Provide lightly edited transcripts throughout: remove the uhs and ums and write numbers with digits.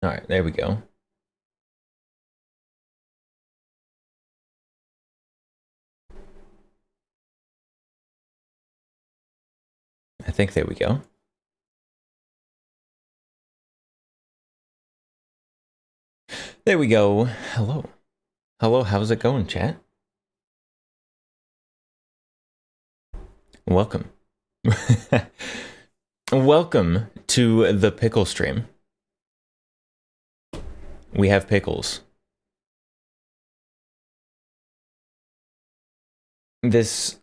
All right, there we go. I think there we go. There we go. Hello. Hello, how's it going, chat? Welcome. Welcome to the pickle stream. We have pickles. This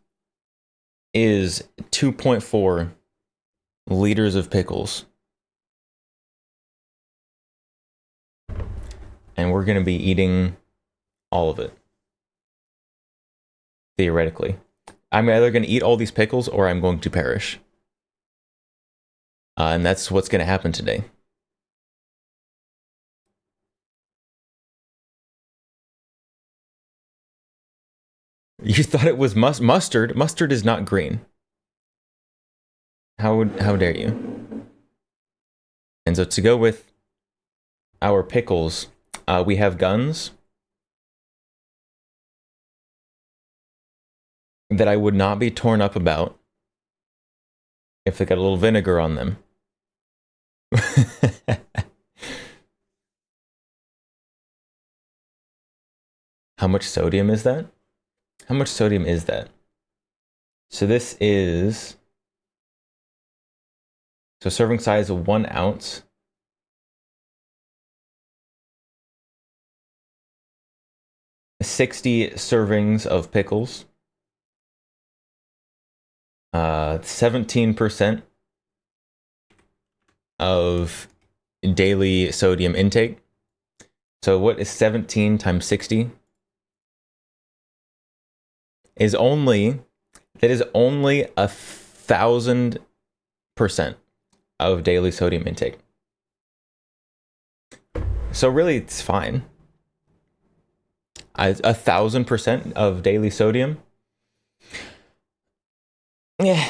is 2.4 liters of pickles. And we're going to be eating all of it. Theoretically. I'm either going to eat all these pickles or I'm going to perish. And that's what's going to happen today. You thought it was mustard? Mustard is not green. How dare you? And so to go with our pickles, we have guns that I would not be torn up about if they got a little vinegar on them. How much sodium is that? How much sodium is that? So this is... So serving size of 1 ounce. $60 servings of pickles. 17% of daily sodium intake. So what is 17 times 60? That is only 1,000% of daily sodium intake. So really, it's fine. 1,000% of daily sodium. Yeah,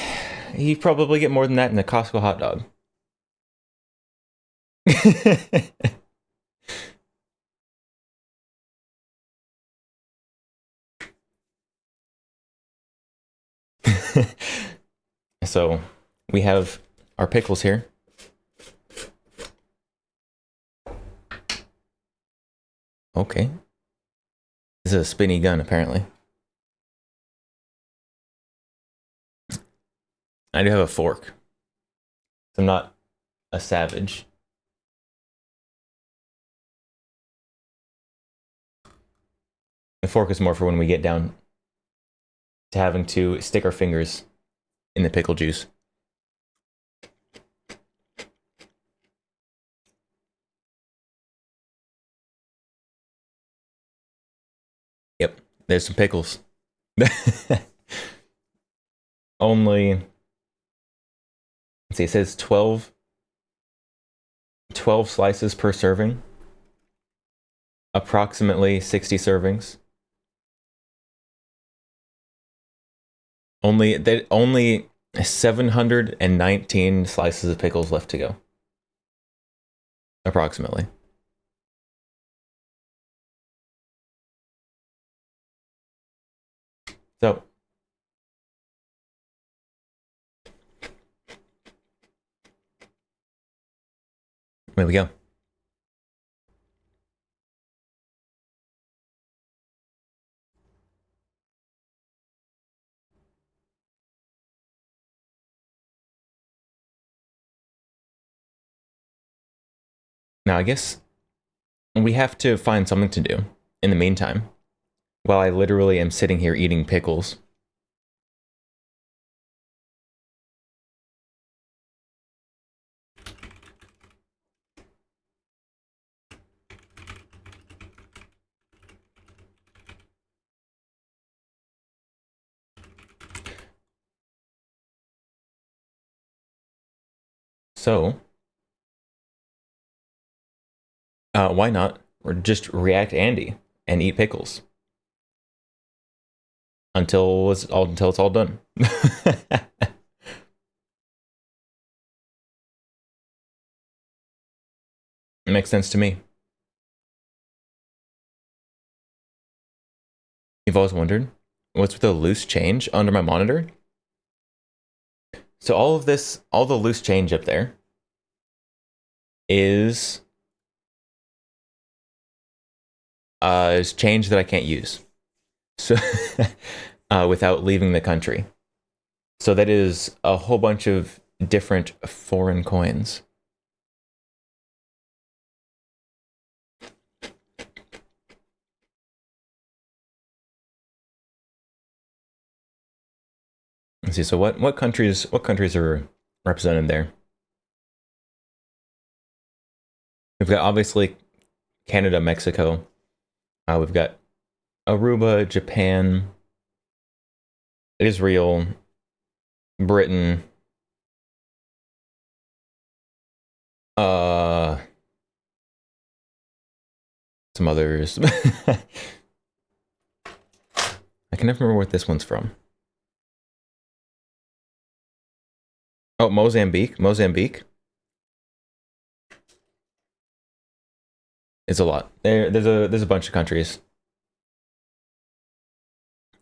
you probably get more than that in a Costco hot dog. So we have our pickles here. Okay. This is a spinny gun, apparently. I do have a fork. I'm not a savage. The fork is more for when we get down to having to stick our fingers in the pickle juice. Yep, there's some pickles. Only, let's see, it says 12 slices per serving. Approximately 60 servings. Only 719 slices of pickles left to go. Approximately. So there we go. Now, I guess we have to find something to do in the meantime, while I literally am sitting here eating pickles. So, why not? Or just react Andy and eat pickles until it's all done. makes sense to me. You've always wondered what's with the loose change under my monitor? So all of this, all the loose change up there is change that I can't use. So without leaving the country. So that is a whole bunch of different foreign coins. Let's see. So what countries are represented there? We've got obviously Canada, Mexico. We've got Aruba, Japan, Israel, Britain, some others. I can never remember what this one's from. Oh, Mozambique. Mozambique is a lot. There's a bunch of countries.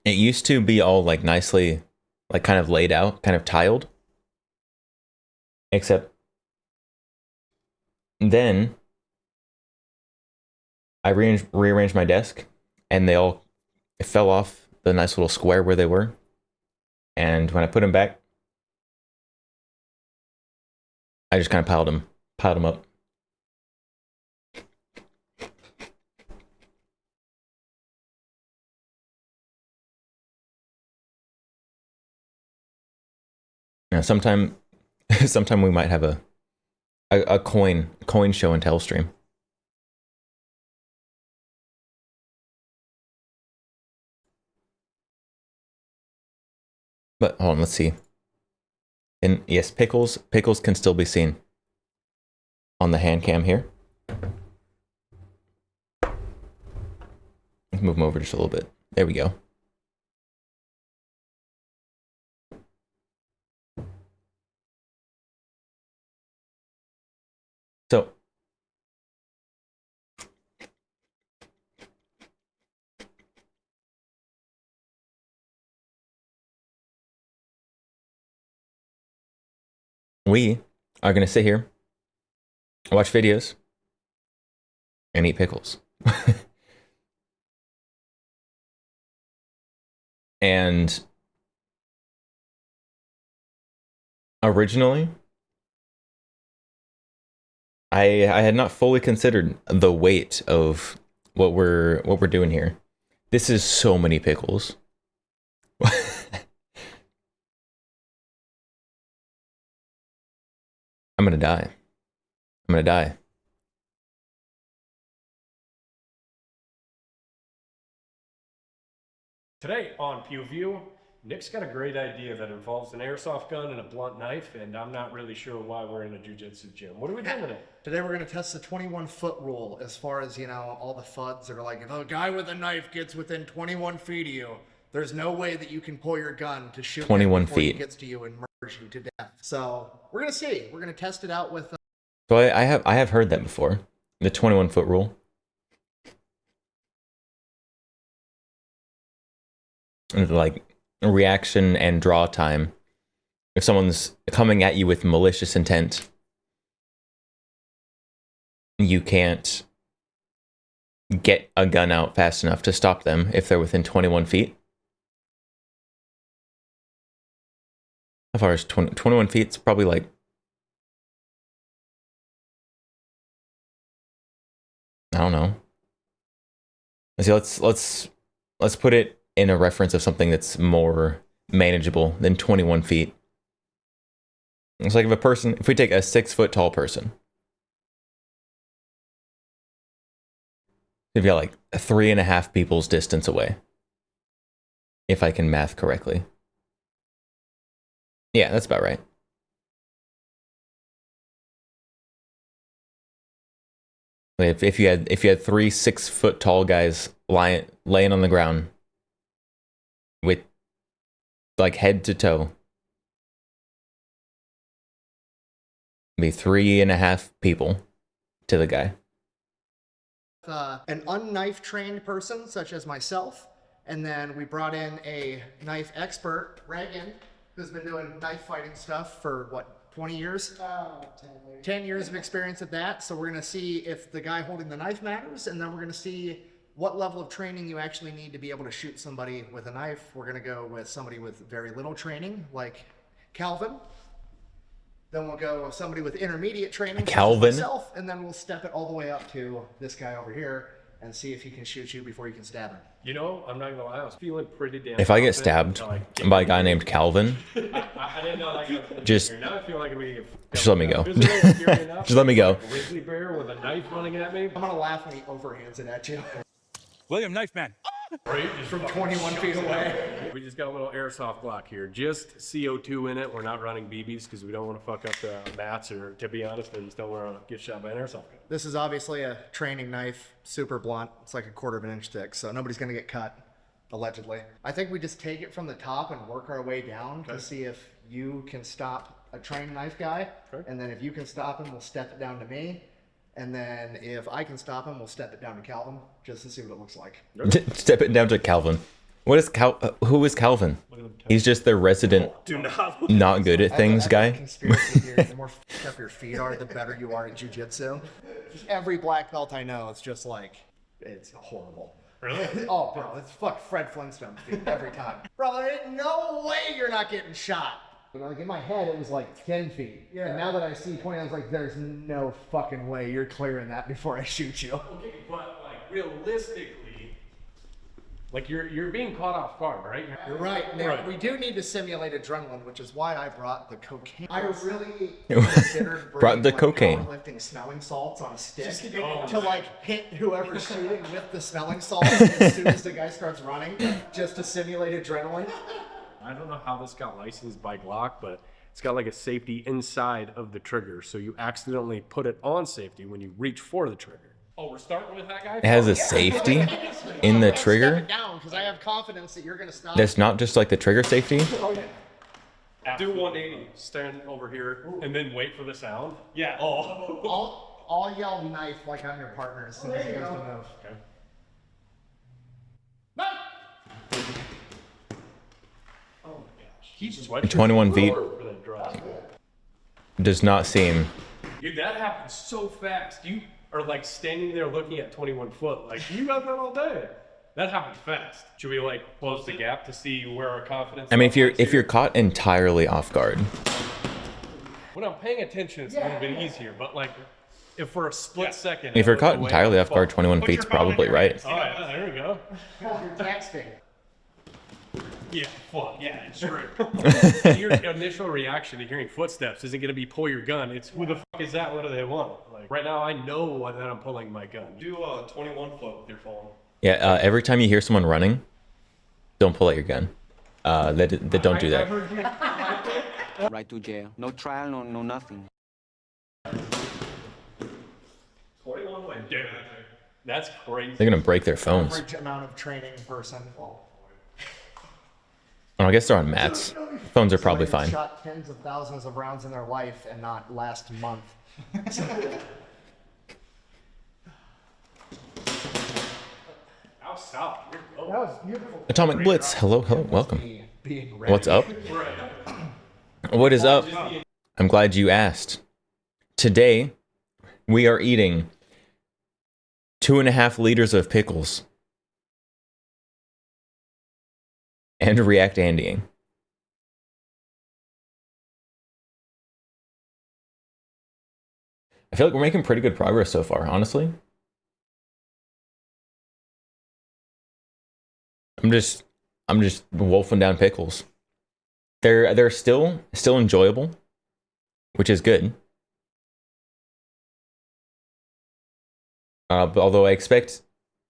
It used to be all like nicely, like kind of laid out, kind of tiled. Except then I rearranged my desk and they all fell off the nice little square where they were. And when I put them back, I just kind of piled them up. Now, sometime we might have a coin show and tell stream. But hold on, let's see. And yes, pickles can still be seen on the hand cam here. Let's move them over just a little bit. There we go. So we are going to sit here, watch videos, and eat pickles. And originally, I had not fully considered the weight of what we're doing here. This is so many pickles. I'm gonna die. I'm gonna die. Today on PewView, Nick's got a great idea that involves an airsoft gun and a blunt knife, and I'm not really sure why we're in a jiu-jitsu gym. What are we doing today? Today we're going to test the 21-foot rule as far as, all the FUDs that are like, if a guy with a knife gets within 21 feet of you, there's no way that you can pull your gun to shoot 21 him before he feet. gets to you and murders you to death. So we're going to see. We're going to test it out with... So I have heard that before. The 21-foot rule. Like reaction and draw time. If someone's coming at you with malicious intent, you can't get a gun out fast enough to stop them if they're within 21 feet. How far is 21 feet? It's probably like... I don't know. Let's put it in a reference of something that's more manageable than 21 feet. It's like if we take a 6-foot tall person, we've got like 3.5 people's distance away. If I can math correctly. Yeah, that's about right. If you had 3 6-foot tall guys laying on the ground with like head to toe, it'd be 3.5 people to the guy. an unknife trained person such as myself, and then we brought in a knife expert, Reagan, who's been doing knife fighting stuff for what, 20 years? 10 years of experience at that. So we're going to see if the guy holding the knife matters, and then we're going to see what level of training you actually need to be able to shoot somebody with a knife. We're going to go with somebody with very little training, like Calvin. Then we'll go with somebody with intermediate training, Calvin, such as myself, and then we'll step it all the way up to this guy over here and see if he can shoot you before you can stab him. You know, I'm not gonna lie, I was feeling pretty damn. if I get confident, stabbed by a guy named Calvin, I didn't know that. Just- now I feel like we. just let me go. Just Just let me go. Grizzly bear with a knife running at me. I'm gonna laugh when he overhands it at you William Knife Man. Right, just from 21 feet away. We just got a little airsoft Glock here. Just CO2 in it. We're not running BBs because we don't want to fuck up the mats, or to be honest, I just don't want to get shot by an airsoft gun. This is obviously a training knife, super blunt. It's like a 1/4 inch thick, so nobody's gonna get cut, allegedly. I think we just take it from the top and work our way down to see if you can stop a trained knife guy, and then if you can stop him, we'll step it down to me. And then if I can stop him, we'll step it down to Calvin, just to see what it looks like. Step it down to Calvin. What is who is Calvin? He's just their resident, Do not. not good at things I have a guy. conspiracy theory. The more f***ed up your feet are, the better you are at jujitsu. Every black belt I know, it's just like, it's horrible. Really? Oh, bro, it's fuck Fred Flintstone feet every time. Bro, there ain't no way you're not getting shot. You know, like in my head, it was like 10 feet. Yeah. And now that I see 20, I was like, there's no fucking way you're clearing that before I shoot you. Okay, but like realistically, like you're being caught off guard, right? You're right, Nick. Right. We do need to simulate adrenaline, which is why I brought the cocaine. I really considered Brought the cocaine. lifting smelling salts on a stick Oh to like hit whoever's shooting with the smelling salts as soon as the guy starts running, just to simulate adrenaline. I don't know how this got licensed by Glock, but it's got like a safety inside of the trigger, so you accidentally put it on safety when you reach for the trigger. Oh, we're starting with that guy? It has a safety in the Step trigger. it down because I have confidence that you're gonna stop. That's not just like the trigger safety. Do 180, stand over here, and then wait for the sound. Yeah. Oh. I'll yell knife like I'm your partner as soon as he goes to move. Okay. Oh my gosh. He's sweating. 21 feet. For that drop. Does not seem. Dude, that happens so fast. You are like standing there looking at 21 foot. Like, you got that all day. That happens fast. Should we like close the gap to see where our confidence? I mean, if level is you're here? caught entirely off guard, When I'm paying attention, it's a little bit easier. But like, if for a split second. if I you're look caught away, entirely I'm off guard, fucked. 21 feet's probably right. Oh yeah, there we go. You're texting. Yeah, fuck. Yeah, it's true. Your initial reaction to hearing footsteps isn't gonna be pull your gun. It's who the fuck is that? What do they want? Like right now, I know that I'm pulling my gun. Do 21 foot with your phone. Yeah. Every time you hear someone running, don't pull out your gun. They don't do I that. heard you. Right to jail. No trial, no nothing. 21 went down. That's crazy. They're gonna break their phones. Average amount of training person. Oh, I guess they're on mats. Phones are probably Somebody fine. Shot tens of thousands of rounds in their life and not last month. I'll stop. You're That was beautiful. Atomic Blitz. Hello, welcome. Being ready. What's up? What is up? I'm glad you asked. Today, we are eating 2.5 liters of pickles and React Andying. I feel like we're making pretty good progress so far, honestly. I'm just wolfing down pickles. They're still enjoyable, which is good. But although I expect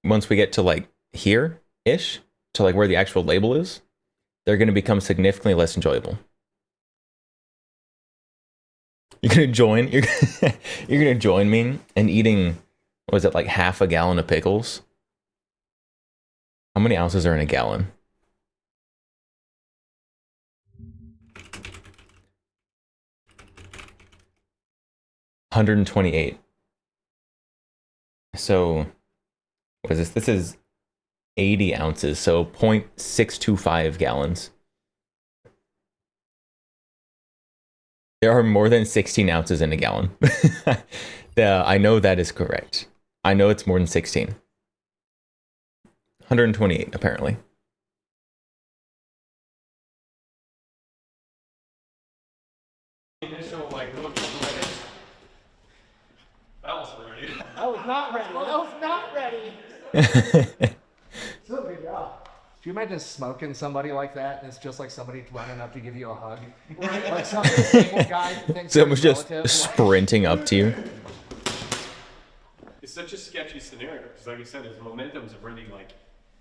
once we get to like here-ish, to like where the actual label is, they're going to become significantly less enjoyable. You're gonna join. You're gonna join me in eating. What was it, like half a gallon of pickles? How many ounces are in a gallon? $128. So What is this? This is 80 ounces, so 0.625 gallons. There are more than 16 ounces in a gallon. I know that is correct. I know it's more than 16. 128, apparently. Initial, like, look at that was ready. I was not ready. I was not ready. So good job. Do you imagine smoking somebody like that, and it's just like somebody running up to give you a hug? Like some disabled guy who thinks Someone's they're just relative. sprinting up to you. It's such a sketchy scenario because, like I said, his momentum's really like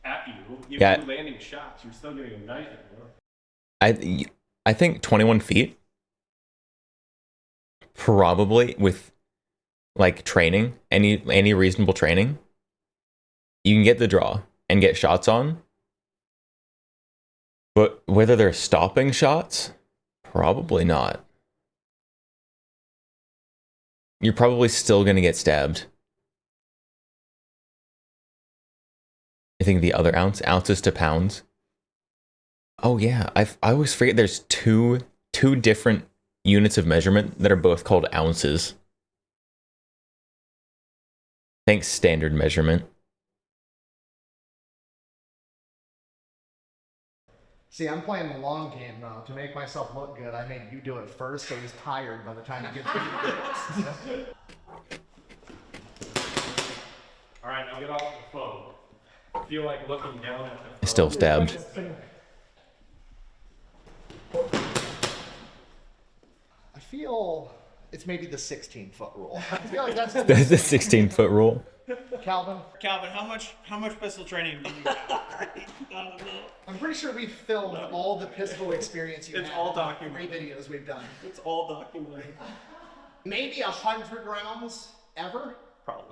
at you. Even Yeah. if you're landing shots, you're still getting a knife. You know? I think 21 feet, probably with like training, any reasonable training, you can get the draw and get shots on. But whether they're stopping shots, probably not. You're probably still going to get stabbed. I think the other ounces to pounds. Oh yeah, I always forget there's two different units of measurement that are both called ounces. Thanks, standard measurement. See, I'm playing the long game now. To make myself look good, I made you do it first, so he's tired by the time he gets to you. All right, now get off the phone. I feel like looking down at the phone. Still stabbed. I feel it's maybe the 16-foot rule. I feel like that's That's the 16-foot rule. Calvin. Calvin, how much pistol training do you have? I'm pretty sure we filmed all the pistol experience you It's had. all documented. 3 videos we've done. It's all documented. Maybe 100 rounds ever.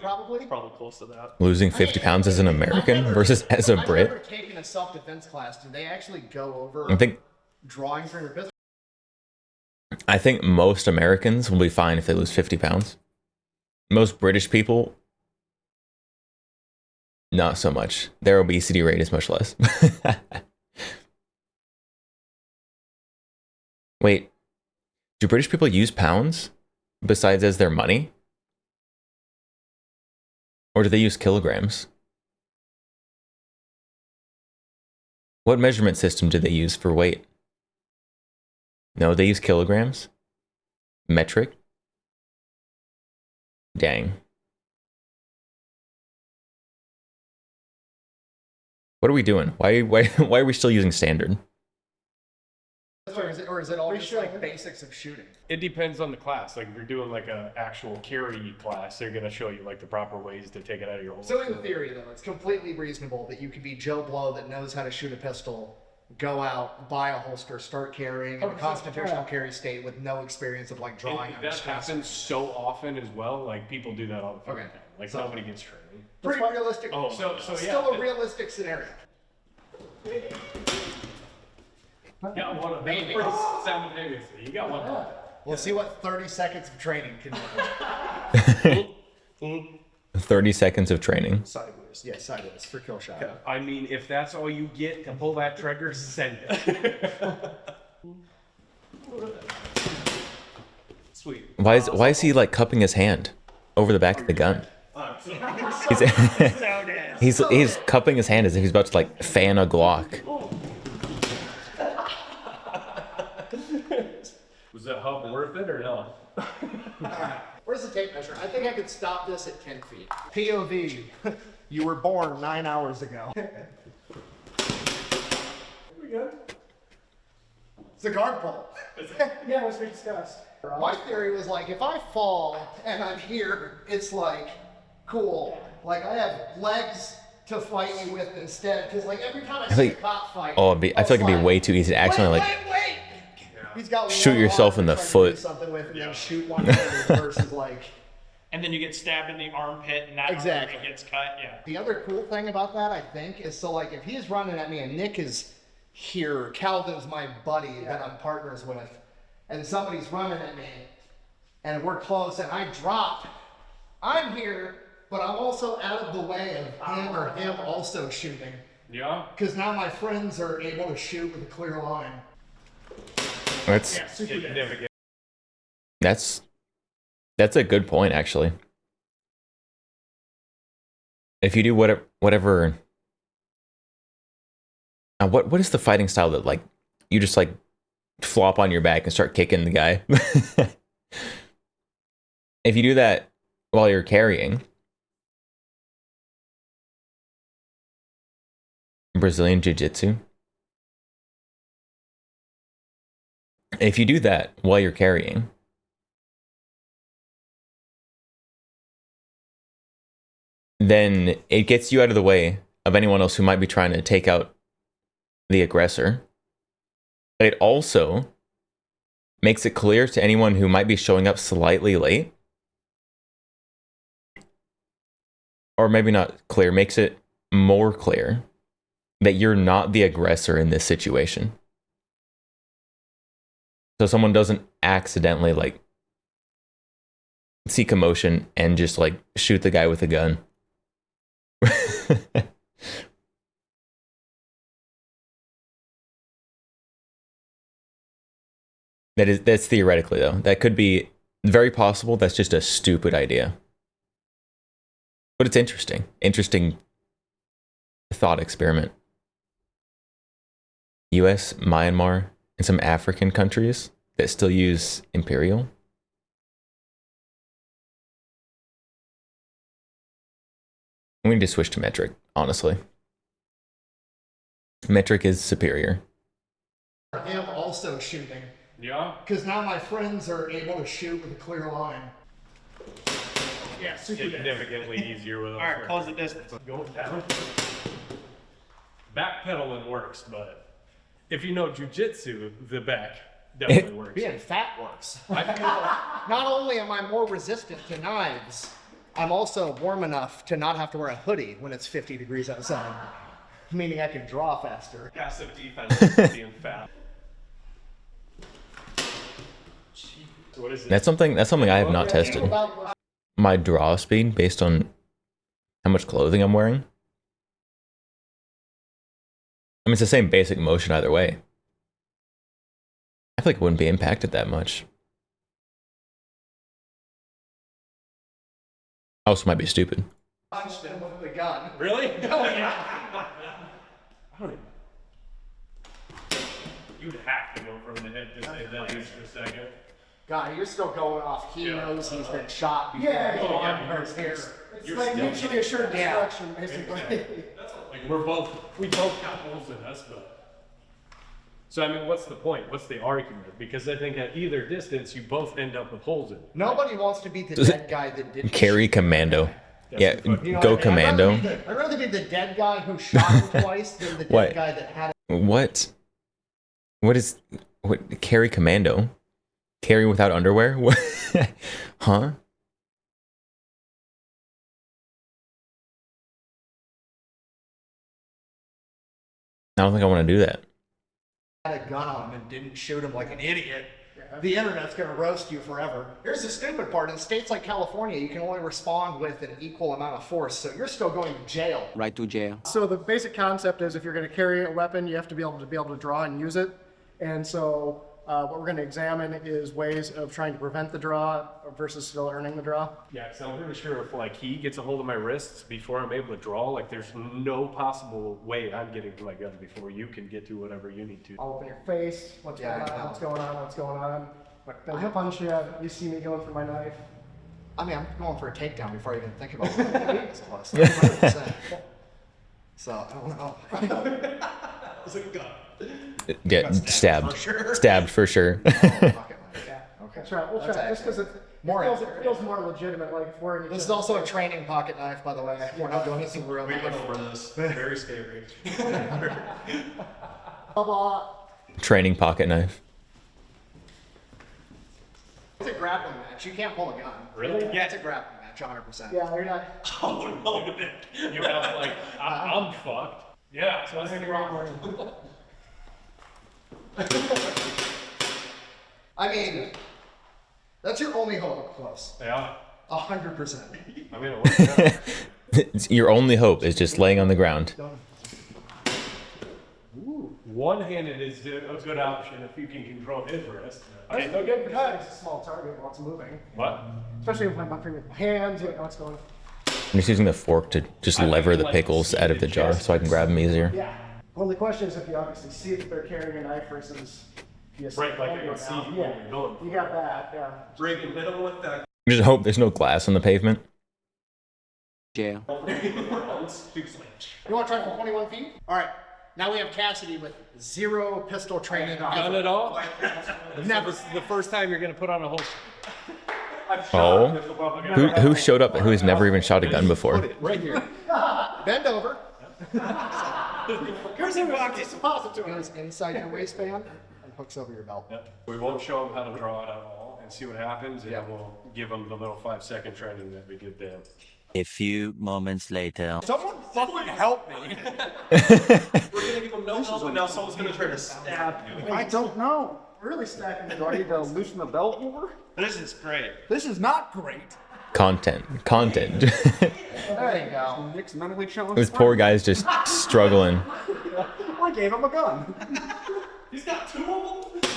Probably. Probably close to that. Losing 50 pounds as an American versus as a I've Brit. never taken a self-defense class. Did they actually go over I think drawing from your pistol? most Americans will be fine if they lose 50 pounds. Most British people, not so much. Their obesity rate is much less. Wait, do British people use pounds besides as their money? Or do they use kilograms? What measurement system do they use for weight? No, they use kilograms? Metric? Dang. What are we doing? Why are we still using standard? Or is it all just like basics of shooting? It depends on the class. Like if you're doing like a actual carry class, they're gonna show you like the proper ways to take it out of your holster. So in theory, though, it's completely reasonable that you could be Joe Blow that knows how to shoot a pistol, go out, buy a holster, start carrying in a constitutional carry state with no experience of like drawing on that stress. happens so often as well. Like people do that all the fucking Okay. time. Like nobody gets training. Pretty realistic. Oh, so yeah. Still a realistic scenario. Got one of them pretty simultaneously. You got one. We'll see what 30 seconds of training can do. 30 seconds of training. Sideways. Yeah, sideways for kill shot. I mean, if that's all you get to pull that trigger, send it. Sweet. Why is he like cupping his hand over the back of the gun? He's cupping his hand as if he's about to like fan a Glock. Was that help worth it or no? Where's the tape measure? I think I could stop this at 10 feet. POV. You were born 9 hours ago. We good? It's a guard pull. Yeah, as we discussed. My theory was like, if I fall and I'm here, it's like, cool. Like I have legs to fight you with instead. Because like every time I see a cop fight, I feel like it'd be way too easy to accidentally like wait. He's got shoot one yourself arm in the to try to foot. do something with and then shoot one versus like. And then you get stabbed in the armpit and that Exactly. artery gets cut. Yeah. The other cool thing about that, I think, is so like if he's running at me and Nick is here, Calvin's my buddy that I'm partners with, and somebody's running at me, and we're close, and I drop, I'm here, but I'm also out of the way of him also shooting. Yeah. Because now my friends are able to shoot with a clear line. That's Significant. that's a good point, actually. If you do whatever what is the fighting style that like you just like flop on your back and start kicking the guy? If you do that while you're carrying, Brazilian Jiu-Jitsu. If you do that while you're carrying, then it gets you out of the way of anyone else who might be trying to take out the aggressor. It also makes it clear to anyone who might be showing up slightly late, or maybe not clear, makes it more clear that you're not the aggressor in this situation. So someone doesn't accidentally like see commotion and just like shoot the guy with a gun. That's theoretically though. That could be very possible. That's just a stupid idea. But it's interesting. Interesting thought experiment. US, Myanmar, and some African countries that still use imperial. We need to switch to metric, honestly. Metric is superior. Him also shooting. Yeah. Because now my friends are able to shoot with a clear line. Yeah. Significantly easier with. All right, close the distance. Go down. Backpedaling works, but if you know jujitsu, the back definitely works. Being fat works. I feel like not only am I more resistant to knives, I'm also warm enough to not have to wear a hoodie when it's 50 degrees outside. Meaning I can draw faster. Passive defense being fat. What is it? That's something I have not tested. My draw speed based on how much clothing I'm wearing. I mean, it's the same basic motion either way. I feel like it wouldn't be impacted that much. I also might be stupid. Punched him with the gun. Really? Oh, yeah. I don't even. You'd have to go from the head to say that just for a second. God, you're still going off. He knows he's been shot before. Yeah, his yeah, arm yeah. hurts here. It's like mutually assured destruction, basically. Like we both got holes in us, but. So I mean, what's the point? What's the argument? Because I think at either distance, you both end up with holes in it. Nobody wants to be the dead guy that didn't Carry shoot. commando. Yeah, You know go what I mean? commando. I'd rather be the dead guy who shot him twice than the dead What? guy that had What carry commando? Carry without underwear? What? Huh? I don't think I want to do that. a gun on him and didn't shoot him like an idiot. The internet's gonna roast you forever. Here's the stupid part. In states like California, you can only respond with an equal amount of force, so you're still going to jail. Right to jail. So the basic concept is if you're going to carry a weapon, you have to be able to draw and use it. And so what we're going to examine is ways of trying to prevent the draw versus still earning the draw. Yeah, because I'm pretty sure if like he gets a hold of my wrists before I'm able to draw, like there's no possible way I'm getting to my gun before you can get to whatever you need to. I'll open your face, what's Yeah, going I on, know. what's going on, what's going on. Then I punch you, you see me going for my knife. I mean, I'm going for a takedown before I even think about it. It's close. 100%. So, I don't know. It's like a gun. Yeah, stabbed. Stabbed for sure. Fuck it, man. Yeah. Okay. That's right, we'll That's try it just because more it accurate. feels more legitimate, like if we're in This is also a training pocket knife, by the way. We're not doing anything real. We went over this. Very scary. Training pocket knife. It's a grappling match. You can't pull a gun. Really? Yeah, it's a grappling match, 100%. Yeah, you're not. Oh no, Nick. You have like, I'm fucked. Yeah, so I think wrong. I mean, that's your only hope of close. Yeah. 100%. I mean, it works out. Your only hope is just laying on the ground. One-handed is a good option if you can control his wrist. It's no good because it's a small target while it's moving. What? Especially if I'm upping with my hands, you know, it's going. I'm just using the fork to just lever the pickles out of the jar so I can grab them easier. Yeah. Well, the question is if you obviously see if they're carrying a knife versus you see Right, like them I can go see down. where Yeah, you're going. you got that. Yeah. Break in the middle with that. Just hope there's no glass on the pavement. Jail. You want to try for 21 feet? All right. Now we have Cassidy with 0 pistol training. Done it all? Never. This is the first time you're going to put on a holster. Oh, who showed up who has never even shot a gun before? Right here. Bend over. Here's the box. It's a positive. Goes inside your waistband and hooks over your belt. We won't show them how to draw it at all and see what happens, and Yeah. we'll give them the little 5-second training that we give them. A few moments later. Someone fucking help me. We're gonna give them no help, and now someone's gonna try to stab you. I don't know. We're really stacking the Do I need to loosen the belt more? This is great. This is not great. Content. There you go. Nick's mentally challenged. This poor guy's just struggling. I gave him a gun. He's got 2 of them.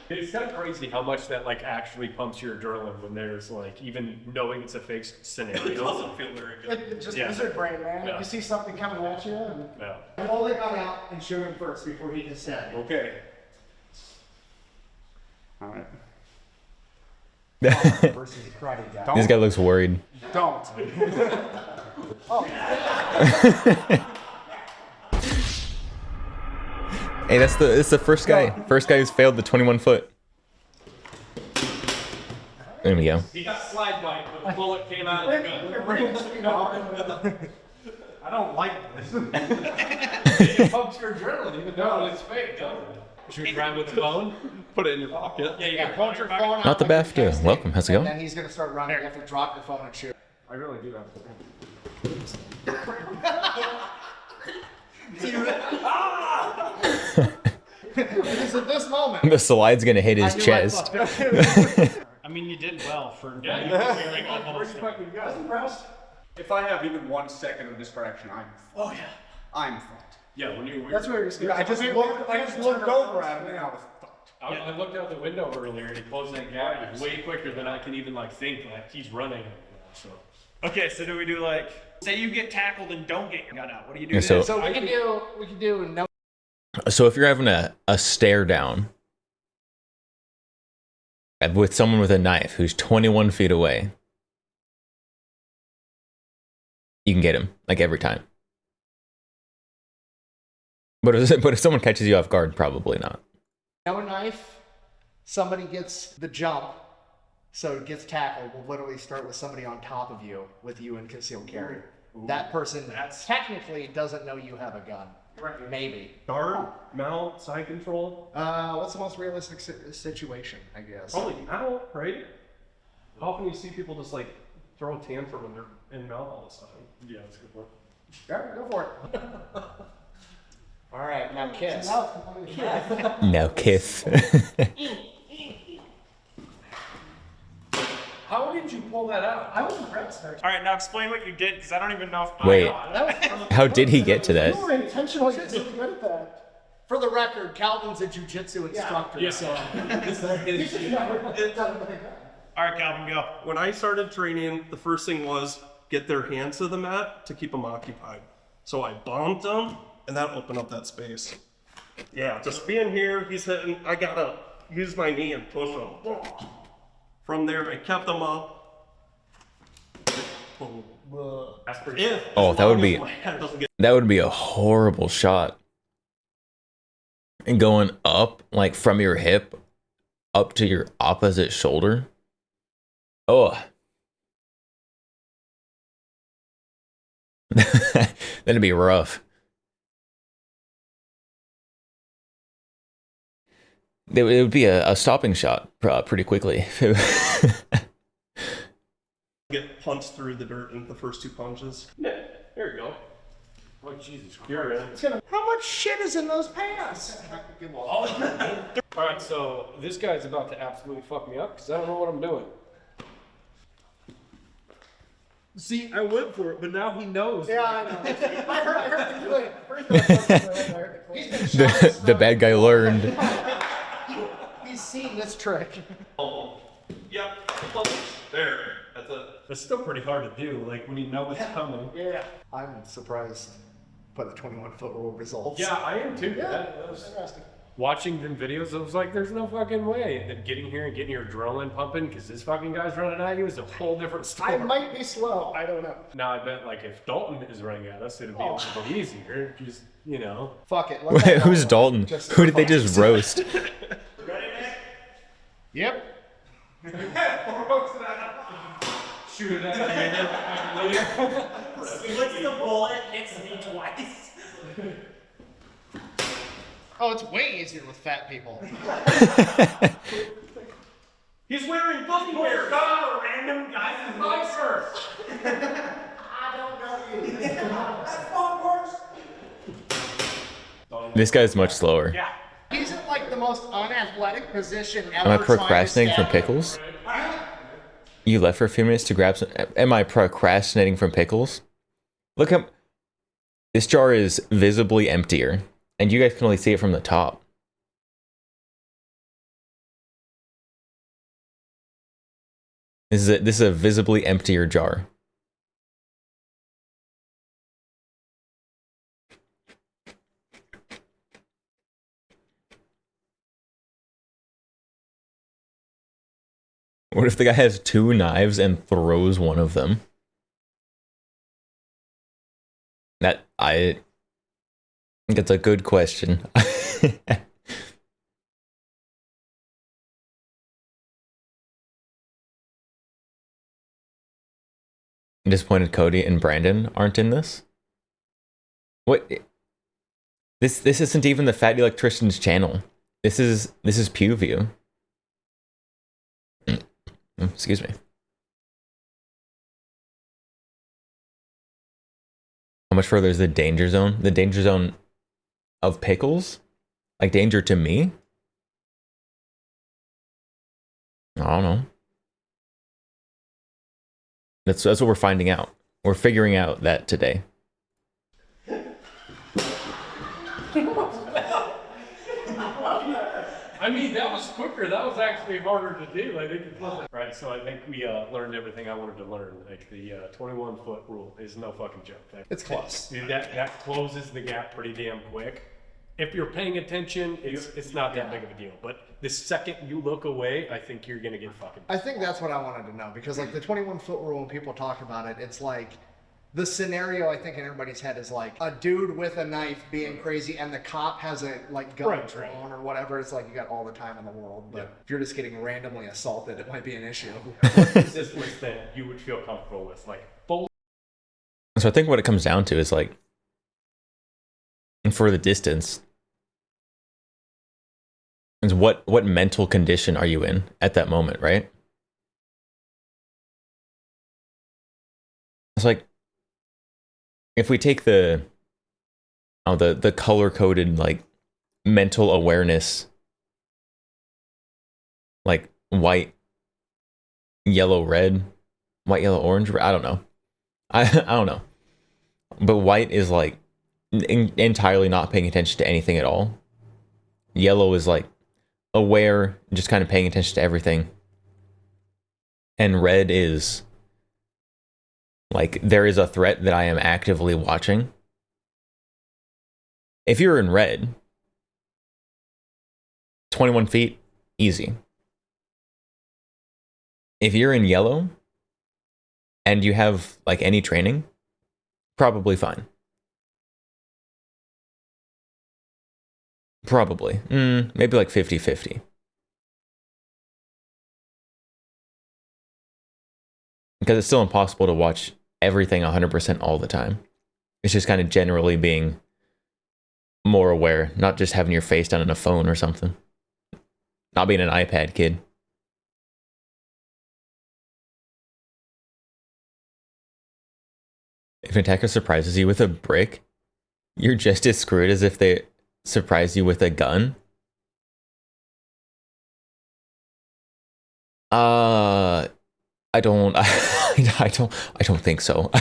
It's kind of crazy how much that like actually pumps your adrenaline when there's like even knowing it's a fake It scenario. doesn't feel very good. It's just Yeah. lizard brain, man. Yeah. You see something coming at you, and Yeah. Pull the gun out and shoot him first before he gets hit. Okay. All right. Versus karate guy. This guy looks worried. Don't. Hey, it's the first guy. First guy who's failed the 21 foot. There we go. He got slide bite, but the bullet came out of the gun. I don't like this. It pumps your adrenaline even though it's fake, doesn't it? Should we grab with the phone? Put it in your pocket. Yeah, you Yeah, got hold your phone out. Not the like you're BAFTA. texting, Welcome. How's it And going? then he's gonna start running. You have to drop your phone and shoot. I really do have to. Because at this moment, The slide's gonna hit his I knew I chest. fucked up. I mean, you did well for Yeah, If I have even 1 second of distraction, I'm fucked. yeah, when you that's where you're scared. I just looked over at him and I was fucked. I looked out the window earlier and he closed that gap way quicker than I can even like think. Like he's running. So Okay, so do we do like, say you get tackled and don't get your gun out? What do you do? Yeah, then? So we can do no. So if you're having a stare down with someone with a knife who's 21 feet away, you can get him like every time. But if someone catches you off guard, probably not. No knife, somebody gets the jump, so it gets tackled. We'll literally start with somebody on top of you with you in concealed carry. That person technically doesn't know you have a gun. Right. Maybe. Guard, mount, side control. What's the most realistic situation, I guess? Probably mount, right? How often do you see people just like throw a tantrum when they're in mount all the time? yeah, that's a good point. Yeah, go for it. All right, now kiss. Now it's completely different. Now kiss. How did you pull that out? I was impressed, actually. All right, now explain what you did, because I don't even know if Wait, That was, how did he get to that? You were intentionally really good at that. for the record, Calvin's a jujitsu instructor, Yeah. so You should never done it like that. All right, Calvin, go. When I started training, the first thing was get their hands to the mat to keep them occupied. So I bumped them, and that opened up that space. Yeah, just being here, he's hitting, I gotta use my knee and push him. From there, I kept them up. That's pretty. If, Oh, as that would long be- as my head doesn't get That would be a horrible shot. And going up, like from your hip up to your opposite shoulder. Oh. That'd be rough. It would be a stopping shot pretty quickly. get punched through the dirt in the first 2 punches. Yeah, there you go. Oh Jesus, you're in. how much shit is in those pants? All right, so this guy's about to absolutely fuck me up because I don't know what I'm doing. See, I went for it, but now he knows. Yeah, I know. I heard the click. First I heard the click. He's been shot The bad guy learned. He's seen this trick. Yep. There. That's it. That's still pretty hard to do, like when you know what's coming. Yeah. I'm surprised by the 21-foot rule results. Yeah, I am too. That was Interesting. watching them videos. I was like, "There's no fucking way." And then getting here and getting your adrenaline pumping because this fucking guy's running at you is a whole different story. I might be slow. I don't know. Now I bet like if Dalton is running at us, it'd be a little easier. Just Fuck it. Wait, who's Dalton? Who did they just roast? Yep. shoot it at What's the bullet? Hits me twice. Oh, it's way easier with fat people. He's wearing fucking wear. God, random guys in my shirt. I don't know you. That's fun worse. This guy's much slower. Yeah. He's in like the most unathletic position ever. Am I trying to procrastinating from stab. pickles? You left for a few minutes to grab some. Am I procrastinating from pickles? Look up. This jar is visibly emptier, and you guys can only see it from the top. This is a visibly emptier jar. What if the guy has two knives and throws one of them? I think it's a good question. I'm disappointed Cody and Brandon aren't in this. What? This isn't even the Fat Electrician's channel. This is PewView. Excuse me. How much further is the danger zone? The danger zone of pickles? Like danger to me? I don't know. That's what we're finding out. We're figuring out that today. I mean, that was quicker. That was actually harder to do. I think it was. Right, so I think we learned everything I wanted to learn. Like the 21-foot rule is no fucking joke. It's close. That closes the gap pretty damn quick. If you're paying attention, it's not that big of a deal. But the second you look away, I think you're gonna get fucking. I think that's what I wanted to know because like the 21-foot rule, when people talk about it, it's like the scenario I think in everybody's head is like a dude with a knife being crazy and the cop has a like gun Right. drawn or whatever. It's like you got all the time in the world. But if you're just getting randomly assaulted, it might be an issue. Resistance that you would feel comfortable with, like both. So I think what it comes down to is like, for the distance, is what mental condition are you in at that moment, right? It's like, if we take the color coded like mental awareness, like white, yellow, red, white, yellow, orange. I don't know. I don't know. But white is like entirely not paying attention to anything at all. Yellow is like aware, just kind of paying attention to everything. And red is like, there is a threat that I am actively watching. If you're in red, 21 feet, easy. If you're in yellow and you have like any training, probably fine. Probably. Maybe like 50-50. Because it's still impossible to watch everything 100% all the time. It's just kind of generally being more aware, not just having your face down on a phone or something. Not being an iPad kid. If an attacker surprises you with a brick, you're just as screwed as if they surprise you with a gun. I don't I don't think so.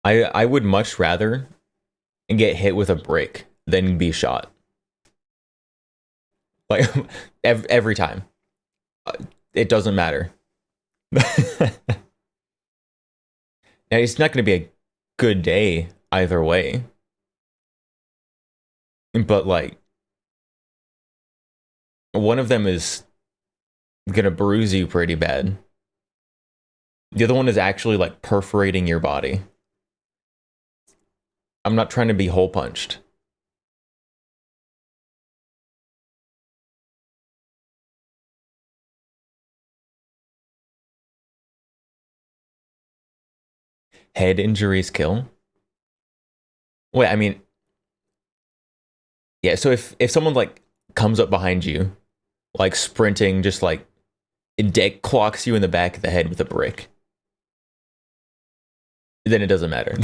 I would much rather get hit with a brick than be shot. Like every time. It doesn't matter. Now, it's not going to be a good day either way. But like one of them is going to bruise you pretty bad. The other one is actually like perforating your body. I'm not trying to be hole punched. Head injuries kill? Wait, I mean, yeah, so if someone like comes up behind you, like sprinting, just like it clocks you in the back of the head with a brick, then it doesn't matter.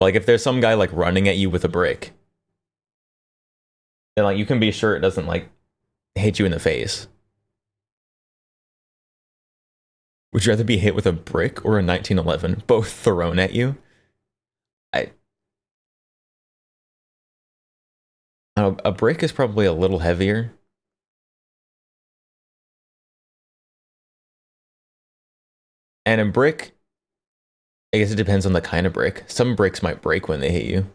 Like if there's some guy like running at you with a brick, then like you can be sure it doesn't like hit you in the face. Would you rather be hit with a brick or a 1911, both thrown at you? A brick is probably a little heavier. And a brick, I guess it depends on the kind of brick. Some bricks might break when they hit you.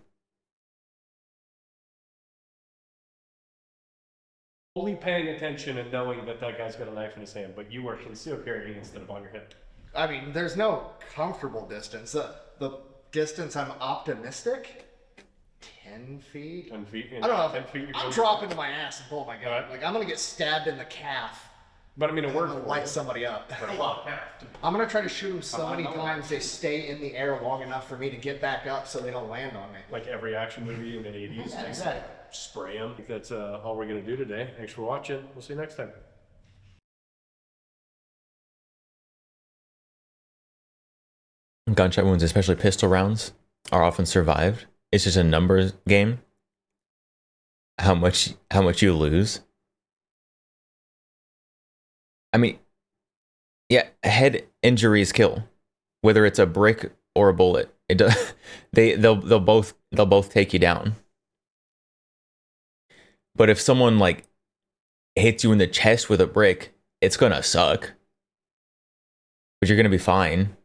Only paying attention and knowing that that guy's got a knife in his hand, but you are concealed carrying instead of on your hip. I mean, there's no comfortable distance. The distance I'm optimistic, 10 feet. 10 feet. I don't know. 10 feet. I'm dropping to my ass and pull my gun. Alright. Like I'm gonna get stabbed in the calf. But I mean, it I'm worked. gonna light somebody up. Well, I'm gonna try to shoot them so many times they stay in the air long enough for me to get back up so they don't land on me. like every action movie in the 80s. Yeah, exactly. Spray them. I think that's all we're going to do today. Thanks for watching. We'll see you next time. Gunshot wounds, especially pistol rounds, are often survived. It's just a numbers game. How much you lose. I mean, yeah, head injuries kill, whether it's a brick or a bullet. It does. They'll both take you down. But if someone like hits you in the chest with a brick, it's gonna suck. But you're gonna be fine.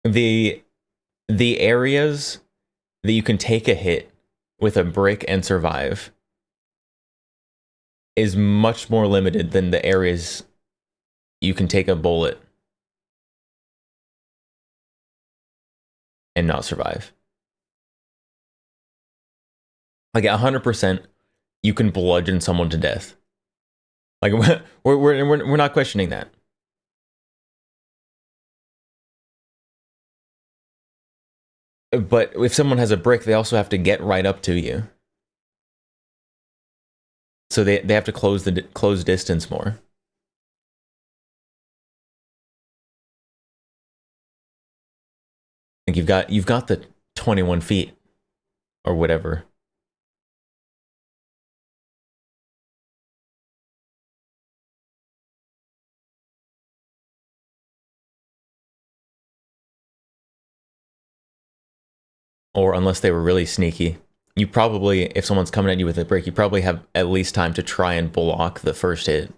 the areas that you can take a hit with a brick and survive is much more limited than the areas you can take a bullet and not survive. Like 100%, you can bludgeon someone to death. Like we're not questioning that. But if someone has a brick, they also have to get right up to you. So they have to close distance more. Like you've got the 21 feet or whatever. Or unless they were really sneaky. You probably, if someone's coming at you with a brick, you probably have at least time to try and block the first hit.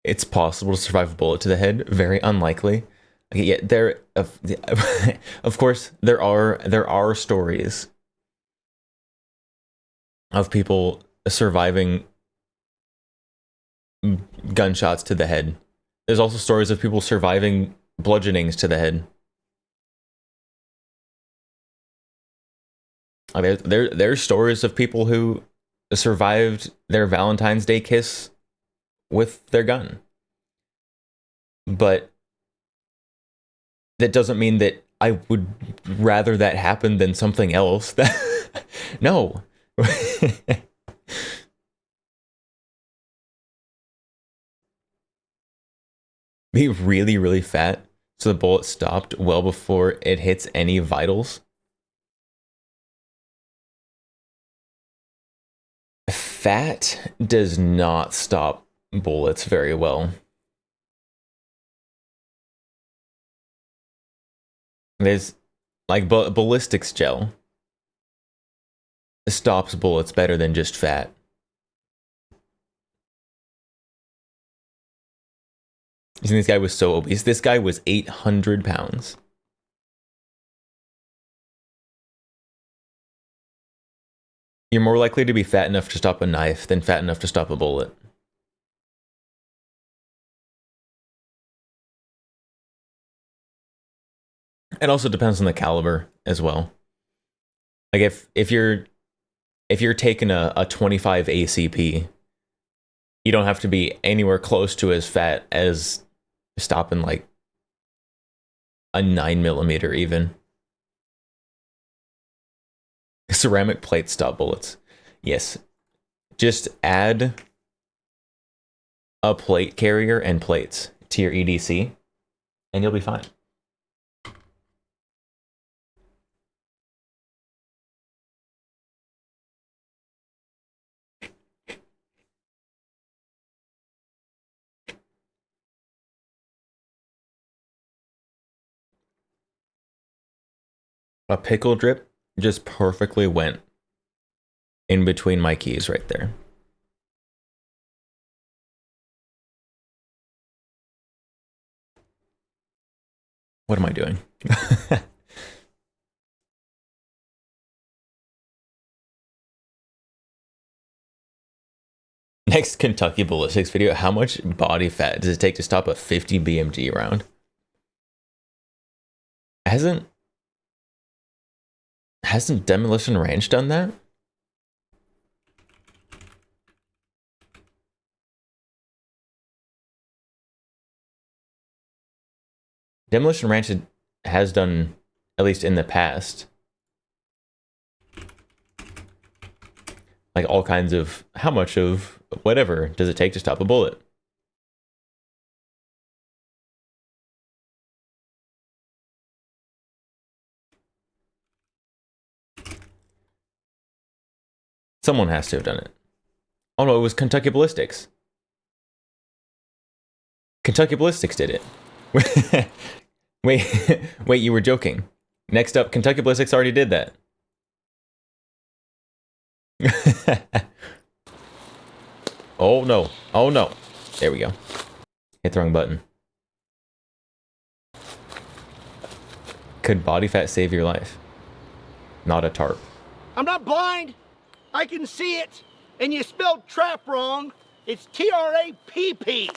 It's possible to survive a bullet to the head. Very unlikely. Okay, yeah, there. Of course, there are stories of people surviving gunshots to the head. There's also stories of people surviving bludgeonings to the head. There's stories of people who survived their Valentine's Day kiss with their gun. But that doesn't mean that I would rather that happen than something else. No. be really, really fat so the bullet stopped well before it hits any vitals. Fat does not stop bullets very well. There's like ballistics gel stops bullets better than just fat. You think this guy was so obese? This guy was 800 pounds. You're more likely to be fat enough to stop a knife than fat enough to stop a bullet. It also depends on the caliber as well. Like if you're taking a 25 ACP, you don't have to be anywhere close to as fat as stopping like a 9mm even. Ceramic plates stop bullets. Yes. Just add a plate carrier and plates to your EDC and you'll be fine. A pickle drip just perfectly went in between my keys right there. What am I doing? Next Kentucky ballistics video. How much body fat does it take to stop a 50 BMG round? Hasn't Demolition Ranch done that? Demolition Ranch has done, at least in the past, like all kinds of, how much of whatever does it take to stop a bullet? Someone has to have done it. Oh no, it was Kentucky Ballistics. Kentucky Ballistics did it. Wait, you were joking. Next up, Kentucky Ballistics already did that. Oh no, oh no. There we go. Hit the wrong button. Could body fat save your life? Not a tarp. I'm not blind. I can see it. And you spelled trap wrong. It's T-R-A-P-P.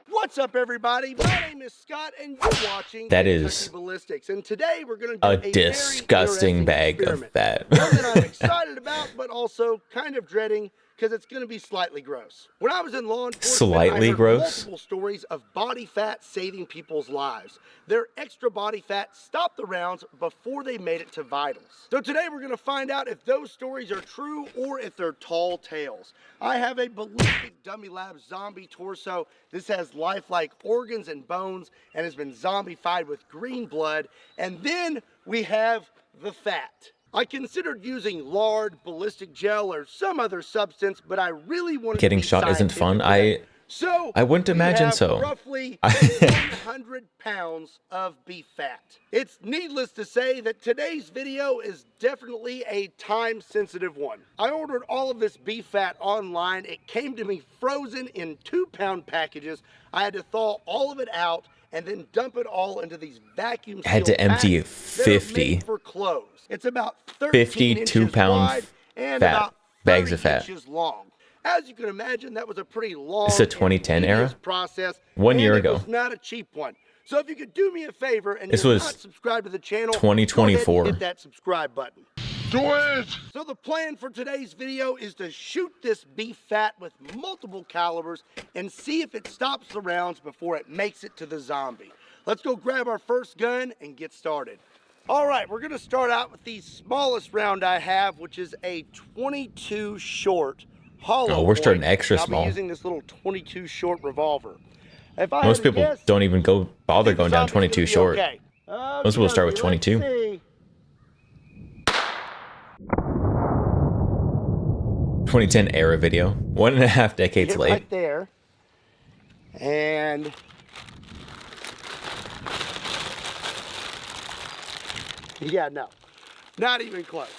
What's up, everybody? My name is Scott, and you're watching That Kentucky is Ballistics. And today we're going to do a very disgusting interesting bag experiment. of fat. One that I'm excited about, but also kind of dreading because it's going to be slightly gross. When I was in law enforcement, Slightly I heard gross? multiple stories of body fat saving people's lives. Their extra body fat stopped the rounds before they made it to vitals. So today we're going to find out if those stories are true or if they're tall tales. I have a ballistic dummy lab zombie torso. This has lifelike organs and bones and has been zombified with green blood. And then we have the fat. I considered using lard, ballistic gel, or some other substance, but I really wanted Getting to be shot isn't fun. scientific. So I wouldn't we imagine have so. Roughly 100 pounds of beef fat. It's needless to say that today's video is definitely a time-sensitive one. I ordered all of this beef fat online. It came to me frozen in 2-pound packages. I had to thaw all of it out and then dump it all into these vacuum sealed Had to empty packs that are 50. made for clothes. It's about 52 inches pound wide and fat about bags of 30 fat. inches long. As you can imagine, that was a pretty long It's a 2010 and tedious era? process. 1 year and ago. It was not a cheap one. So if you could do me a favor and This you're was not subscribed to the channel, 2024. go ahead and hit that subscribe button. So the plan for today's video is to shoot this beef fat with multiple calibers and see if it stops the rounds before it makes it to the zombie. Let's go grab our first gun and get started. All right, we're gonna start out with the smallest round I have, which is a 22 short hollow. Oh, we're starting point, extra and I'll small. be using this little 22 short revolver. If I Most had to people guess, don't even bother the going down zombie's gonna 22 be short. okay. Most people start with Okay, let's 22. see. 2010 era video. 1.5 decades Hit late. right there. And yeah, no, not even close.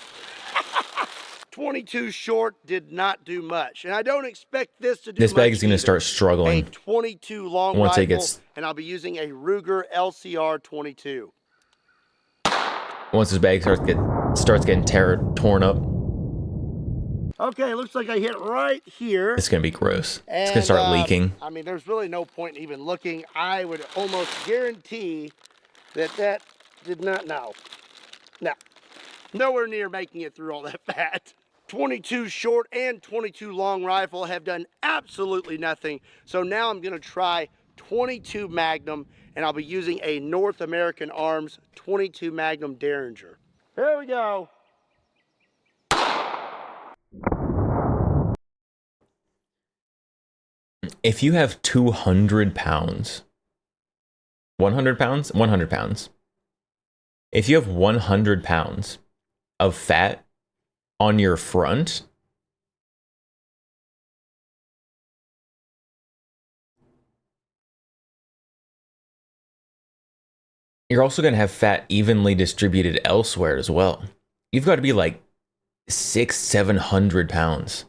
22 short did not do much, and I don't expect this to do This bag much is going to either. start A struggling 22 long once rifle, it gets, and I'll be using a Ruger LCR 22. once this bag starts getting torn up. Okay, looks like I hit right here. It's going to be gross. It's going to And, start leaking. I mean, there's really no point in even looking. I would almost guarantee that did not, no, nowhere near making it through all that fat. 22 short and 22 long rifle have done absolutely nothing. So now I'm gonna try 22 Magnum, and I'll be using a North American Arms 22 Magnum Derringer. Here we go. If you have 200 pounds, 100 pounds, 100 pounds. If you have 100 pounds of fat on your front, you're also going to have fat evenly distributed elsewhere as well. You've got to be like 600-700 pounds.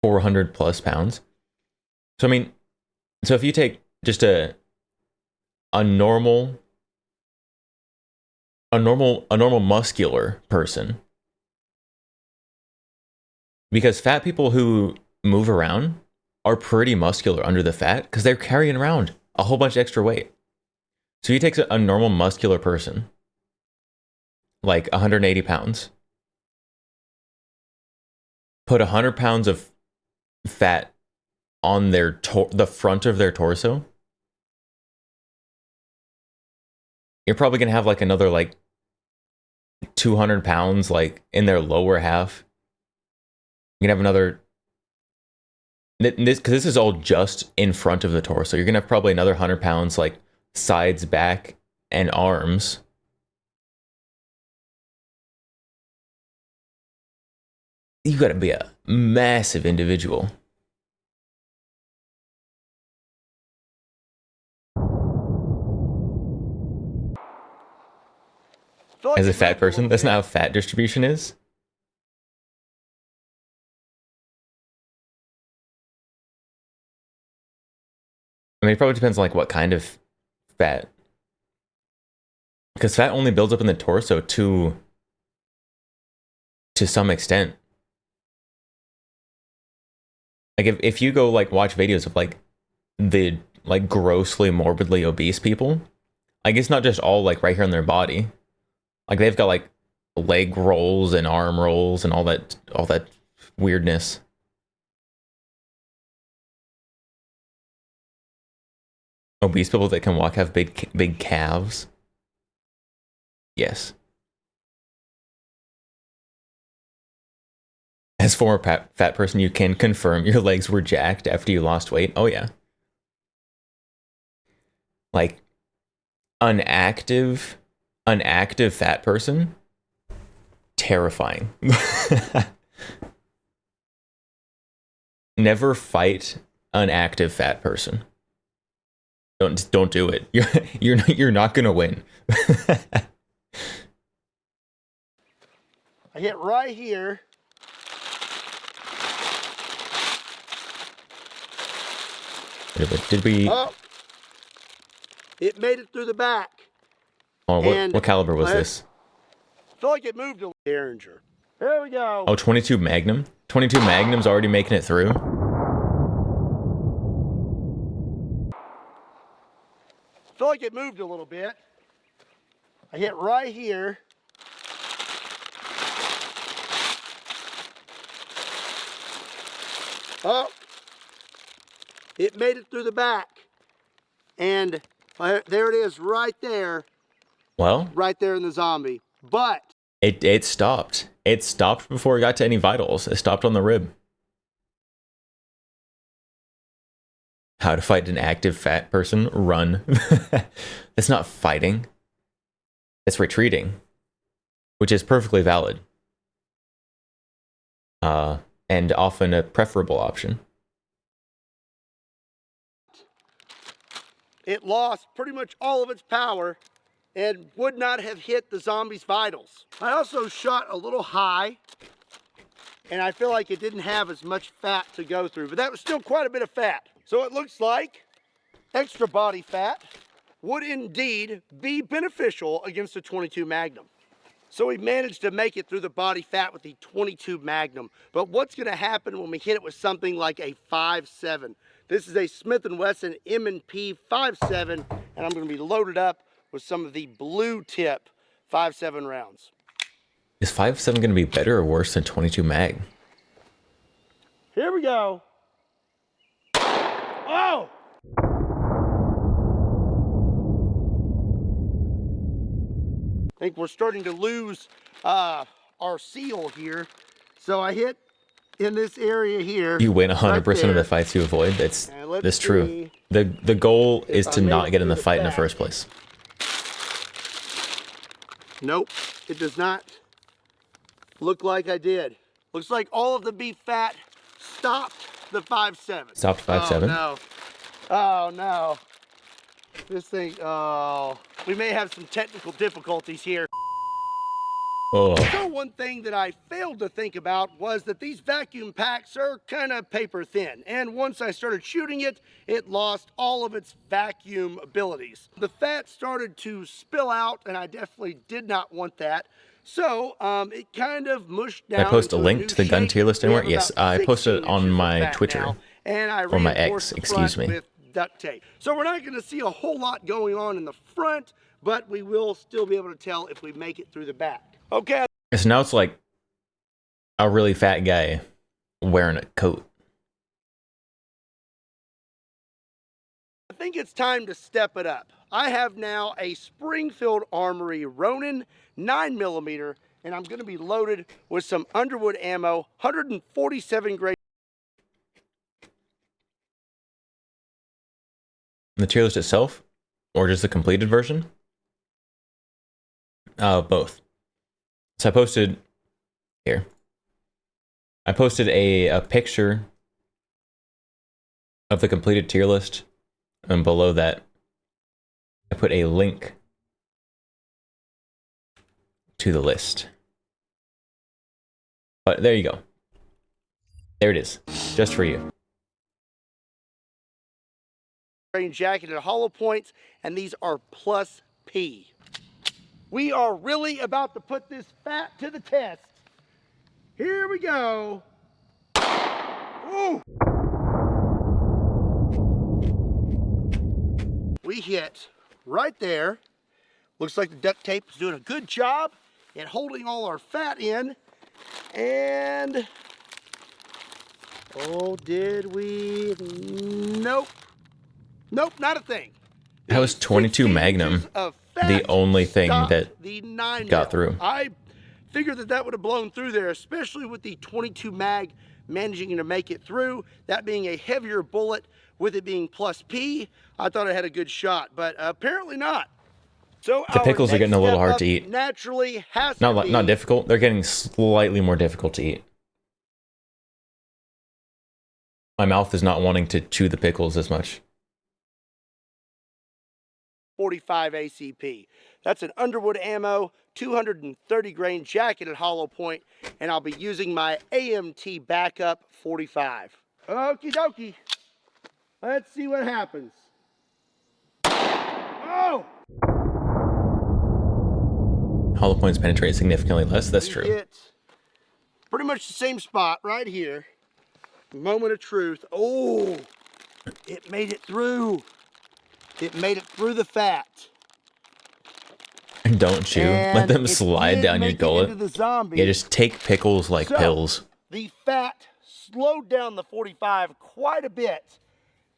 +400 pounds. So I mean, so if you take just a normal muscular person, because fat people who move around are pretty muscular under the fat because they're carrying around a whole bunch of extra weight. So you take a normal muscular person, like 180 pounds, put 100 pounds of fat on their the front of their torso, you're probably gonna have like another like 200 pounds like in their lower half. You're gonna have another because this is all just in front of the torso. You're gonna have probably another 100 pounds like sides, back, and arms. You gotta be a massive individual. As a fat person, that's not how fat distribution is. I mean, it probably depends on like what kind of fat. Because fat only builds up in the torso to some extent. Like if you go like watch videos of like the like grossly morbidly obese people, like it's not just all like right here on their body. Like they've got like leg rolls and arm rolls and all that weirdness. Obese people that can walk have big calves. Yes. As former fat person, you can confirm your legs were jacked after you lost weight. Oh yeah. Like an active fat person, terrifying. Never fight an active fat person. Don't do it. You're not gonna win. I hit right here. Did we? Oh, it made it through the back. Oh, what caliber was this? I feel like it moved a Derringer. There we go. Oh, 22 Magnum. 22 Magnum's already making it through. feel like it moved a little bit. I hit right here. Oh, it made it through the back. And there it is right there. Well, Right there in the zombie. But it stopped. It stopped before it got to any vitals. It stopped on the rib. How to fight an active fat person? Run. It's not fighting. It's retreating, which is perfectly valid. And often a preferable option. it lost pretty much all of its power and would not have hit the zombie's vitals. I also shot a little high, and I feel like it didn't have as much fat to go through, but that was still quite a bit of fat. So it looks like extra body fat would indeed be beneficial against a 22 Magnum. So we managed to make it through the body fat with the 22 Magnum. But what's gonna happen when we hit it with something like a 5.7? This is a Smith & Wesson M&P 5.7, and I'm gonna be loaded up with some of the blue tip 5.7 rounds. Is 5.7 going to be better or worse than 22 mag? Here we go. Oh! I think we're starting to lose our seal here. So I hit in this area here. You win 100% right of the fights you avoid. That's true. see The goal is I to made not it get in through the the fight in the back. first place. Nope, it does not look like I did. Looks like all of the beef fat stopped the 5.7. Stopped 5.7? Oh no. Oh no. This thing, oh. We may have some technical difficulties here. Oh, So one thing that I failed to think about was that these vacuum packs are kind of paper thin. And once I started shooting it, it lost all of its vacuum abilities. The fat started to spill out, and I definitely did not want that. So it kind of mushed down. I post a into link new to the gun shape. tier list We anywhere? have Yes, about I posted it 16 on inches of my fat Twitter. now, and I Or my reinforced X, the excuse front me. with duct tape. So we're not going to see a whole lot going on in the front, but we will still be able to tell if we make it through the back. Okay. So now it's like a really fat guy wearing a coat. I think it's time to step it up. I have now a Springfield Armory Ronin 9mm, and I'm going to be loaded with some Underwood ammo, 147 grade. The tier list itself, or just the completed version? Both. So I posted here. I posted a picture of the completed tier list, and below that, I put a link to the list. But there you go. There it is, just for you. Jacket at hollow points, and these are plus P. We are really about to put this fat to the test. Here we go. Ooh. We hit right there. Looks like the duct tape is doing a good job at holding all our fat in. And, oh, did we? Nope. Nope, not a thing. That was 22 Magnum, the only thing that got through. I figured that would have blown through there, especially with the 22 mag managing to make it through. That being a heavier bullet, with it being plus P, I thought I had a good shot, but apparently not. So The pickles are getting a little hard to eat. Naturally has to be Not difficult, they're getting slightly more difficult to eat. My mouth is not wanting to chew the pickles as much. 45 ACP. That's an Underwood ammo, 230 grain jacket at hollow point, and I'll be using my AMT backup 45. Okie dokie. Let's see what happens. Oh! Hollow points penetrate significantly less, that's We true. hit pretty much the same spot right here. Moment of truth. Oh! It made it through. It made it through the fat. Don't chew. Let them And it slide did down your make it gullet. into the zombie. Yeah, just take pickles like So, pills. The fat slowed down the 45 quite a bit,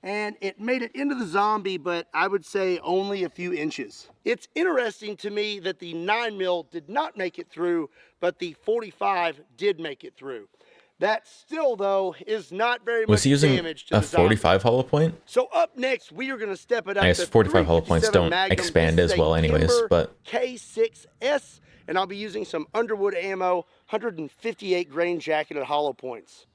and it made it into the zombie, but I would say only a few inches. It's interesting to me that the 9mm did not make it through, but the 45 did make it through. That still, though, is not very Was much he using damage to a the zombie. 45 hollow point? So up next, we are going to step it up. I guess to 45 hollow points 357 don't Magnum. expand This is as a well anyways, Timber but... K6S, and I'll be using some Underwood ammo, 158 grain jacketed hollow points.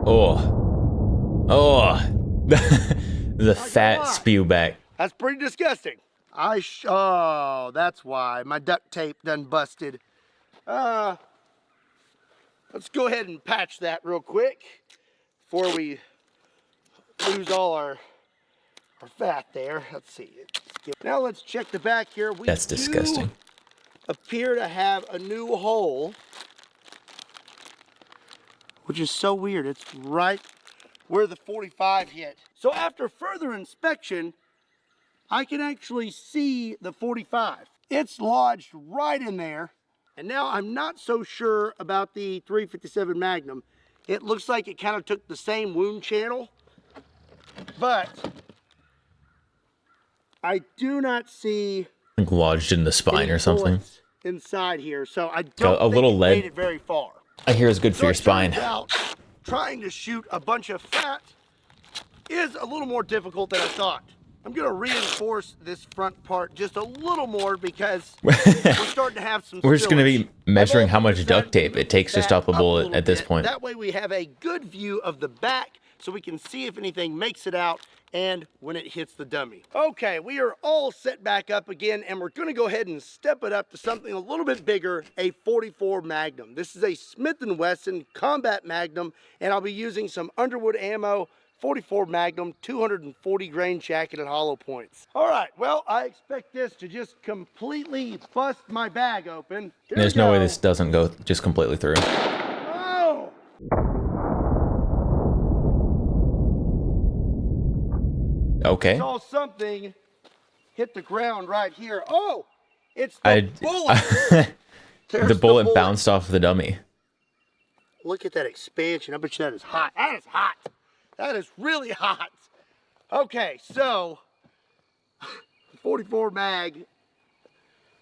Oh. Oh. The fat spew back. That's pretty disgusting. Oh, that's why my duct tape done busted. Let's go ahead and patch that real quick before we lose all our fat there. Let's see. Now let's check the back here. That's disgusting. Appear to have a new hole, which is so weird. It's right where the 45 hit. So after further inspection, I can actually see the 45. It's lodged right in there. And now I'm not so sure about the 357 Magnum. It looks like it kind of took the same wound channel, but I do not see Like lodged in the spine any or something. bullets inside here, so I don't A think little it lead. made it very far. I hear it's good for So your it spine. turns out, trying to shoot a bunch of fat is a little more difficult than I thought. I'm gonna reinforce this front part just a little more because we're starting to have some We're just gonna be spillage. measuring I've how also much duct decided tape to it takes to move stop a that up bullet little at this bit. point. That way we have a good view of the back so we can see if anything makes it out and when it hits the dummy. Okay, we are all set back up again, and we're gonna go ahead and step it up to something a little bit bigger, a 44 Magnum. This is a Smith & Wesson Combat Magnum, and I'll be using some Underwood ammo, 44 Magnum, 240 grain jacketed hollow points. All right, well, I expect this to just completely bust my bag open. Here There's we no way go. this doesn't go just completely through. Oh! Okay. Saw something hit the ground right here. Oh, it's the bullet. There's The bullet bounced off the dummy. Look at that expansion. I bet you that is hot. That is hot. That is really hot. Okay, so 44 mag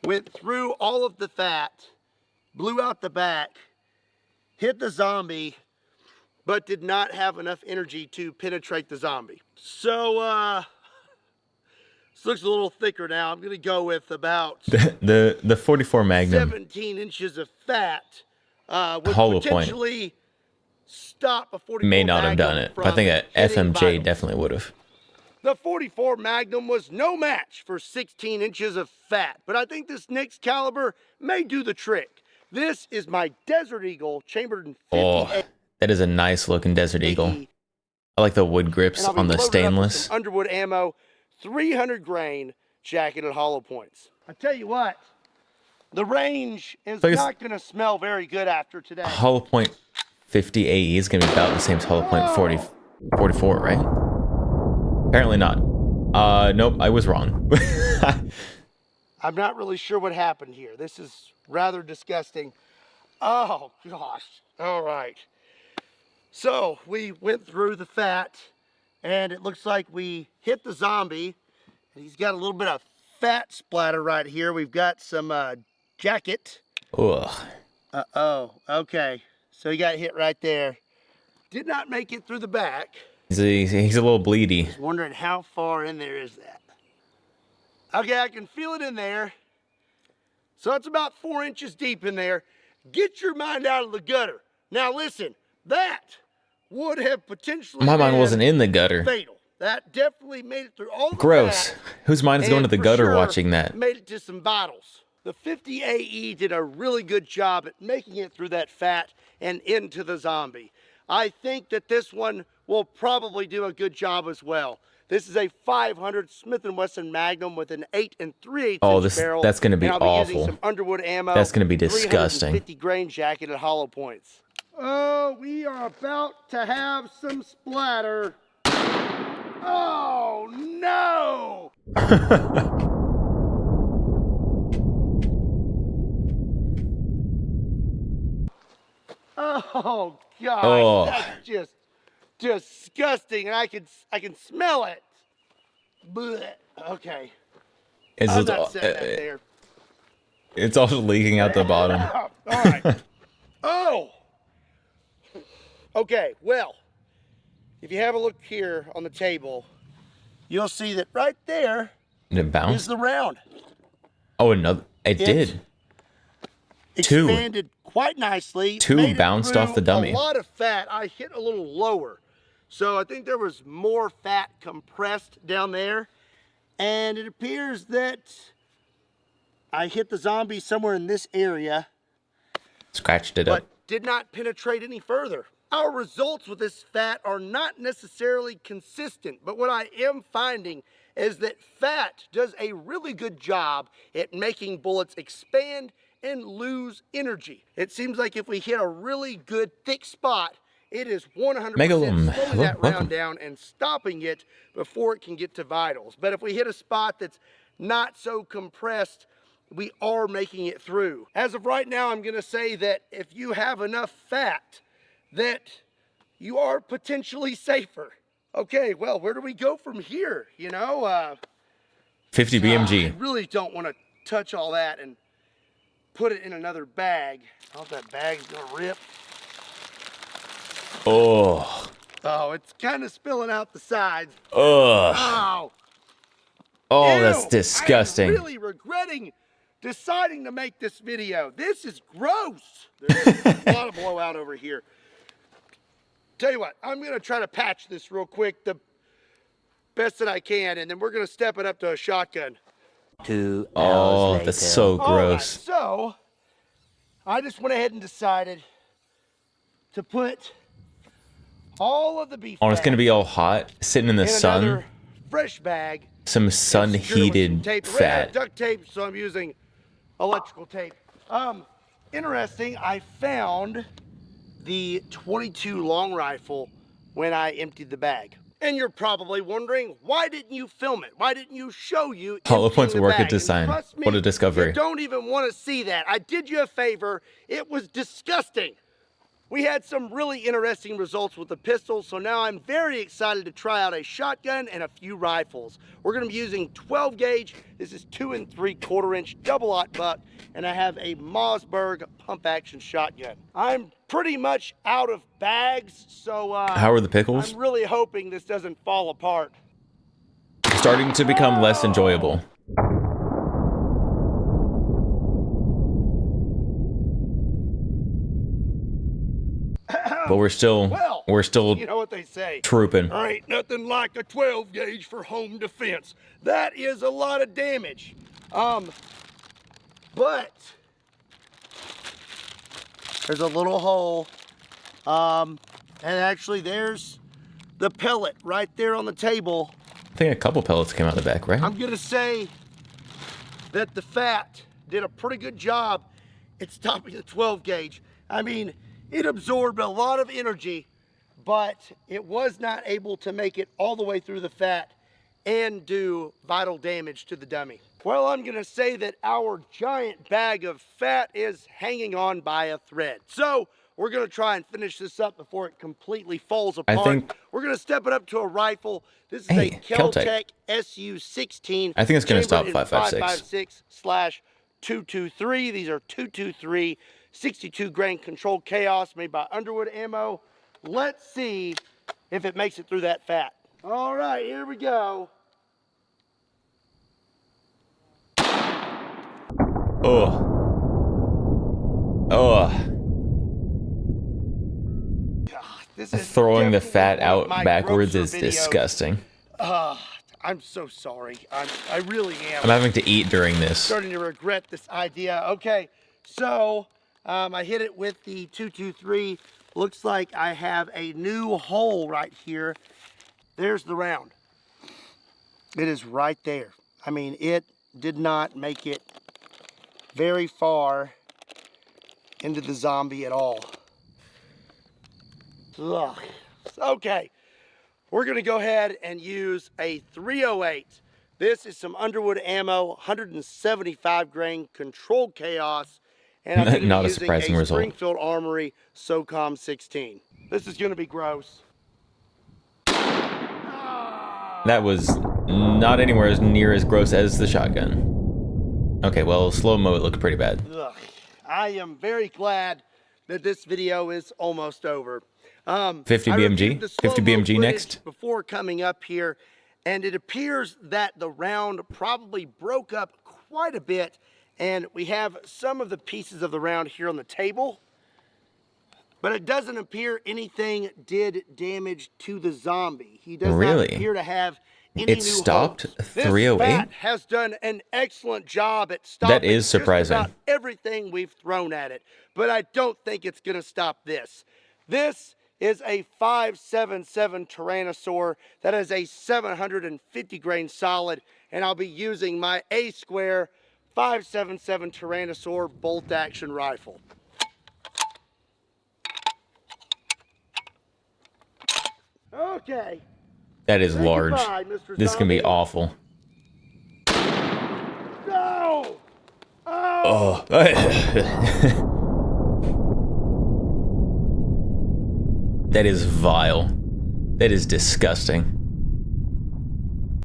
went through all of the fat, blew out the back, hit the zombie, but did not have enough energy to penetrate the zombie. So, this looks a little thicker now. I'm gonna go with about The 44 Magnum 17 inches of fat. Would hollow point potentially stop a 44 may not have Magnum done it. from But I think a hitting FMJ vitals. definitely would have. The 44 Magnum was no match for 16 inches of fat, but I think this next caliber may do the trick. This is my Desert Eagle chambered in 58. Oh, that is a nice looking Desert Eagle. I like the wood grips And I'll be on the loaded up with stainless. some Underwood ammo, 300 grain jacketed hollow points. I tell you what, the range is But it's- not going to smell very good after today. Hollow point 50 AE is going to be about the same as Hollow point 44, right? Apparently not. Nope, I was wrong. I'm not really sure what happened here. This is rather disgusting. Oh, gosh. All right. So we went through the fat, and it looks like we hit the zombie. And he's got a little bit of fat splatter right here. We've got some jacket. Ugh. Uh-oh. Okay. So he got hit right there. Did not make it through the back. He's a little bleedy. Wondering how far in there is that. Okay, I can feel it in there. So it's about 4 inches deep in there. Get your mind out of the gutter. Now listen, that would have potentially My mind been wasn't in the gutter. fatal. That definitely made it through all the Gross. fat, Whose mind is going to and the for gutter sure watching that? Made it to some vitals. The 50 AE did a really good job at making it through that fat and into the zombie. I think that this one will probably do a good job as well. This is a 500 Smith & Wesson Magnum with an 8 3/8 Oh, inch barrel. that's going to be and I'll be using awful. some Underwood ammo. That's going to be disgusting. 350 grain jacketed hollow points. Oh, we are about to have some splatter. Oh, no! Oh, gosh, Oh. that's just disgusting, and I can smell it. Blech. Okay, It's I'm just, not setting that there. it's also leaking out the bottom. All right. Oh! Okay, well, if you have a look here on the table, you'll see that right there Did it is bounce? the round. Oh, another. It did. Two. Expanded quite nicely. Two made it bounced off the through dummy. A lot of fat. I hit a little lower. So I think there was more fat compressed down there. And it appears that I hit the zombie somewhere in this area, Scratched it but up. did not penetrate any further. Our results with this fat are not necessarily consistent, but what I am finding is that fat does a really good job at making bullets expand and lose energy. It seems like if we hit a really good thick spot, it is 100% Megalum, slowing that welcome. round down and stopping it before it can get to vitals. But if we hit a spot that's not so compressed, we are making it through. As of right now, I'm gonna say that if you have enough fat, that you are potentially safer. Okay, well, where do we go from here? You know, 50 I BMG. really don't want to touch all that and put it in another bag. I hope that bag's gonna rip. Oh. Oh, it's kind of spilling out the sides. Ugh. Oh, Oh, that's ew. disgusting. I'm really regretting deciding to make this video. This is gross. There's a lot of blowout over here. Tell you what, I'm gonna try to patch this real quick the best that I can, and then we're gonna step it up to a shotgun. 2 Oh, hours later. that's so All right, gross. so I just went ahead and decided to put all of the beef Oh, it's gonna be all hot, sitting in the in sun. another fresh bag. Some and secured it with some sun-heated tape. I ran out of fat. duct tape, so I'm using electrical tape. Interesting, I found the 22 long rifle when I emptied the bag. And you're probably wondering, why didn't you film it? Why didn't you show you Hollow emptying points the work at bag? design. And trust me, What a discovery. You don't even want to see that. I did you a favor. It was disgusting. We had some really interesting results with the pistol, so now I'm very excited to try out a shotgun and a few rifles. We're gonna be using 12 gauge. This is 2 3/4 inch double-aught buck, and I have a Mossberg pump action shotgun. I'm pretty much out of bags, so How are the pickles? I'm really hoping this doesn't fall apart. Starting to become less enjoyable. But we're still You know what they say. trooping. There ain't nothing like a 12 gauge for home defense. That is a lot of damage. But there's a little hole. And actually there's the pellet right there on the table. I think a couple pellets came out the back, right? I'm gonna say that the fat did a pretty good job at stopping the 12 gauge. I mean, it absorbed a lot of energy, but it was not able to make it all the way through the fat and do vital damage to the dummy. Well, I'm gonna say that our giant bag of fat is hanging on by a thread. So we're gonna try and finish this up before it completely falls apart. think- We're gonna step it up to a rifle. This is Hey, a Kel-Tec. Kel-Tec SU-16. I think it's gonna stop chambered in 5.56. 5.56/223. These are 223 62 grain controlled chaos made by Underwood Ammo. Let's see if it makes it through that fat. All right, here we go. Oh. Oh. This is Throwing the definitely fat one of out my backwards grosser is videos. disgusting. I'm so sorry. I really am. I'm having to eat during this. Starting to regret this idea. Okay, so I hit it with the 223. Looks like I have a new hole right here. There's the round. It is right there. I mean, it did not make it very far into the zombie at all. Ugh. Okay, we're gonna go ahead and use a 308. This is some Underwood ammo, 175 grain controlled chaos, and I'm gonna Not be a using surprising a result. Springfield Armory SOCOM 16. This is gonna be gross. That was not anywhere as near as gross as the shotgun. Okay, well, slow-mo, it looked pretty bad. Ugh. I am very glad that this video is almost over. 50 I reviewed BMG? the 50 slow-mo BMG footage next? before coming up here, and it appears that the round probably broke up quite a bit, and we have some of the pieces of the round here on the table, but it doesn't appear anything did damage to the zombie. He does Really? not appear to have any It new stopped holes. 308? This fat has done an excellent job at stopping That is surprising. just about everything we've thrown at it, but I don't think it's going to stop this. This is a 577 Tyrannosaur that is a 750 grain solid, and I'll be using my A square 577 Tyrannosaur bolt action rifle. Okay. That is Say large. goodbye, Mr. This can be Zombie. awful. No! Oh! That is vile. That is disgusting.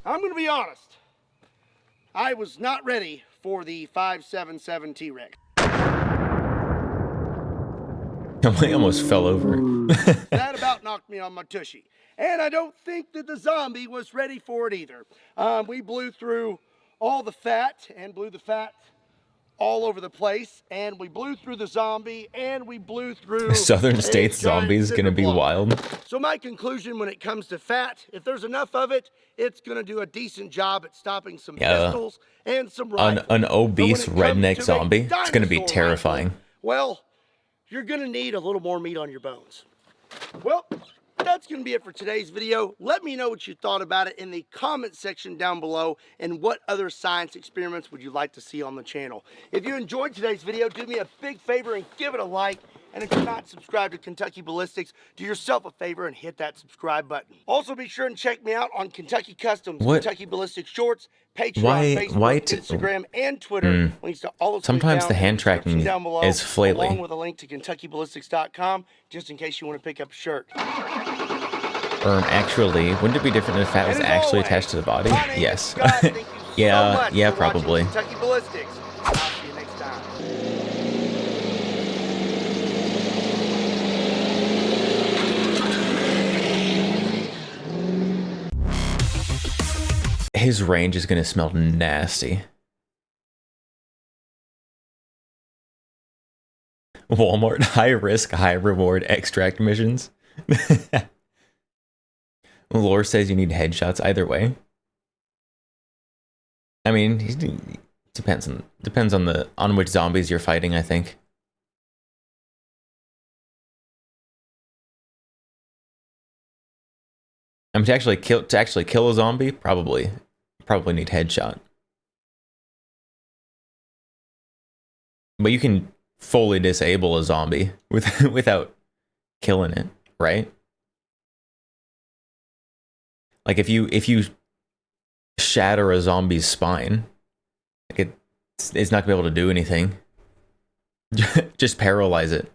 I'm going to be honest. I was not ready for the 577 T-Rex. I almost fell over. That about knocked me on my tushy. And I don't think that the zombie was ready for it either. We blew through all the fat and blew the fat all over the place. And we blew through the zombie and we blew through Southern a States giant zombies gonna cinder be block. wild. So my conclusion when it comes to fat, if there's enough of it, it's going to do a decent job at stopping some pistols and some rifles. An obese But when it comes redneck to a zombie, it's gonna be dinosaur terrifying. rifle, well, you're going to need a little more meat on your bones. Well, that's going to be it for today's video. Let me know what you thought about it in the comment section down below, and what other science experiments would you like to see on the channel. If you enjoyed today's video, do me a big favor and give it a like. And if you're not subscribed to Kentucky Ballistics, do yourself a favor and hit that subscribe button. Also, be sure and check me out on Kentucky Customs, What? Kentucky Ballistics Shorts, Patreon, Why- Facebook, why Instagram, and Twitter. Links to all those Sometimes down the in hand description tracking down below, is flaily. along with a link to KentuckyBallistics.com, just in case you want to pick up a shirt. Actually, wouldn't it be different if the fat was And as actually always, attached to the body? my name is Yes. Scott. Thank you so Yeah, much yeah, for watching probably. Kentucky Ballistics. I'll see you next time. His range is gonna smell nasty. Walmart high risk, high reward extract missions. Lore says you need headshots either way. I mean, depends on which zombies you're fighting, I think. I mean, to actually kill a zombie, probably need headshot. But you can fully disable a zombie without killing it, right? Like if you shatter a zombie's spine, like it's not gonna be able to do anything. Just paralyze it.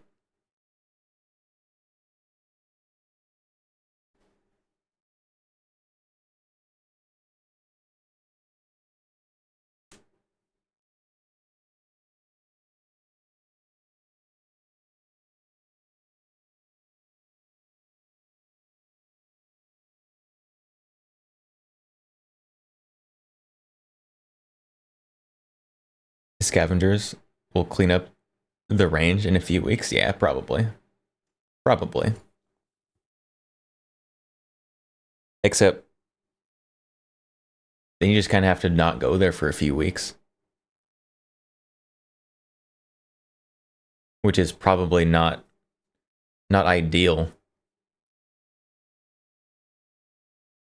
Scavengers will clean up the range in a few weeks. Yeah, probably. Probably. Except then you just kind of have to not go there for a few weeks. Which is probably not ideal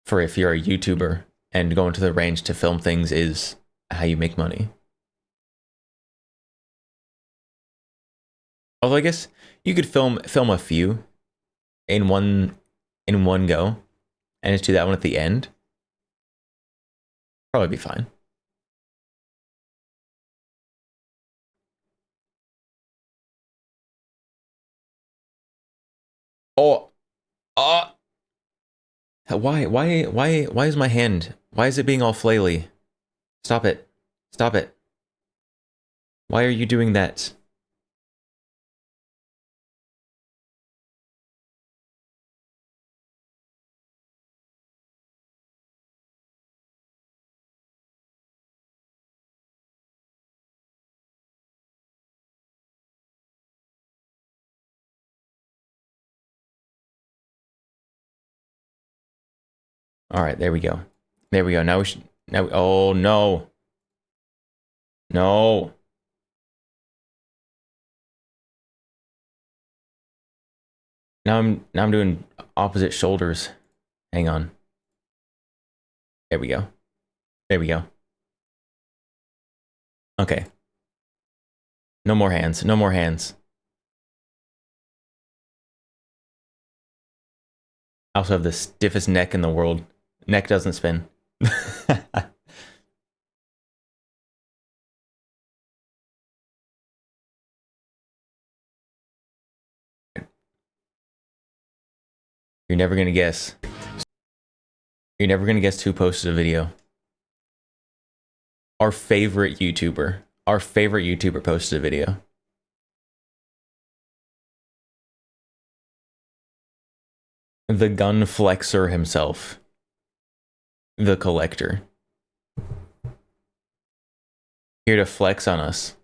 for if you're a YouTuber and going to the range to film things is how you make money. Although I guess you could film a few in one go, and just do that one at the end, probably be fine. Oh, why is my hand? Why is it being all flaily? Stop it! Stop it! Why are you doing that? All right, there we go. There we go. Now we should. Now, oh no, no. Now I'm doing opposite shoulders. Hang on. There we go. There we go. Okay. No more hands. No more hands. I also have the stiffest neck in the world. Neck doesn't spin. You're never gonna guess. You're never gonna guess who posted a video. Our favorite YouTuber. Our favorite YouTuber posted a video. The gun flexer himself. The collector. Here to flex on us.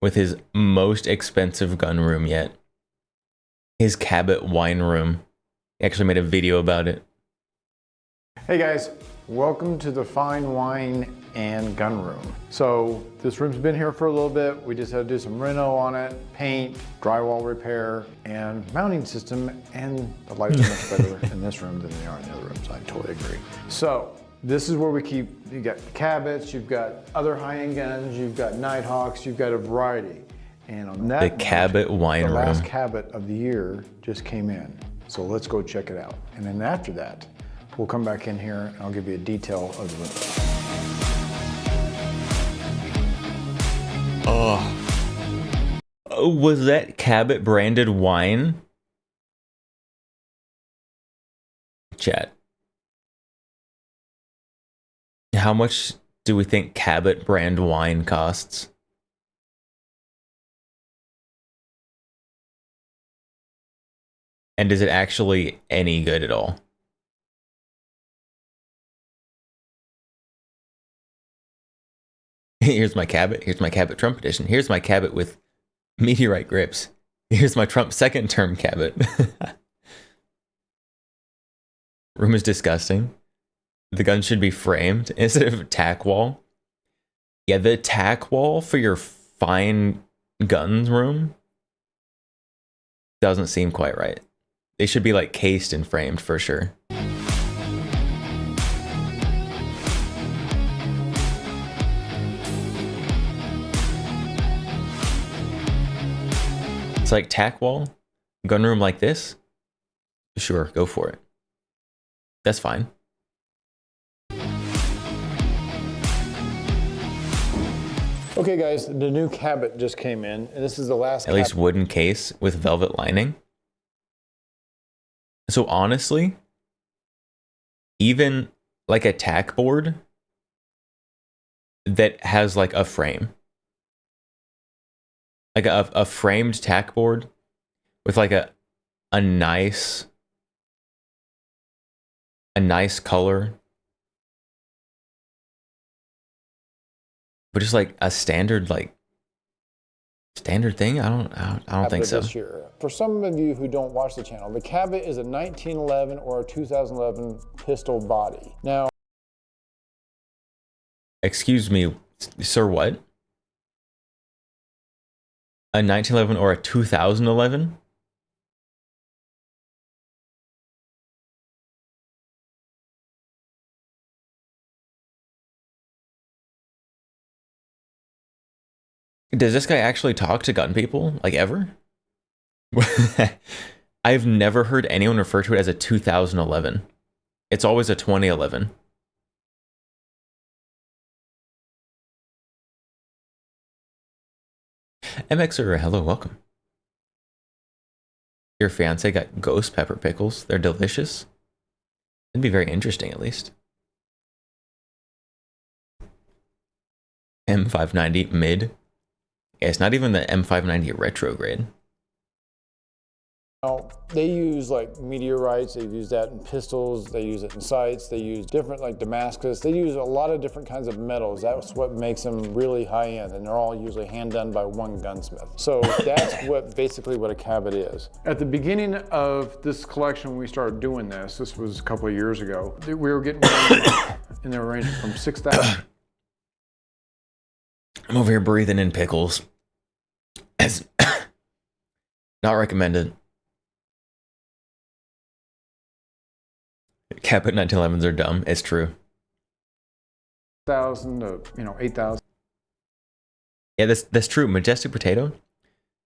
With his most expensive gun room yet. His Cabot wine room. He actually made a video about it. Hey guys, welcome to the Fine Wine and Gun Room. So this room's been here for a little bit. We just had to do some reno on it, paint, drywall repair, and mounting system, and the lights are much better in this room than they are in the other rooms. I totally agree. So this is where we keep, you got Cabots, you've got other high-end guns, you've got Nighthawks, you've got a variety. And on that The note, Cabot wine the room. last Cabot of the year just came in. So let's go check it out. And then after that, we'll come back in here and I'll give you a detail of the room. Oh, was that Cabot branded wine? Chat. How much do we think Cabot brand wine costs? And is it actually any good at all? Here's my Cabot. Here's my Cabot Trump edition. Here's my Cabot with meteorite grips. Here's my Trump second term Cabot. Room is disgusting. The gun should be framed instead of a tack wall. Yeah, the tack wall for your fine guns room doesn't seem quite right. They should be like cased and framed for sure. It's like tack wall, gun room like this. Sure, go for it. That's fine. Okay guys, the new Cabot just came in, and this is the last At least wooden case with velvet lining. So honestly, even like a tack board that has like a frame. Like a framed tack board with like a nice color. But just like a standard thing? I don't think so. this year. For some of you who don't watch the channel, the Cabot is a 1911 or a 2011 pistol body. Now, Excuse me, sir, what? A 1911 or a 2011? Does this guy actually talk to gun people? Like, ever? I've never heard anyone refer to it as a 2011. It's always a 2011. MXer, hello, welcome. Your fiance got ghost pepper pickles. They're delicious. It'd be very interesting, at least. M590 mid. Yeah, it's not even the M590 retrograde. Now, they use like meteorites, they've used that in pistols, they use it in sights, they use different like Damascus, they use a lot of different kinds of metals. That's what makes them really high end, and they're all usually hand done by one gunsmith. So that's basically what a cabot is. At the beginning of this collection, when we started doing this was a couple of years ago, we were getting and they were ranging from 6,000. I'm over here breathing in pickles. As not recommended. Cabot 1911s are dumb. It's true. 1,000 to 8,000. Yeah, that's true. Majestic Potato.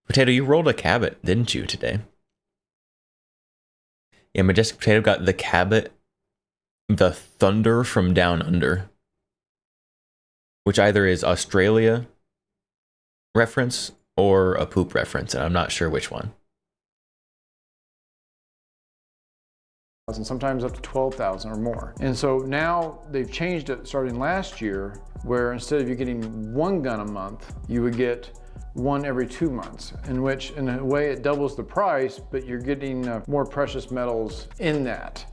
Potato, you rolled a Cabot, didn't you, today? Yeah, Majestic Potato got the Cabot, the Thunder from Down Under, which either is Australia reference or a poop reference, and I'm not sure which one. And sometimes up to 12,000 or more. And so now they've changed it starting last year, where instead of you getting one gun a month, you would get one every 2 months, in which in a way it doubles the price, but you're getting more precious metals in that.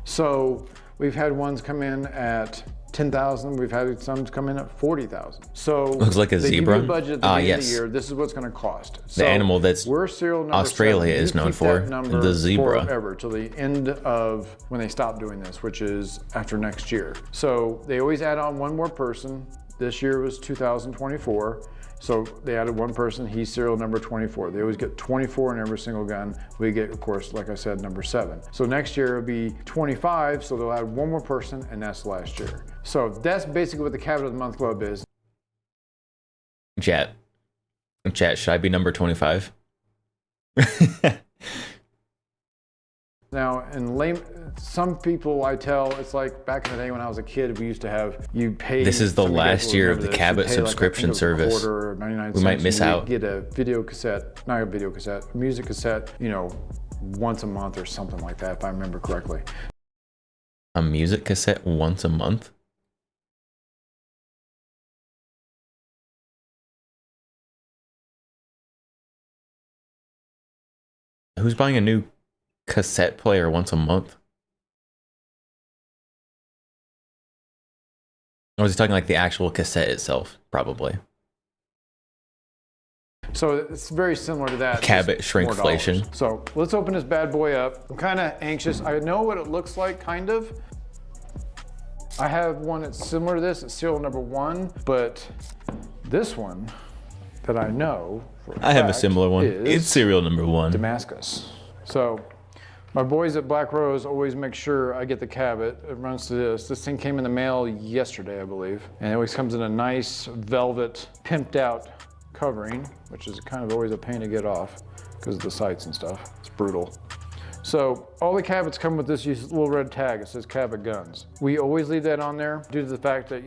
So we've had ones come in at 10,000. We've had some come in at 40,000. So looks like a they zebra. Give you a budget at the beginning of Yes. the year. This is what's going to cost. The animal that's we're serial number Australia 7. is You known keep for, that number the zebra. forever till the end of when they stop doing this, which is after next year. So they always add on one more person. This year was 2024. So they added one person, he's serial number 24. They always get 24 in every single gun. We get, of course, like I said, number 7. So next year it'll be 25, so they'll add one more person, and that's last year. So that's basically what the Cabot of the Month Club is. Chat, should I be number 25? Now, some people I tell, it's like back in the day when I was a kid, we used to have, you pay. This is the some of you guys last will year of remember the this, you'd Cabot pay, like, I think subscription it was a service. quarter or 99 We might cents, miss and out. you'd get a video cassette, not a video cassette, a music cassette, once a month or something like that, if I remember correctly. A music cassette once a month? Who's buying a new cassette player once a month? Or is he talking like the actual cassette itself? Probably. So it's very similar to that. Cabot just more shrinkflation. dollars. So let's open this bad boy up. I'm kind of anxious. I know what it looks like, kind of. I have one that's similar to this. It's serial number 1, but this one that I know for I have a fact similar one. is It's serial number 1. Damascus. So my boys at Black Rose always make sure I get the Cabot. It runs to this. This thing came in the mail yesterday, I believe. And it always comes in a nice velvet, pimped out covering, which is kind of always a pain to get off because of the sights and stuff. It's brutal. So all the Cabots come with this little red tag. It says Cabot Guns. We always leave that on there due to the fact that,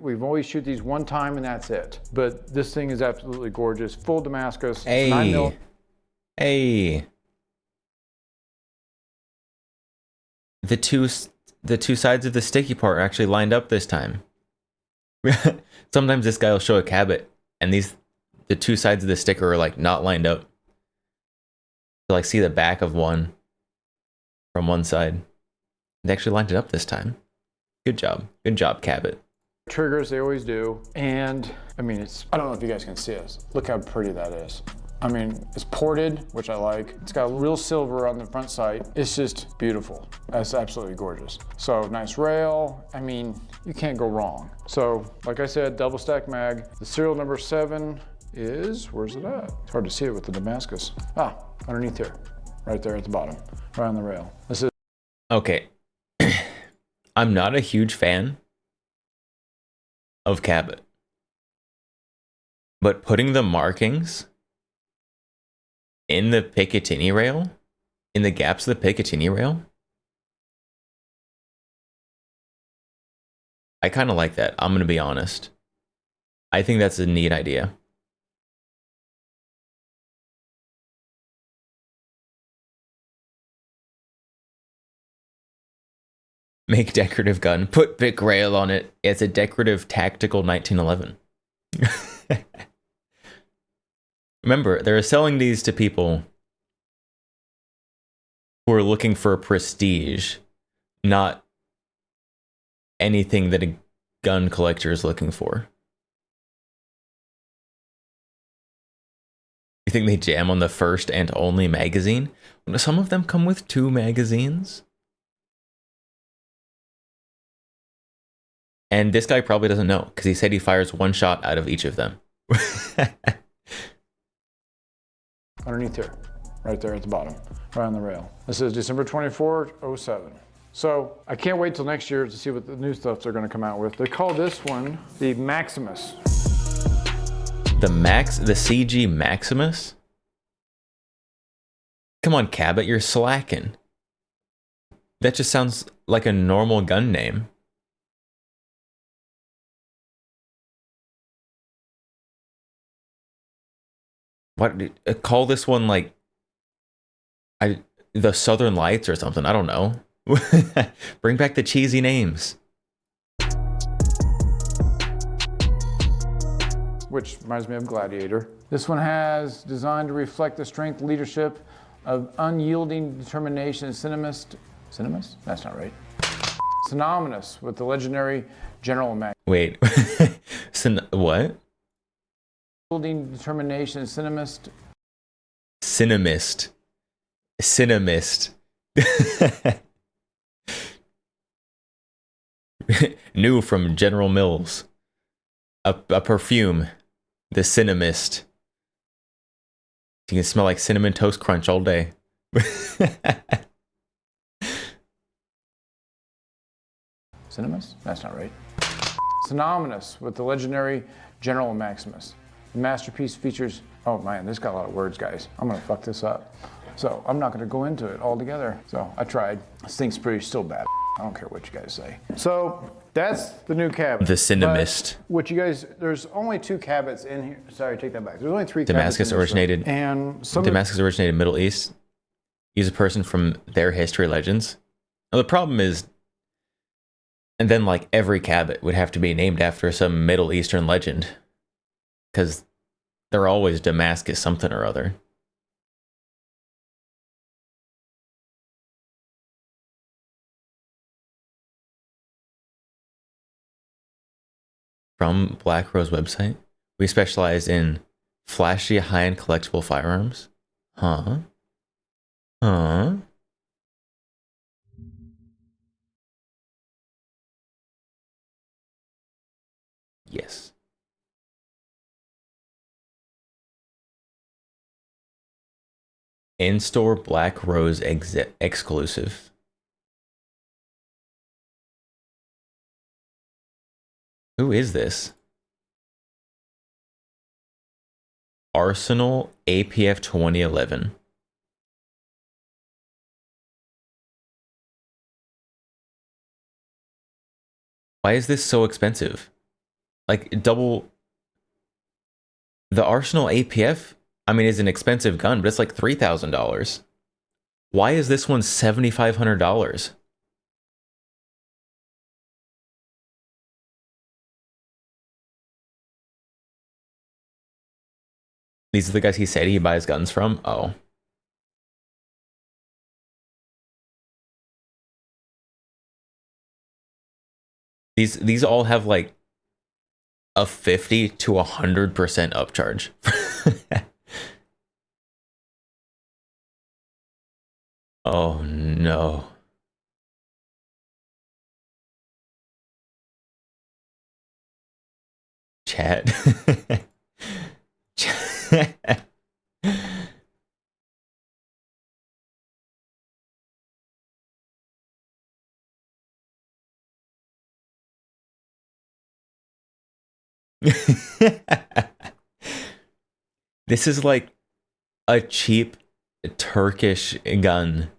we've always shoot these one time and that's it. But this thing is absolutely gorgeous. Full Damascus. Hey. 9mm. Hey. The two sides of the sticky part are actually lined up this time. Sometimes this guy will show a Cabot and the two sides of the sticker are like not lined up. You like see the back of one from one side. They actually lined it up this time. Good job. Good job, Cabot. Triggers, they always do. And I mean, I don't know if you guys can see this. Look how pretty that is. I mean, it's ported, which I like. It's got real silver on the front sight. It's just beautiful. That's absolutely gorgeous. So nice rail. I mean, you can't go wrong. So like I said, double stack mag. The serial number 7 is, where's it at? It's hard to see it with the Damascus. Underneath here, right there at the bottom, right on the rail. This is Okay. I'm not a huge fan of Cabot. But putting the markings in the Picatinny rail in the gaps of the Picatinny rail? I kind of like that. I'm going to be honest. I think that's a neat idea. Make decorative gun. Put Bic rail on it. It's a decorative tactical 1911. Remember, they're selling these to people who are looking for prestige, not anything that a gun collector is looking for. You think they jam on the first and only magazine? Some of them come with 2 magazines. And this guy probably doesn't know, because he said he fires 1 shot out of each of them. Underneath here, right there at the bottom, right on the rail. This is December 24, 07. So I can't wait till next year to see what the new stuff they're gonna come out with. They call this one the Maximus. The CG Maximus? Come on, Cabot, you're slacking. That just sounds like a normal gun name. What, call this one like the Southern Lights or something? I don't know. Bring back the cheesy names. Which reminds me of Gladiator. This one has designed to reflect the strength, leadership of unyielding determination and synonymous? That's not right. Synonymous with the legendary General Mac. Wait, what? Unyielding determination and cinemist. New from General Mills. A perfume. The Cinemist. You can smell like Cinnamon Toast Crunch all day. Cinemas? That's not right. Synonymous with the legendary General Maximus. The masterpiece features, oh man, this got a lot of words, guys. I'm gonna fuck this up. So I'm not gonna go into it all together. So I tried. This thing's still bad. I don't care what you guys say. So that's the new cabinet. The Cinemist. What you guys, there's only 2 cabinets in here. Sorry, take that back. There's only 3 Damascus cabinets originated. And Damascus originated Middle East. Use a person from their history legends. Now the problem is, and then like every cabinet would have to be named after some Middle Eastern legend, because they're always Damascus something or other. From Black Rose website, we specialize in flashy high-end collectible firearms. Huh? Yes. In-store Black Rose exclusive. Who is this? Arsenal APF 2011. Why is this so expensive? Like double. The Arsenal APF, I mean, is an expensive gun, but it's like $3,000. Why is this one $7,500? These are the guys he said he buys guns from? Oh. These all have like a 50 to 100% upcharge. Oh no. Chat. This is like a cheap Turkish gun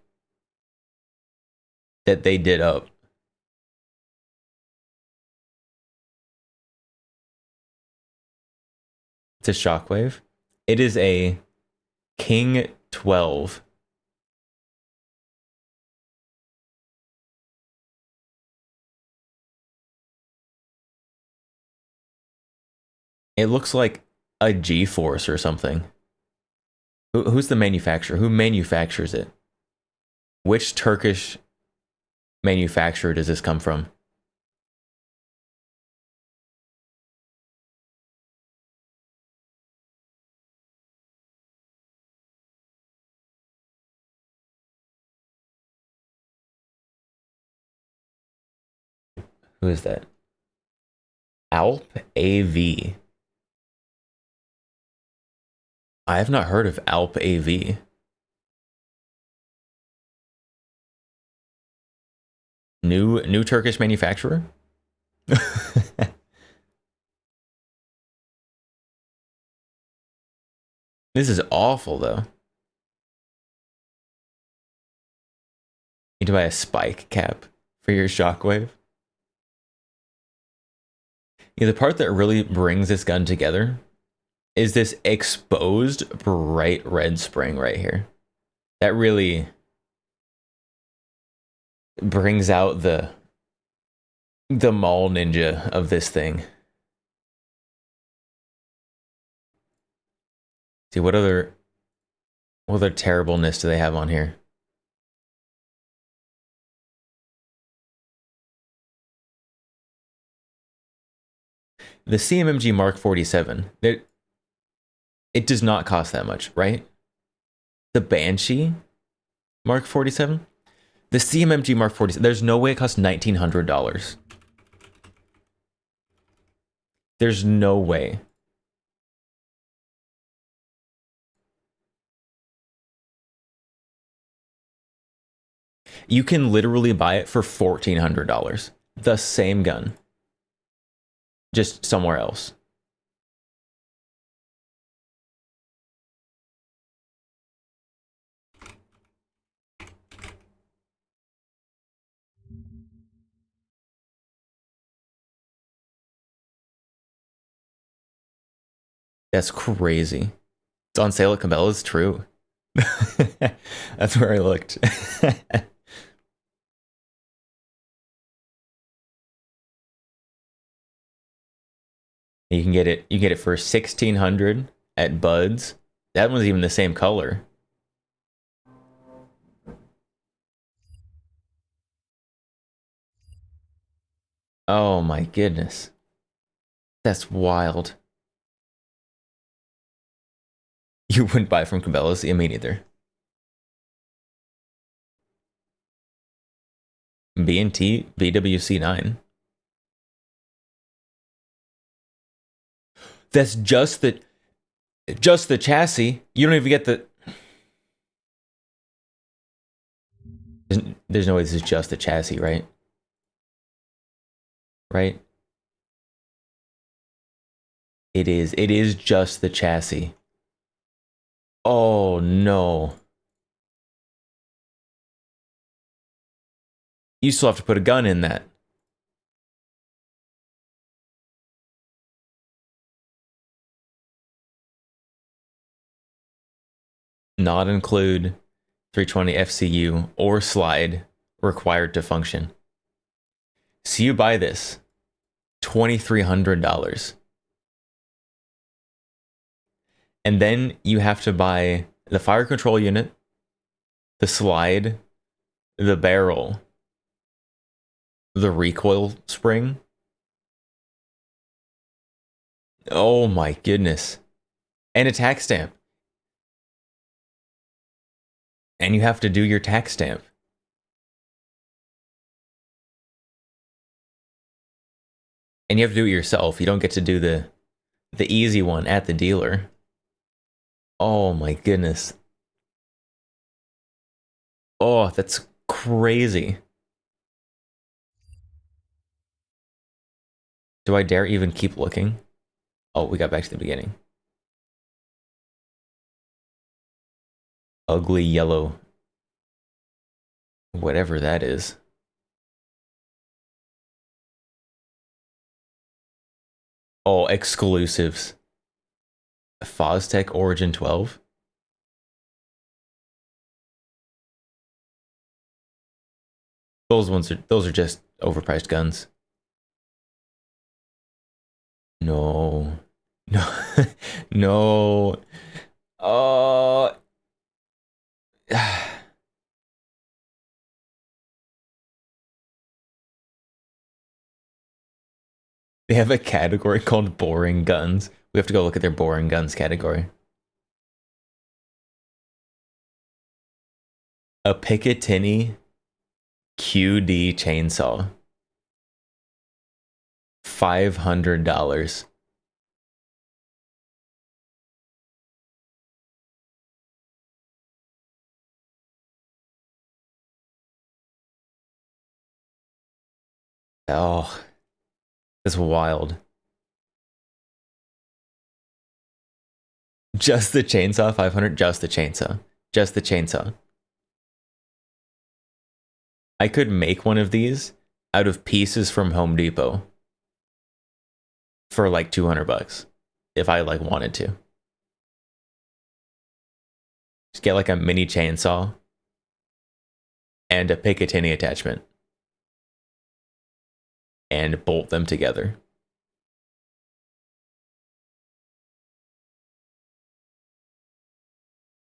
that they did up. It's a Shockwave. It is a King 12. It looks like a G-Force or something. Who's the manufacturer? Who manufactures it? Which Turkish manufacturer does this come from? Who is that? Alp AV. I have not heard of Alp AV. New Turkish manufacturer? This is awful though. You need to buy a spike cap for your Shockwave. Yeah, the part that really brings this gun together is this exposed bright red spring right here. That really brings out the mall ninja of this thing. See, what other terribleness do they have on here? The CMMG Mark 47, it does not cost that much, right? The Banshee Mark 47? The CMMG Mark 47, there's no way it costs $1,900. There's no way. You can literally buy it for $1,400. The same gun. Just somewhere else. That's crazy. It's on sale at Cabela's, true. That's where I looked. You can get it for $1,600 at Bud's. That one's even the same color. Oh my goodness. That's wild. You wouldn't buy from Cabela's? Yeah, me neither. B&T BWC9. That's just the chassis. You don't even get the... There's no way this is just the chassis, right? Right? It is just the chassis. Oh no. You still have to put a gun in that. Not include 320 FCU or slide required to function. So you buy this $2,300. And then you have to buy the fire control unit, the slide, the barrel, the recoil spring. Oh my goodness. And a tax stamp. And you have to do your tax stamp. And you have to do it yourself. You don't get to do the easy one at the dealer. Oh my goodness. Oh, that's crazy. Do I dare even keep looking? Oh, we got back to the beginning. ugly yellow. Whatever that is. Oh, exclusives. Foztech Origin 12. Those are just overpriced guns. No. No. No. They have a category called boring guns. We have to go look at their boring guns category. A Picatinny QD chainsaw. $500. Oh, that's wild. Just the chainsaw, 500. Just the chainsaw. Just the chainsaw. I could make one of these out of pieces from Home Depot for like $200 if I like wanted to. Just get like a mini chainsaw and a Picatinny attachment and bolt them together.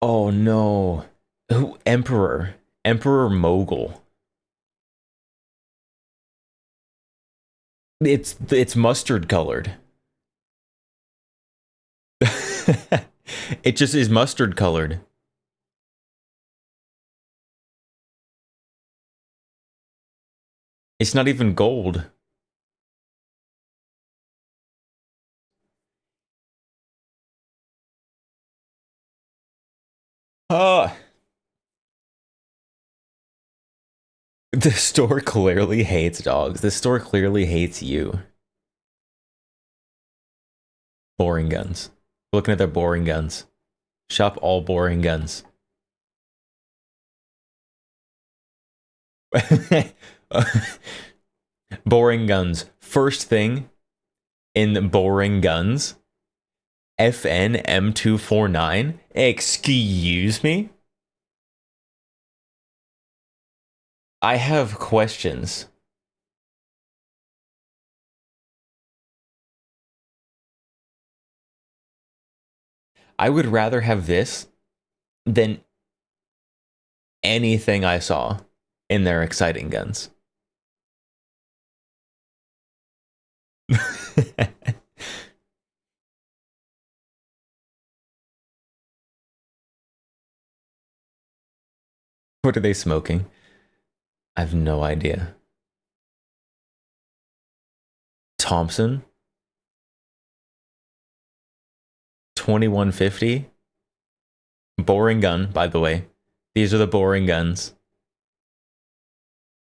Oh no. Ooh, Emperor. Emperor Mogul. It's mustard colored. It just is mustard colored. It's not even gold. Uh the store clearly hates dogs. The store clearly hates you. Boring guns. Looking at their boring guns. Shop all boring guns. Boring guns. First thing in boring guns. FN M249. Excuse me? I have questions. I would rather have this than anything I saw in their exciting guns. What are they smoking? I have no idea. Thompson? 2150? Boring gun, by the way. These are the boring guns.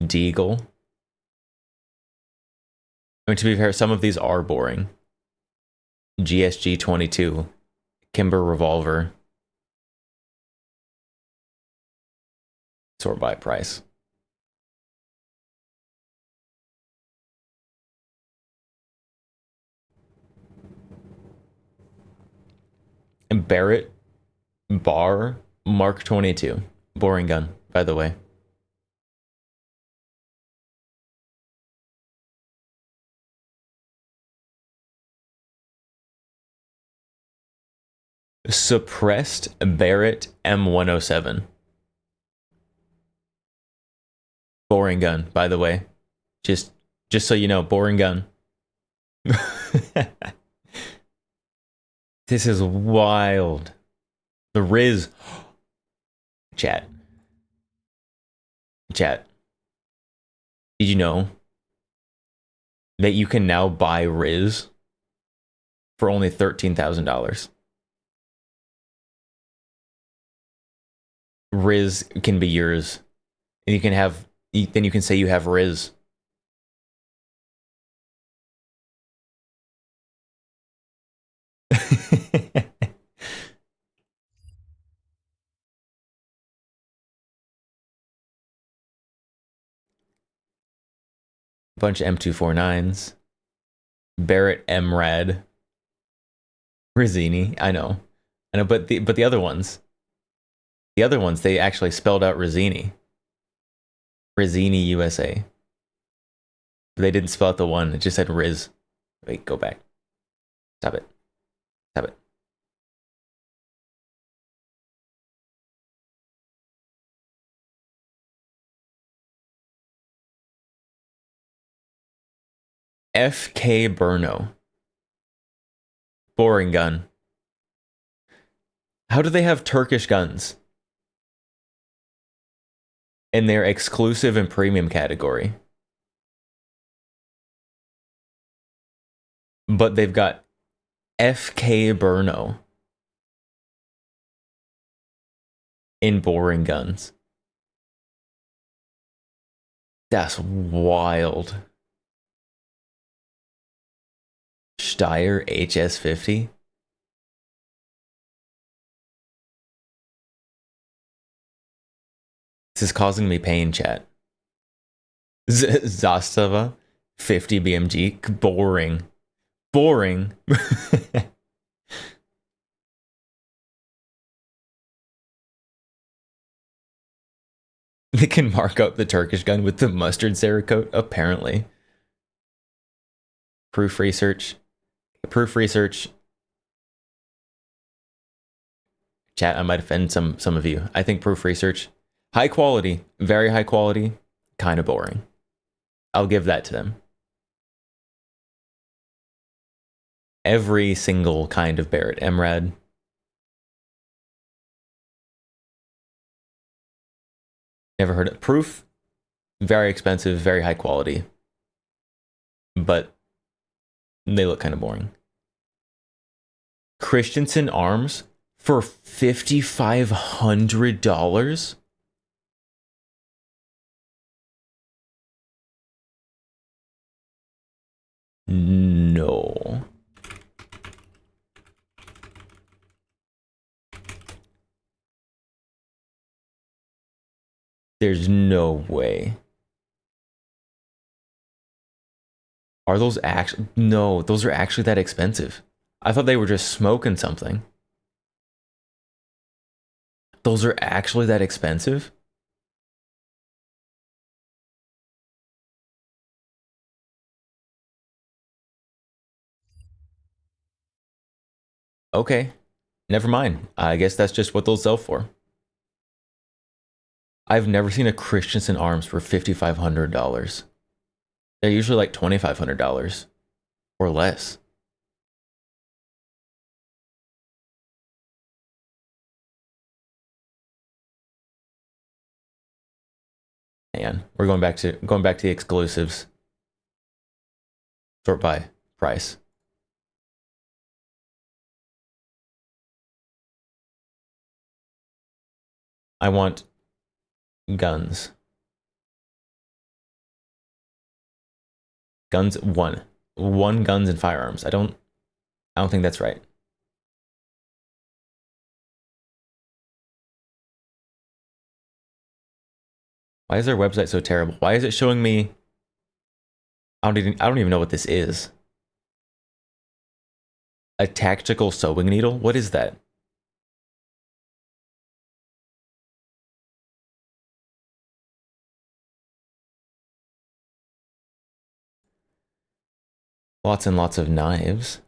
Deagle. I mean, to be fair, some of these are boring. GSG 22. Kimber revolver. Sort by price. And Barrett Bar Mark 22. Boring gun, by the way. Suppressed Barrett M107. Boring gun, by the way. Just so you know, boring gun. This is wild. The Riz. Chat. Did you know that you can now buy Riz for only $13,000? Riz can be yours. And you can have, then you can say you have Riz. Bunch of M249s. Barrett MRAD. Rizzini. I know, but the other ones, they actually spelled out Rizzini. Rizzini USA. They didn't spell out the one. It just said Riz. Wait, go back. Stop it. Stop it. FK Burno. Boring gun. How do they have Turkish guns in their exclusive and premium category? But they've got FK Burno in boring guns. That's wild. Steyr HS50. This is causing me pain, chat. Zastava 50 BMG. Boring. Boring. They can mark up the Turkish gun with the mustard Cerakote, apparently. Proof research. Proof research. Chat, I might offend some of you. I think proof research, high quality, very high quality, kind of boring. I'll give that to them. Every single kind of Barrett MRAD. Never heard of proof. Very expensive, very high quality. But they look kind of boring. Christensen arms for $5,500? No. There's no way. Are those actually? No, those are actually that expensive. I thought they were just smoking something. Those are actually that expensive? Okay, never mind. I guess that's just what they'll sell for. I've never seen a Christensen arms for $5,500. They're usually like $2,500 or less. And we're going back to the exclusives. Sort by price. I want guns. Guns one guns and firearms. I don't think that's right. Why is their website so terrible? Why is it showing me? I don't even know what this is. A tactical sewing needle? What is that? Lots and lots of knives.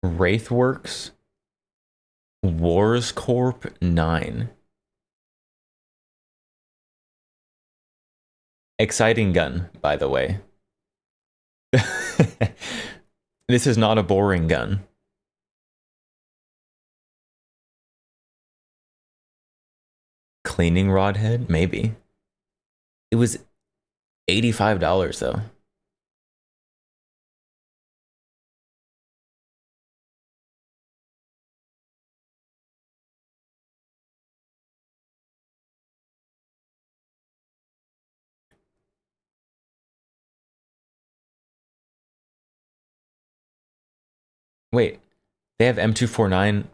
Wraithworks. Wars Corp 9. Exciting gun, by the way. This is not a boring gun. Cleaning rod head? Maybe. It was $85 though. Wait, They have M249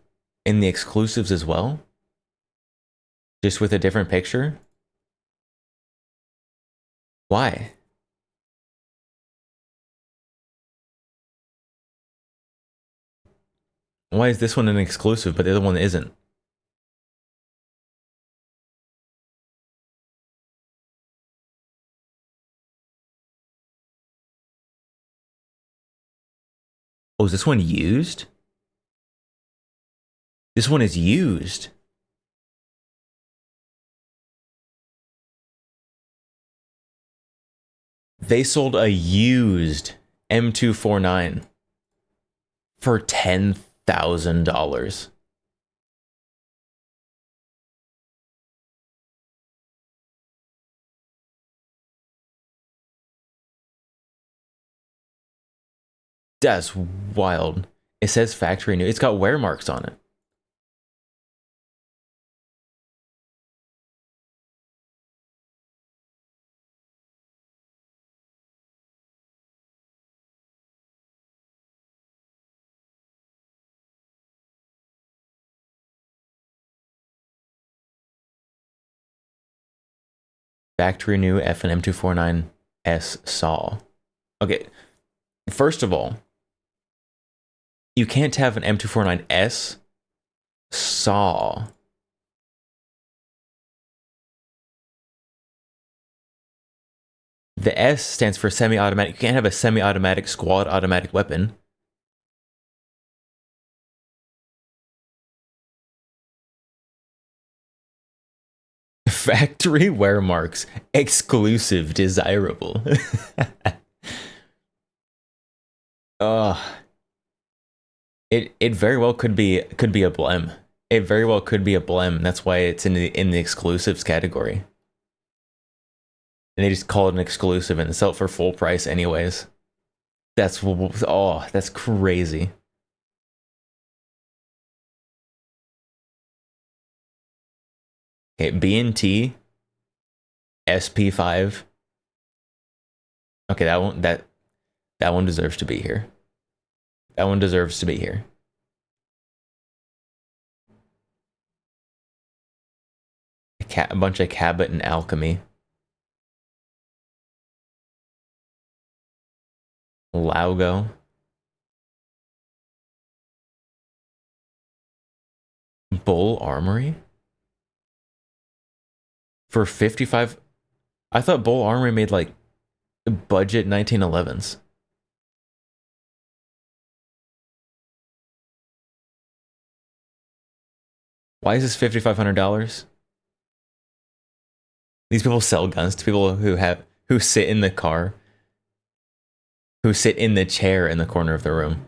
in the exclusives as well? Just with a different picture? Why? Why is this one an exclusive, but the other one isn't? Oh, is this one used? This one is used. They sold a used M249 for $10,000. That's wild. It says factory new. It's got wear marks on it. Factory new F&M 249S saw. Okay, first of all, you can't have an M249S saw. The S stands for semi-automatic. You can't have a semi-automatic squad automatic weapon. Factory wear marks. Exclusive. Desirable. It very well could be a blem. It very well could be a blem. That's why it's in the exclusives category. And they just call it an exclusive and sell it for full price anyways. That's crazy. Okay, B&T SP5. Okay, that one deserves to be here. That one deserves to be here. A bunch of Cabot and Alchemy. Laugo. Bull Armory? For 55? I thought Bull Armory made like budget 1911s. Why is this $5,500? These people sell guns to people who sit in the car, who sit in the chair in the corner of the room.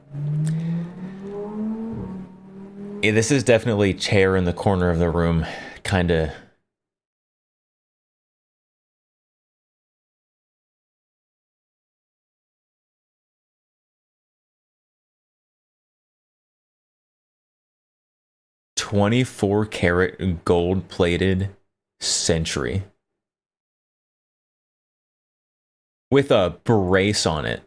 Yeah, this is definitely chair in the corner of the room, kind of. $24-karat gold-plated Century with a brace on it.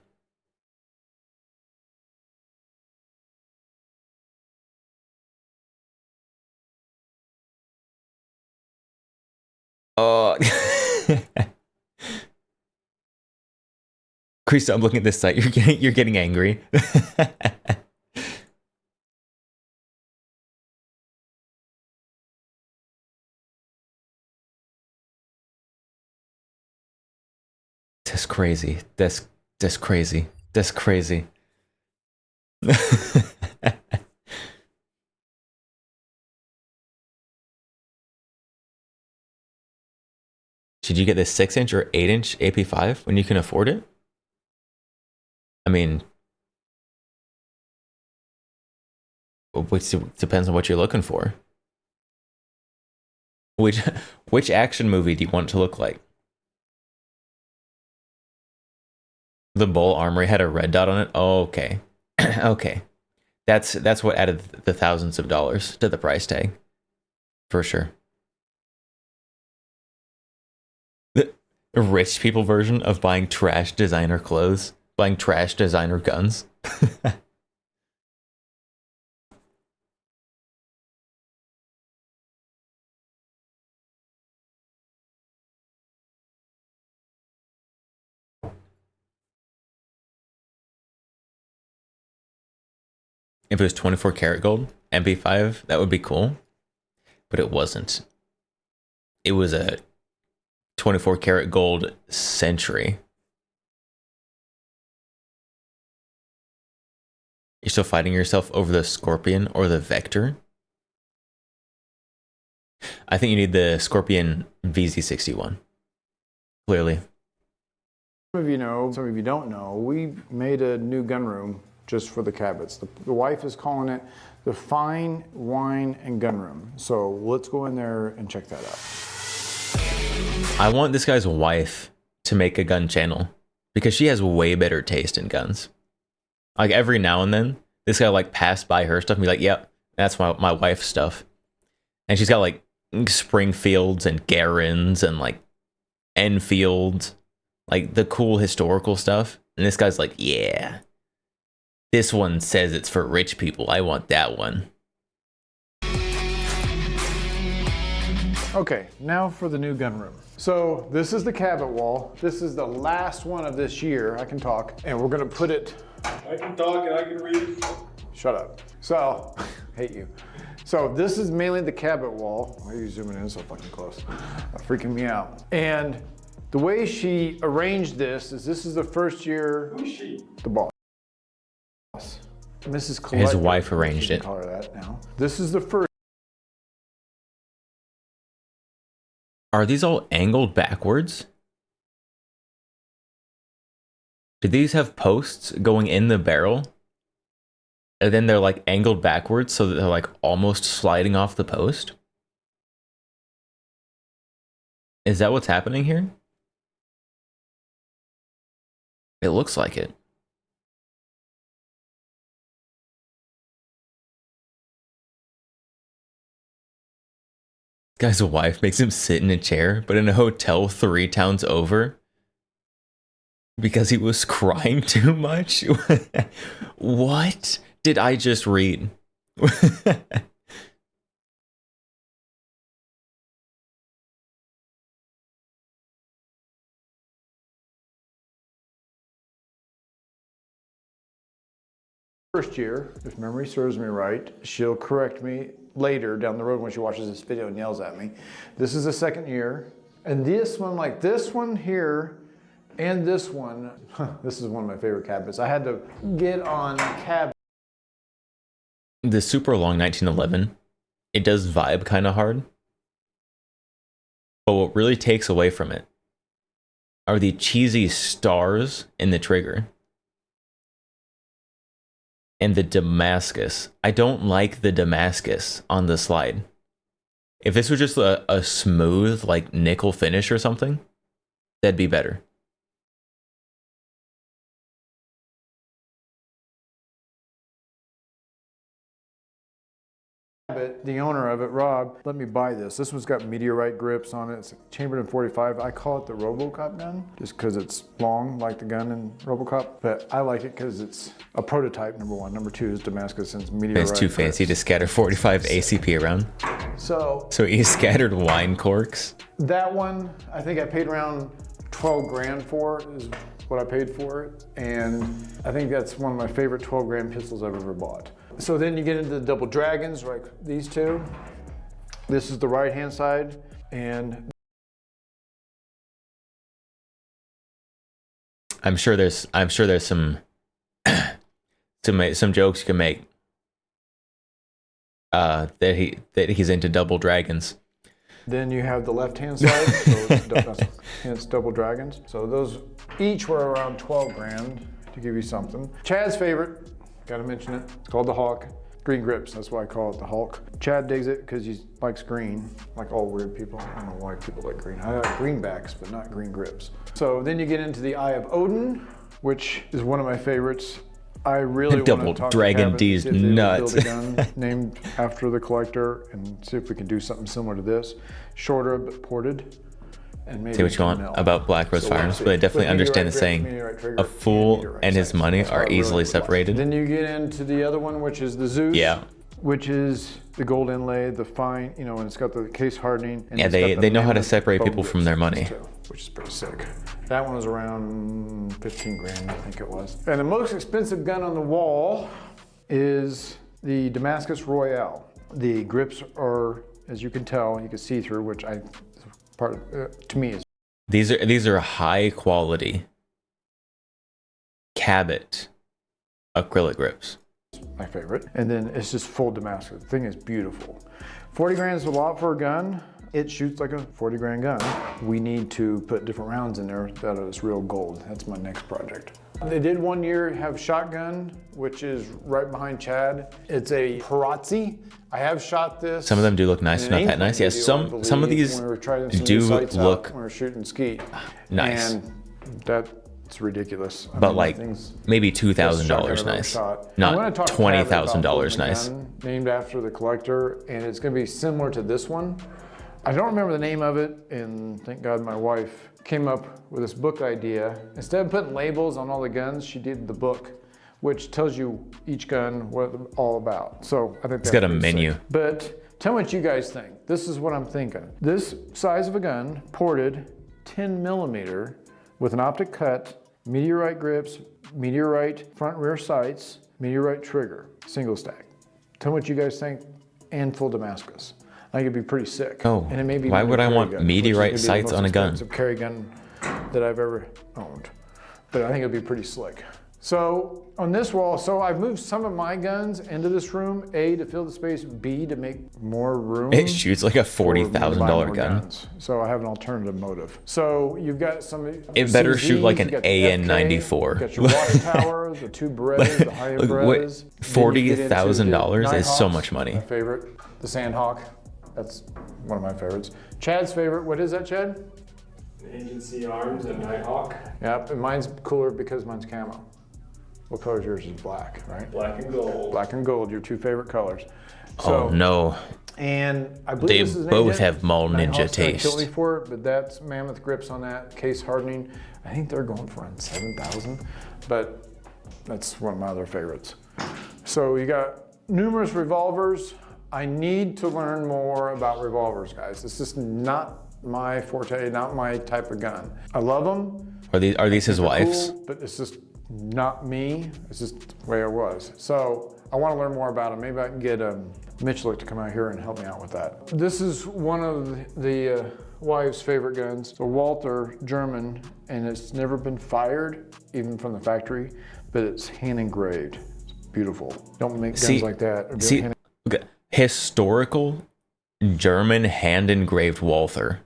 Chris, I'm looking at this site. You're getting angry. That's crazy. That's crazy. That's crazy. Should you get this 6-inch or 8-inch AP5 when you can afford it? I mean, which depends on what you're looking for. Which action movie do you want it to look like? The Bull Armory had a red dot on it? Oh, okay. Okay. That's what added the thousands of dollars to the price tag. For sure. The rich people version of buying trash designer clothes, buying trash designer guns. if it was 24 karat gold MP5, that would be cool. But it wasn't. It was a 24 karat gold Century. You're still fighting yourself over the Scorpion or the Vector? I think you need the Scorpion VZ61. Clearly. Some of you know, some of you don't know, we made a new gun room just for the Cabots. The wife is calling it the Fine Wine and Gun Room. So let's go in there and check that out. I want this guy's wife to make a gun channel because she has way better taste in guns. Like every now and then, this guy like passed by her stuff and be like, yep, that's my wife's stuff. And she's got like Springfields and Garins and like Enfields, like the cool historical stuff. And this guy's like, yeah, this one says it's for rich people. I want that one. Okay, now for the new gun room. So this is the Cabot wall. This is the last one of this year. I can talk. And we're gonna put it. I can talk and I can read. Shut up. So, hate you. So this is mainly the Cabot wall. Why are you zooming in so fucking close? Freaking me out. And the way she arranged this is the first year. Who's she? The boss. Mrs. Collector. His wife arranged it. Call her that now. This is the first. Are these all angled backwards? Do these have posts going in the barrel? And then they're like angled backwards so that they're like almost sliding off the post? Is that what's happening here? It looks like it. Guy's wife makes him sit in a chair, but in a hotel 3 towns over because he was crying too much. What did I just read? First year, if memory serves me right, she'll correct me later down the road when she watches this video and yells at me. This is the second year. And this one, like this one here, and this one, this is one of my favorite cabinets. I had to get on cabinet. The super long 1911, it does vibe kind of hard. But what really takes away from it are the cheesy stars in the trigger. And the Damascus. I don't like the Damascus on the slide. If this was just a smooth, like, nickel finish or something, that'd be better. The owner of it, Rob, let me buy this. This one's got meteorite grips on it. It's chambered in 45. I call it the RoboCop gun just because it's long like the gun in RoboCop. But I like it because it's a prototype, number one. Number two is Damascus and it's meteorite. It's too fancy to scatter 45 ACP around. So he scattered wine corks. That one, I think I paid around 12 grand for is what I paid for it. And I think that's one of my favorite 12 grand pistols I've ever bought. So then you get into the double dragons, like these two. This is the right-hand side, and I'm sure there's some some jokes you can make that he's into double dragons. Then you have the left-hand side, so it's double dragons. So those each were around 12 grand to give you something. Chad's favorite. Gotta mention it. It's called the Hawk. Green grips, that's why I call it the Hulk. Chad digs it because he likes green, like all weird people. I don't know why people like green. I like greenbacks, but not green grips. So then you get into the Eye of Odin, which is one of my favorites. I really want to talk Dragon to D's Cabot, nuts. build a gun named after the collector and see if we can do something similar to this. Shorter but ported. And maybe Say what you want about Black Rose Firearms, but I definitely understand the saying, a fool and his money are easily separated. Then you get into the other one, which is the Zeus. Yeah. Which is the gold inlay, the fine, and it's got the case hardening. And yeah, they know how to separate people from their money. Too, which is pretty sick. That one was around 15 grand, I think it was. And the most expensive gun on the wall is the Damascus Royale. The grips are, as you can tell, you can see through, which to me is. These are high quality Cabot acrylic grips. My favorite. And then it's just full Damascus. The thing is beautiful. 40 grand is a lot for a gun. It shoots like a 40 grand gun. We need to put different rounds in there that is real gold. That's my next project. They did one year have shotgun, which is right behind Chad. It's a Perazzi. I have shot this. Some of them do look nice, not that nice. Yes, some of these do look when we were shooting skeet. Nice. And that's ridiculous. But like maybe $2,000 nice, not $20,000 nice. Named after the collector, and it's going to be similar to this one. I don't remember the name of it, and thank God my wife came up with this book idea. Instead of putting labels on all the guns, she did the book, which tells you each gun what it's all about. So I think it's got a menu. Sick. But tell me what you guys think. This is what I'm thinking. This size of a gun, ported 10 millimeter with an optic cut, meteorite grips, meteorite front rear sights, meteorite trigger, single stack. Tell me what you guys think, and full Damascus. I think it'd be pretty sick. Oh, and it may be why would I want gun, meteorite sights on a gun? It's a carry gun that I've ever owned, but I think it'd be pretty slick. So on this wall, so I've moved some of my guns into this room, A, to fill the space, B, to make more room. It shoots like a $40,000 gun. Guns. So I have an alternative motive. So you've got some. It better shoot like an AN-94. You've got your watchtower, the two Berettas, the high-end Berettas. $40,000 is so much money. My favorite, the Sandhawk. That's one of my favorites. Chad's favorite, what is that, Chad? Agency Arms and Nighthawk. Yep, and mine's cooler because mine's camo. What color is yours? Is black, right? Black and gold. Black and gold, your two favorite colors. So, oh no. And I believe they both have mall ninja taste. Kill me for it, but that's mammoth grips on that, case hardening. I think they're going for around 7,000, but that's one of my other favorites. So you got numerous revolvers. I need to learn more about revolvers, guys. This is not my forte, not my type of gun. I love them. Are these his wife's? Cool, but it's just not me. It's just the way it was. So I want to learn more about them. Maybe I can get Mitchell to come out here and help me out with that. This is one of the wife's favorite guns. It's a Walther German, and it's never been fired, even from the factory, but it's hand engraved. It's beautiful. Don't make guns like that. Historical German hand engraved Walther.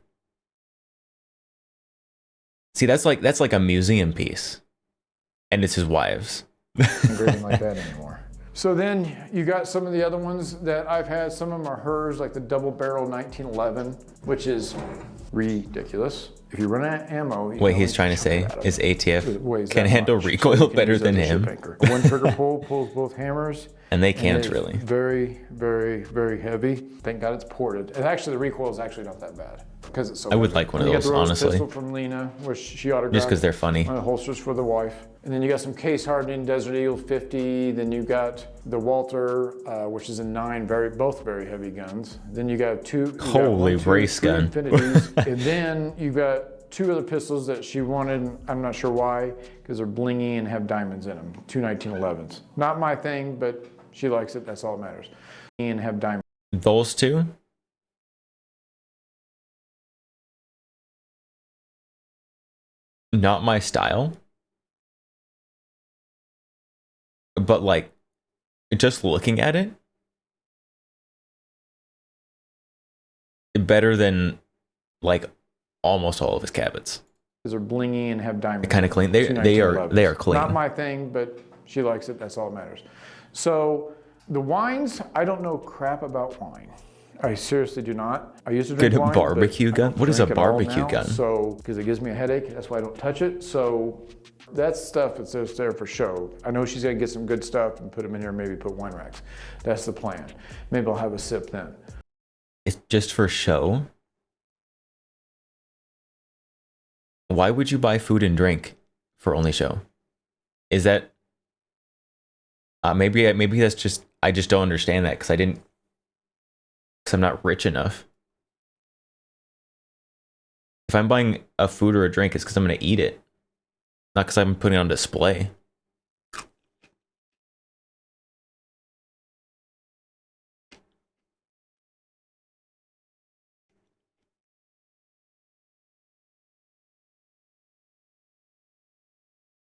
See, that's like a museum piece, and it's his wife's. Engraving like that anymore. So then you got some of the other ones that I've had. Some of them are hers, like the double barrel 1911, which is ridiculous. If you run out of ammo, what he's trying to say is ATF can handle recoil better than him. One trigger pull pulls both hammers. And they can't really. Very, very, very heavy. Thank God it's ported. And actually, the recoil is actually not that bad because it's so. I would like one of those, honestly. Pistol from Lena, which she autographed. Just because they're funny. One of the holsters for the wife. And then you got some case hardening Desert Eagle 50. Then you got the Walther, which is a 9, both very heavy guns. Then you got two. Holy race gun. Infinities. And then you got 2 other pistols that she wanted. I'm not sure why, because they're blingy and have diamonds in them. 2 1911s. Not my thing, but she likes it. That's all that matters. And have diamonds. Those two? Not my style. But like, just looking at it, better than like almost all of his Cabots. Because they're blingy and have diamonds. Kind of clean. They are clean. Not my thing, but she likes it. That's all that matters. So the wines, I don't know crap about wine. I seriously do not. I used to drink wine. Good barbecue gun? What is a barbecue gun? So, because it gives me a headache, that's why I don't touch it. So that's stuff that's just there for show. I know she's gonna get some good stuff and put them in here, maybe put wine racks. That's the plan. Maybe I'll have a sip then. It's just for show? Why would you buy food and drink for only show? Is that maybe that's just I just don't understand that because I'm not rich enough. If I'm buying a food or a drink, it's because I'm going to eat it, not because I'm putting it on display.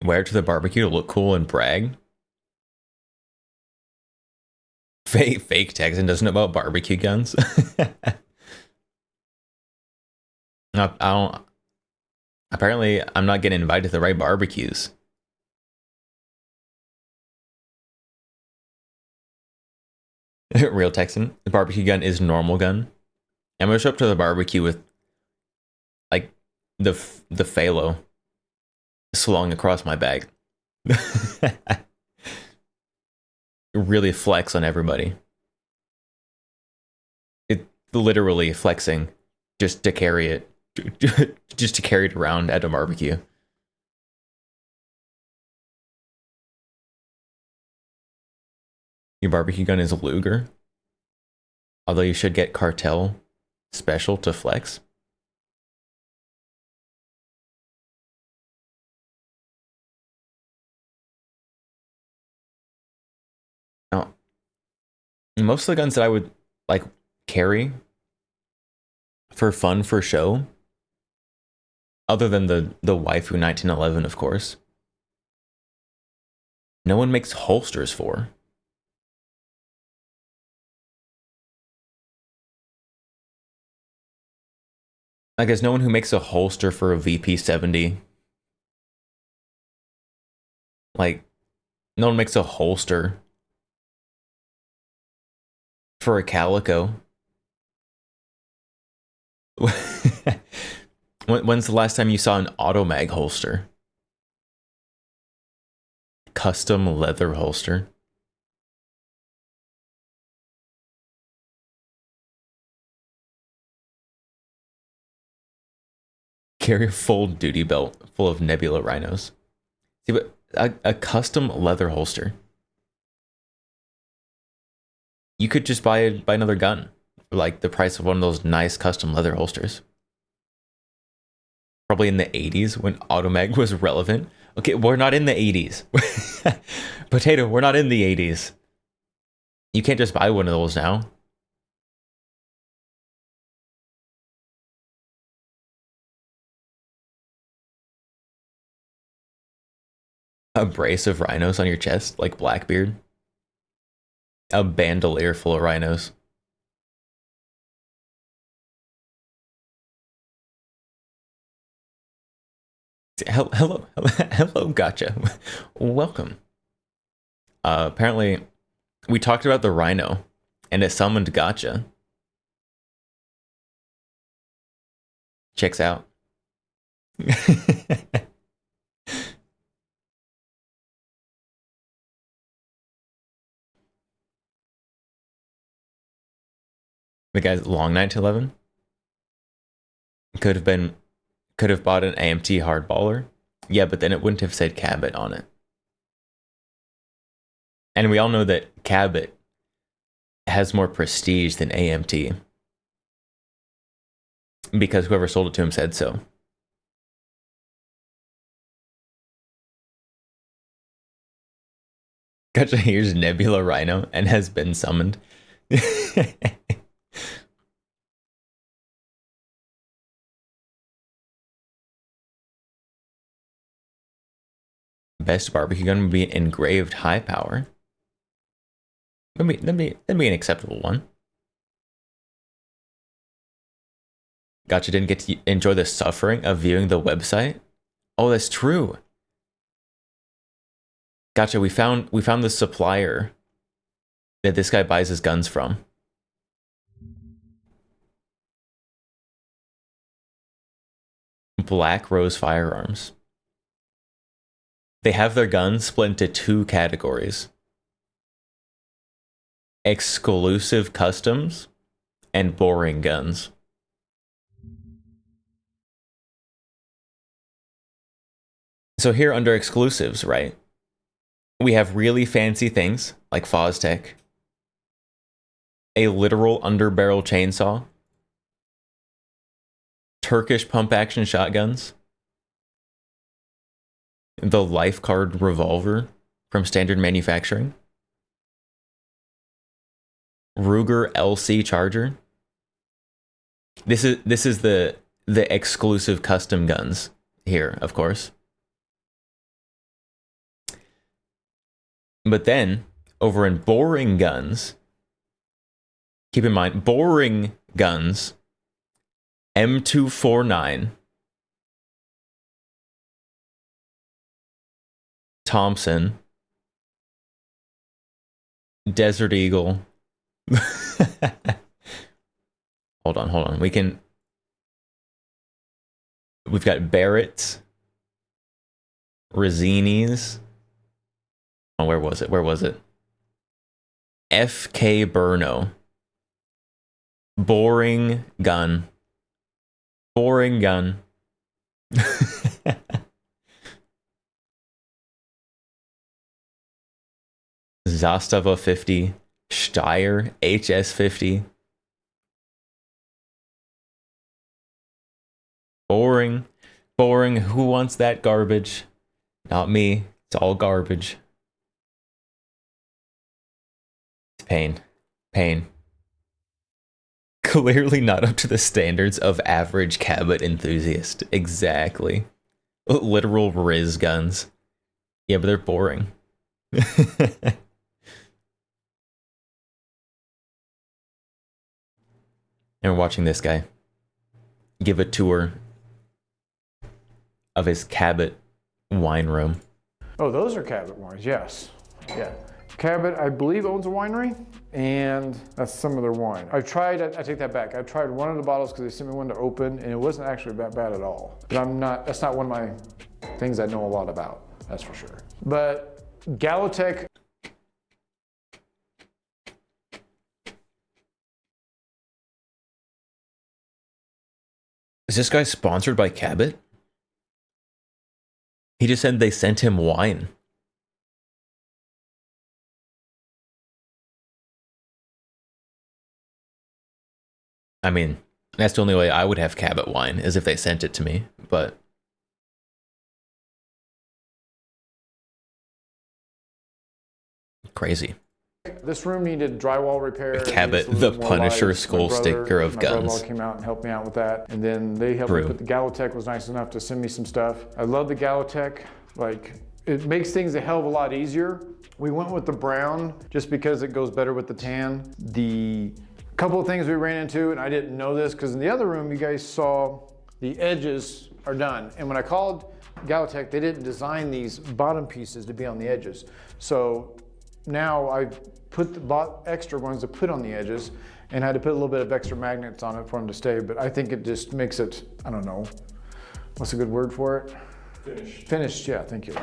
Wear it to the barbecue to look cool and brag. Fake Texan doesn't know about barbecue guns. I don't. Apparently, I'm not getting invited to the right barbecues. Real Texan. The barbecue gun is normal gun. I'm gonna show up to the barbecue with like the phalo slung across my bag. Really flex on everybody. It literally flexing just to carry it. Just to carry it around at a barbecue. Your barbecue gun is a Luger. Although you should get cartel special to flex. Now, most of the guns that I would like carry for fun, for show, other than the waifu 1911, of course, no one makes holsters for. I guess no one who makes a holster for a VP70. Like, no one makes a holster for a Calico. When's the last time you saw an Automag holster? Custom leather holster. Carry a full duty belt full of Nebula rhinos. See, but a custom leather holster. You could just buy another gun for like the price of one of those nice custom leather holsters. Probably in the 80s when Automag was relevant. Okay, we're not in the 80s. Potato, we're not in the 80s. You can't just buy one of those now. A brace of rhinos on your chest, like Blackbeard. A bandolier full of rhinos. Hello, gotcha. Welcome. Apparently, we talked about the rhino, and it summoned gotcha. Checks out. The guy's long 1911 could have bought an AMT hardballer. Yeah, but then it wouldn't have said Cabot on it. And we all know that Cabot has more prestige than AMT. Because whoever sold it to him said so. Gotcha, here's Nebula Rhino and has been summoned. Best barbecue gun would be an engraved high power. That'd be an acceptable one. Gotcha didn't get to enjoy the suffering of viewing the website. Oh, that's true. Gotcha, we found the supplier that this guy buys his guns from. Black Rose Firearms. They have their guns split into two categories. Exclusive customs and boring guns. So here under exclusives, right? We have really fancy things like Foztech, a literal underbarrel chainsaw, Turkish pump action shotguns, the Life Card revolver from Standard Manufacturing, Ruger LC Charger. This is the exclusive custom guns here, of course. But then, over in boring guns, keep in mind, boring guns, M249, Thompson, Desert Eagle. Hold on. We've got Barrett's, Rosinis. Oh, where was it? FK Burno. Boring gun. Zastava 50. Steyr HS 50. Boring. Who wants that garbage? Not me. It's all garbage. It's pain. Clearly not up to the standards of average Cabot enthusiast. Exactly. Literal Riz guns. Yeah, but they're boring. And we're watching this guy give a tour of his Cabot wine room. Oh, those are Cabot wines, yes. Yeah. Cabot, I believe, owns a winery, and that's some of their wine. I take that back. I tried one of the bottles because they sent me one to open, and it wasn't actually that bad at all. But that's not one of my things I know a lot about, that's for sure. But Galotech. Is this guy sponsored by Cabot? He just said they sent him wine. I mean, that's the only way I would have Cabot wine, is if they sent it to me, but... Crazy. This room needed drywall repair. Cabot, the Punisher skull sticker of guns. My brother came out and helped me out with that. And then they helped me put the Galotech, was nice enough to send me some stuff. I love the Galotech. Like, it makes things a hell of a lot easier. We went with the brown just because it goes better with the tan. The couple of things we ran into, and I didn't know this, because in the other room you guys saw the edges are done. And when I called Galotech, they didn't design these bottom pieces to be on the edges. So now I've bought extra ones to put on the edges, and had to put a little bit of extra magnets on it for them to stay. But I think it just makes it, I don't know, what's a good word for it? Finished. Finished, yeah, thank you.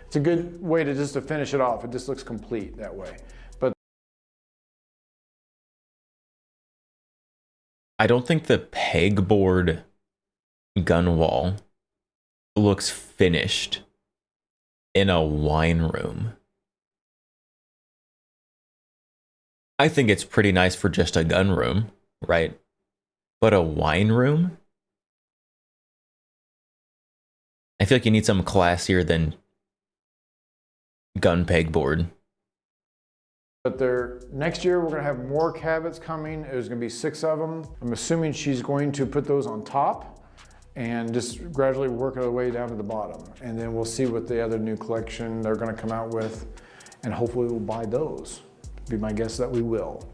It's a good way to finish it off. It just looks complete that way. But I don't think the pegboard gun wall looks finished in a wine room. I think it's pretty nice for just a gun room, right? But a wine room? I feel like you need something classier than gun pegboard. But next year we're gonna have more Cabots coming. There's gonna be 6 of them. I'm assuming she's going to put those on top and just gradually work our way down to the bottom. And then we'll see what the other new collection they're gonna come out with, and hopefully we'll buy those. Be my guess that we will.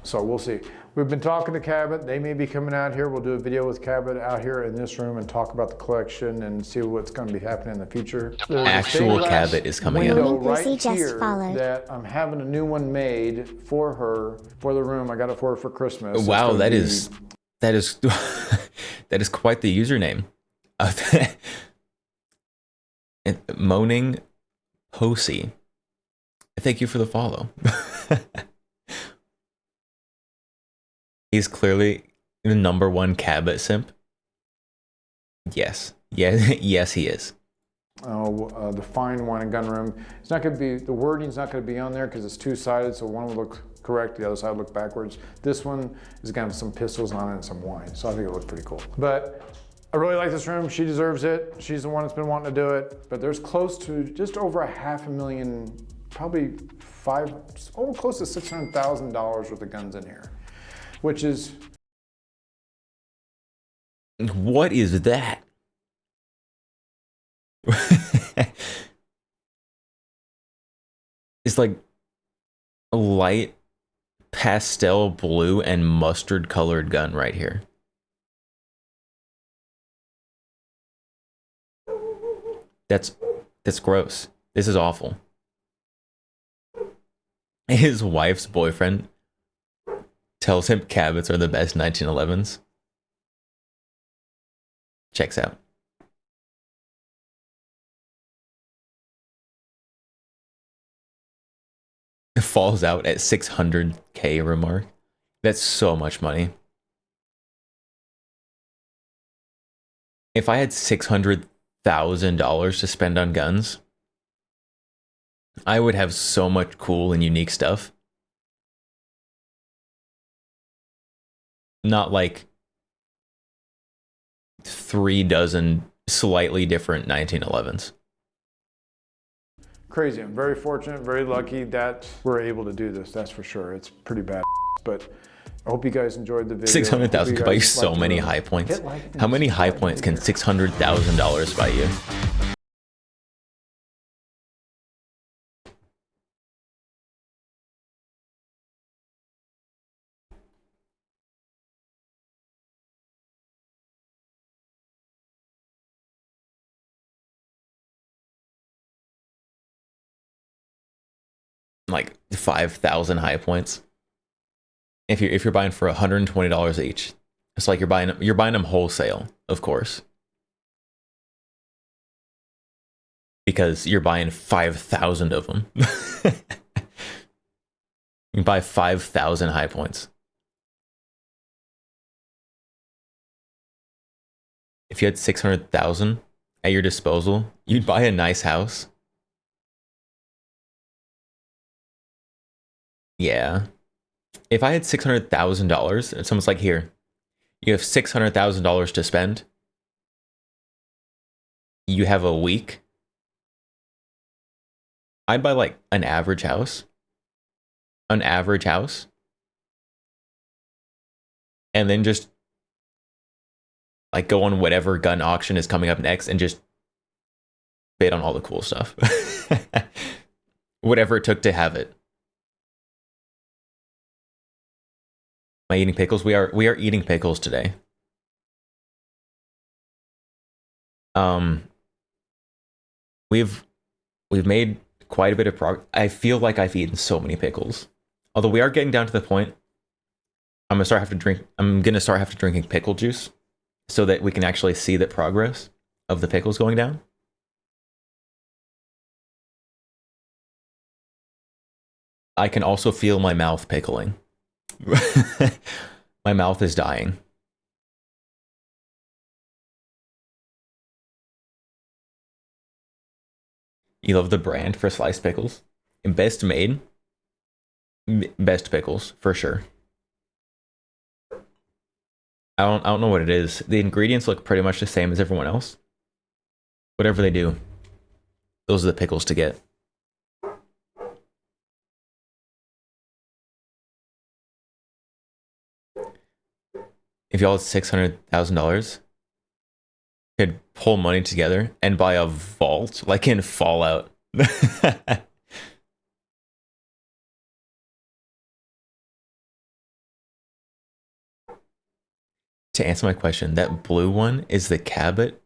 So we'll see. We've been talking to Cabot. They may be coming out here. We'll do a video with Cabot out here in this room and talk about the collection and see what's going to be happening in the future. Actual Cabot is coming out. Right here that I'm having a new one made for her for the room. I got it for her for Christmas. Wow, that is that is quite the username. Moaning Posey. Thank you for the follow. He's clearly the #1 Cabot simp. Yes. Yes, he is. The fine wine and gun room. It's not going to be, the wording's not going to be on there because it's two-sided, so one will look correct, the other side will look backwards. This one is going to have some pistols on it and some wine, so I think it looks pretty cool. But I really like this room. She deserves it. She's the one that's been wanting to do it. But there's close to just over $500,000, probably close to $600,000 worth of guns in here, which is... What is that? It's like a light pastel blue and mustard colored gun right here. That's gross. This is awful. His wife's boyfriend tells him Cabot's are the best 1911s. Checks out. It falls out at 600K remark. That's so much money. If I had $600,000 to spend on guns, I would have so much cool and unique stuff. Not like 36 slightly different 1911s. Crazy. I'm very fortunate, very lucky that we're able to do this. That's for sure. It's pretty bad, but I hope you guys enjoyed the video. 600,000 could buy you so many high points. How many high points can $600,000 buy you? Like 5,000 high points. If you're buying for $120 each, it's like you're buying them wholesale, of course, because you're buying 5,000 of them. You can buy 5,000 high points. If you had 600,000 at your disposal, you'd buy a nice house. Yeah. If I had $600,000 and someone's like, here, you have $600,000 to spend. You have a week. I'd buy like an average house. An average house. And then just like go on whatever gun auction is coming up next and just bid on all the cool stuff. Whatever it took to have it. Am I eating pickles? We are eating pickles today. We've made quite a bit of progress. I feel like I've eaten so many pickles. Although we are getting down to the point I'm gonna start having to drinking pickle juice so that we can actually see the progress of the pickles going down. I can also feel my mouth pickling. My mouth is dying. You love the brand for sliced pickles? Best made? Best pickles, for sure. I don't know what it is. The ingredients look pretty much the same as everyone else. Whatever they do, those are the pickles to get. If y'all had $600,000, could pull money together and buy a vault like in Fallout. To answer my question, that blue one is the Cabot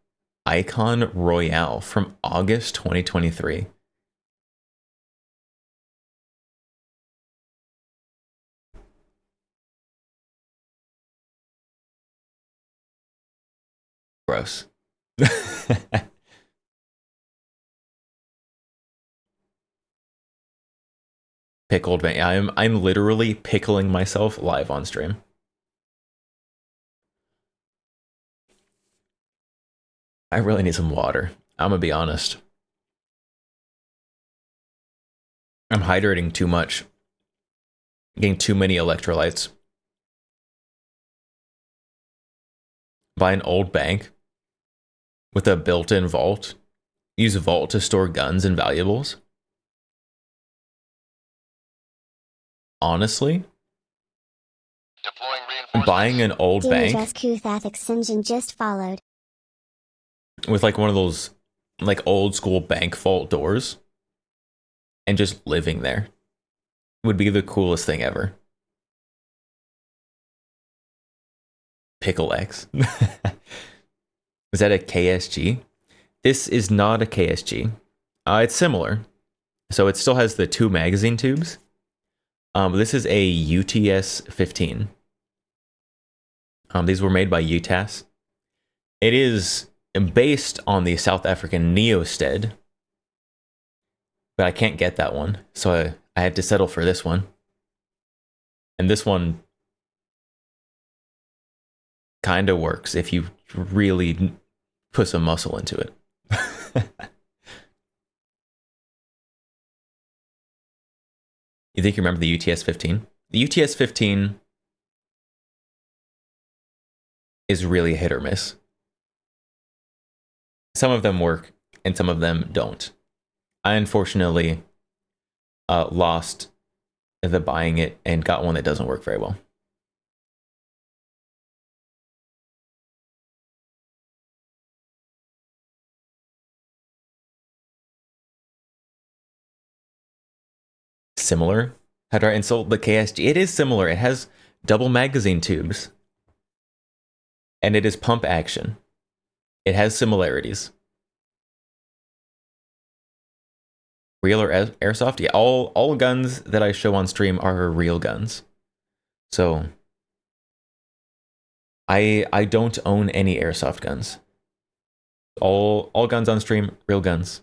Icon Royale from August 2023. Gross. Pickled man. I'm literally pickling myself live on stream. I really need some water. I'm gonna be honest. I'm hydrating too much. Getting too many electrolytes. Buy an old bank with a built-in vault. Use a vault to store guns and valuables. Honestly, buying an old bank just followed. With like one of those like old school bank vault doors and just living there would be the coolest thing ever. Pickle X. Is that a KSG? This is not a KSG. It's similar. So it still has the 2 magazine tubes. This is a UTS 15. These were made by UTAS. It is based on the South African Neosted, but I can't get that one, so I had to settle for this one. And this one kind of works if you really put some muscle into it. You think you remember the UTS 15? The UTS 15 is really a hit or miss. Some of them work and some of them don't. I unfortunately lost the buying it and got one that doesn't work very well. Similar? How do I insult the KSG? It is similar. It has double magazine tubes. And it is pump action. It has similarities. Real or airsoft? Yeah, all guns that I show on stream are real guns. So I don't own any airsoft guns. All guns on stream, real guns.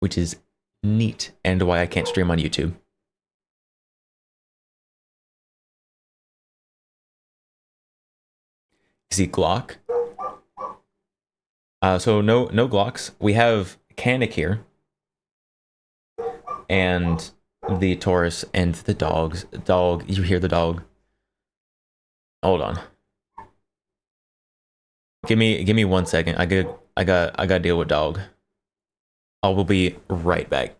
Which is neat, and why I can't stream on YouTube. See Glock. So no Glocks. We have Canik here, and the Taurus and the dogs. Dog, you hear the dog? Hold on. Give me 1 second. I got to deal with dog. I will be right back.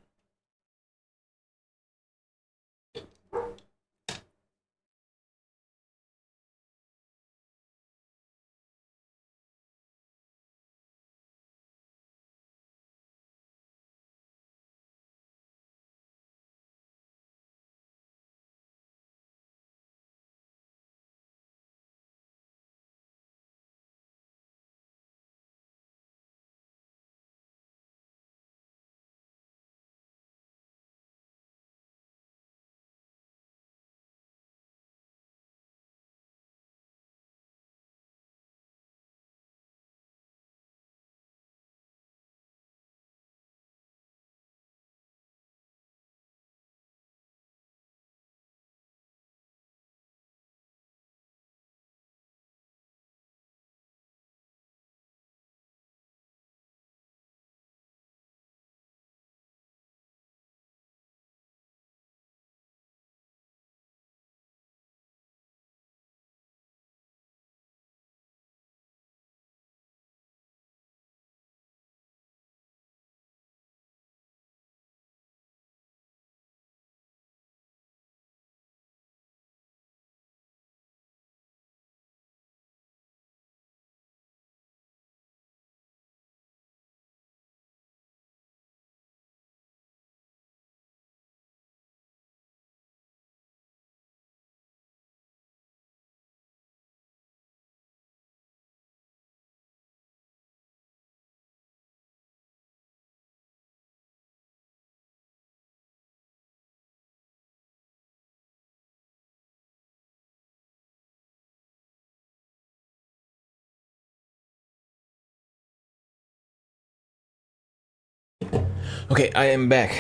Okay, I am back.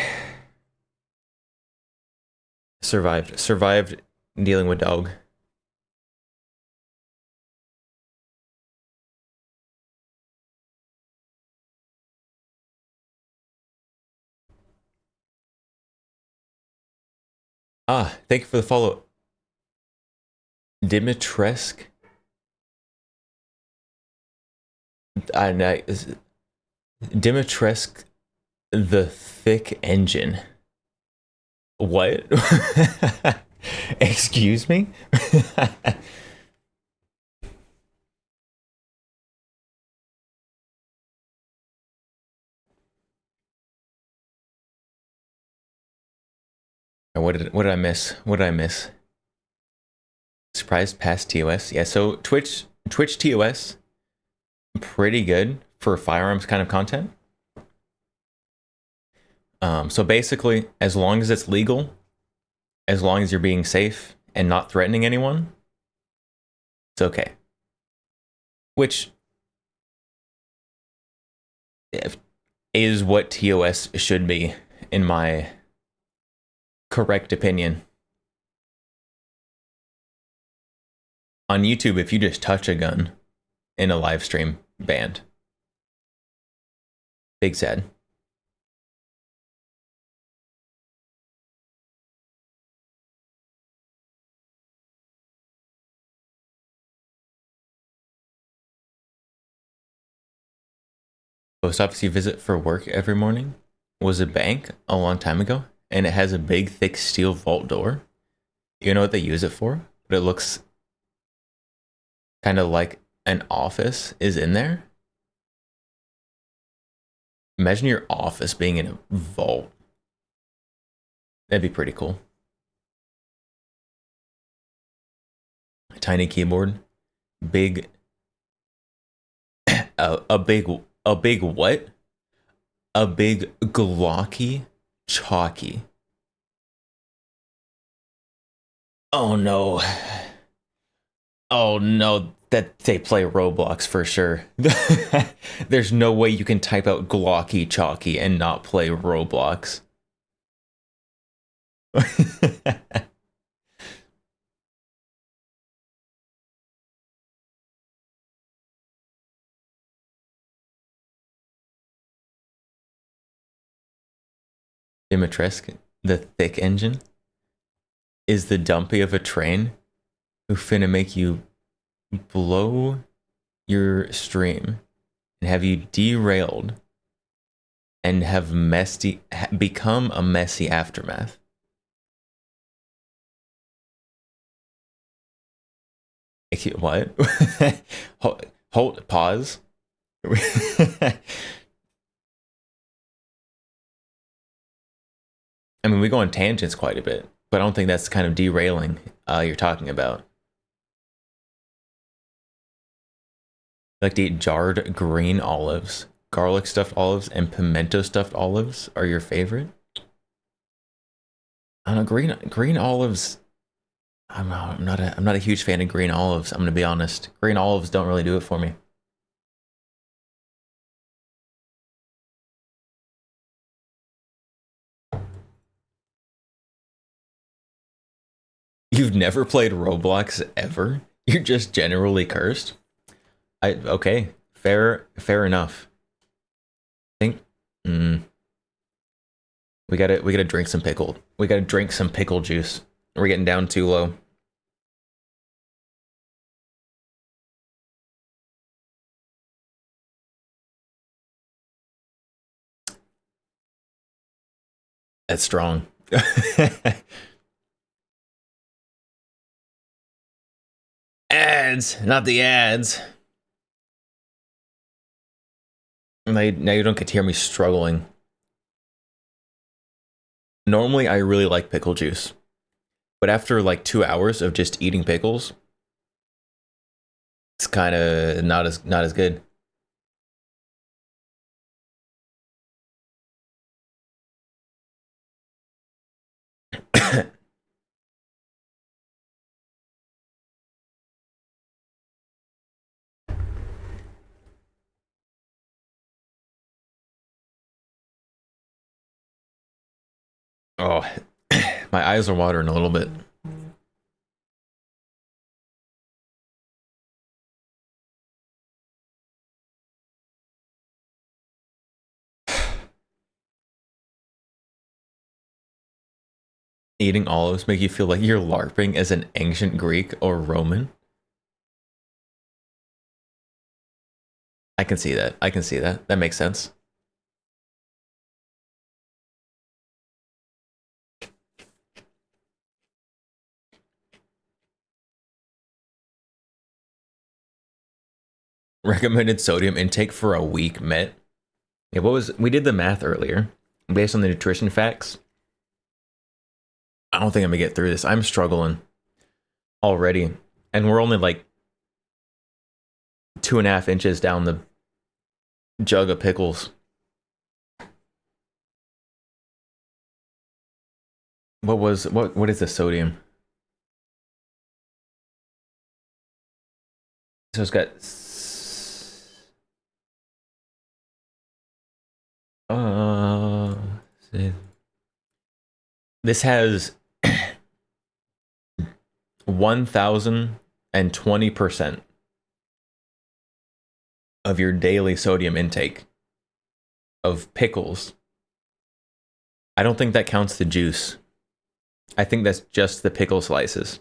Survived dealing with dog. Thank you for the follow. Dimitrescu. Dimitrescu, the thick engine. What? Excuse me? Or what did I miss? What did I miss? Surprised past TOS. Yeah, so Twitch TOS, pretty good for firearms kind of content. So basically, as long as it's legal, as long as you're being safe and not threatening anyone, it's okay. Which is what TOS should be, in my correct opinion. On YouTube, if you just touch a gun in a live stream, banned. Big sad. Post office you visit for work every morning was a bank a long time ago, and it has a big, thick steel vault door. You know what they use it for? But it looks kind of like an office is in there. Imagine your office being in a vault. That'd be pretty cool. A tiny keyboard, big, a big what? A big glocky chalky. Oh no. Oh no, that they play Roblox for sure. There's no way you can type out glocky chalky and not play Roblox. Dimitrescu, the thick engine, is the dumpy of a train who finna make you blow your stream and have you derailed and have become a messy aftermath. What? hold, pause. I mean, we go on tangents quite a bit, but I don't think that's the kind of derailing you're talking about. I like to eat jarred green olives. Garlic stuffed olives and pimento stuffed olives are your favorite? I don't know, green olives. I'm not a huge fan of green olives. I'm gonna be honest. Green olives don't really do it for me. You've never played Roblox ever? You're just generally cursed? Okay, fair enough. I think we gotta drink some pickle. We gotta drink some pickle juice. We're getting down too low. That's strong. Ads, not the ads. Now you don't get to hear me struggling. Normally, I really like pickle juice. But after like 2 hours of just eating pickles, it's kind of not as good. Oh, my eyes are watering a little bit. Eating olives make you feel like you're LARPing as an ancient Greek or Roman? I can see that. I can see that. That makes sense. Recommended sodium intake for a week met. Yeah, we did the math earlier based on the nutrition facts. I don't think I'm gonna get through this. I'm struggling already. And we're only like 2.5 inches down the jug of pickles. What is the sodium? So it's got this has 1020% of your daily sodium intake of pickles. I don't think that counts the juice. I think that's just the pickle slices.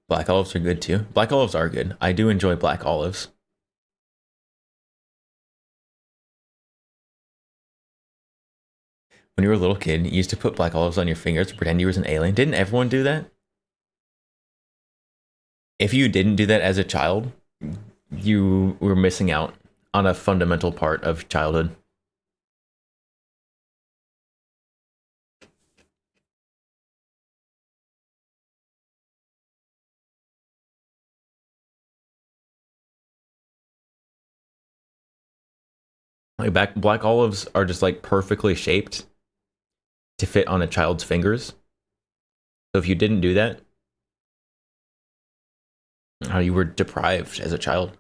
Black olives are good too. Black olives are good. I do enjoy black olives. When you were a little kid, you used to put black olives on your fingers to pretend you was an alien. Didn't everyone do that? If you didn't do that as a child, you were missing out on a fundamental part of childhood. Like black olives are just like perfectly shaped to fit on a child's fingers. So if you didn't do that, you were deprived as a child.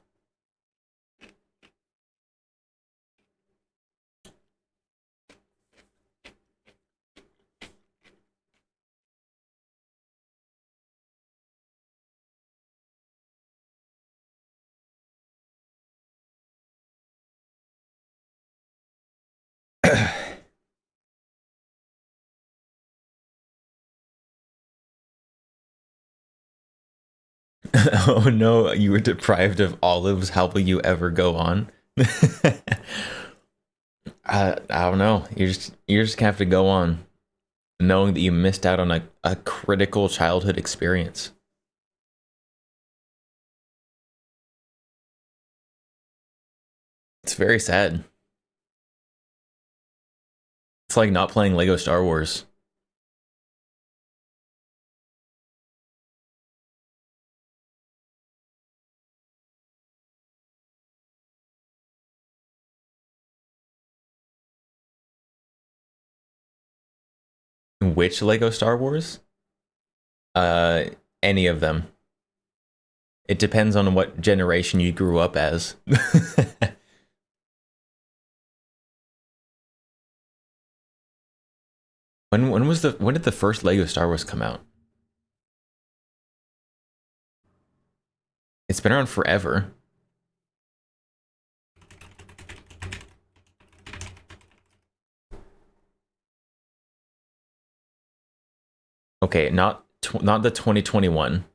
Oh no, you were deprived of olives. How will you ever go on? I don't know. You're just gonna have to go on knowing that you missed out on a critical childhood experience. It's very sad. It's like not playing Lego Star Wars. Which Lego Star Wars? Uh, any of them. It depends on what generation you grew up as. When did the first Lego Star Wars come out? It's been around forever. Okay, not the 2021.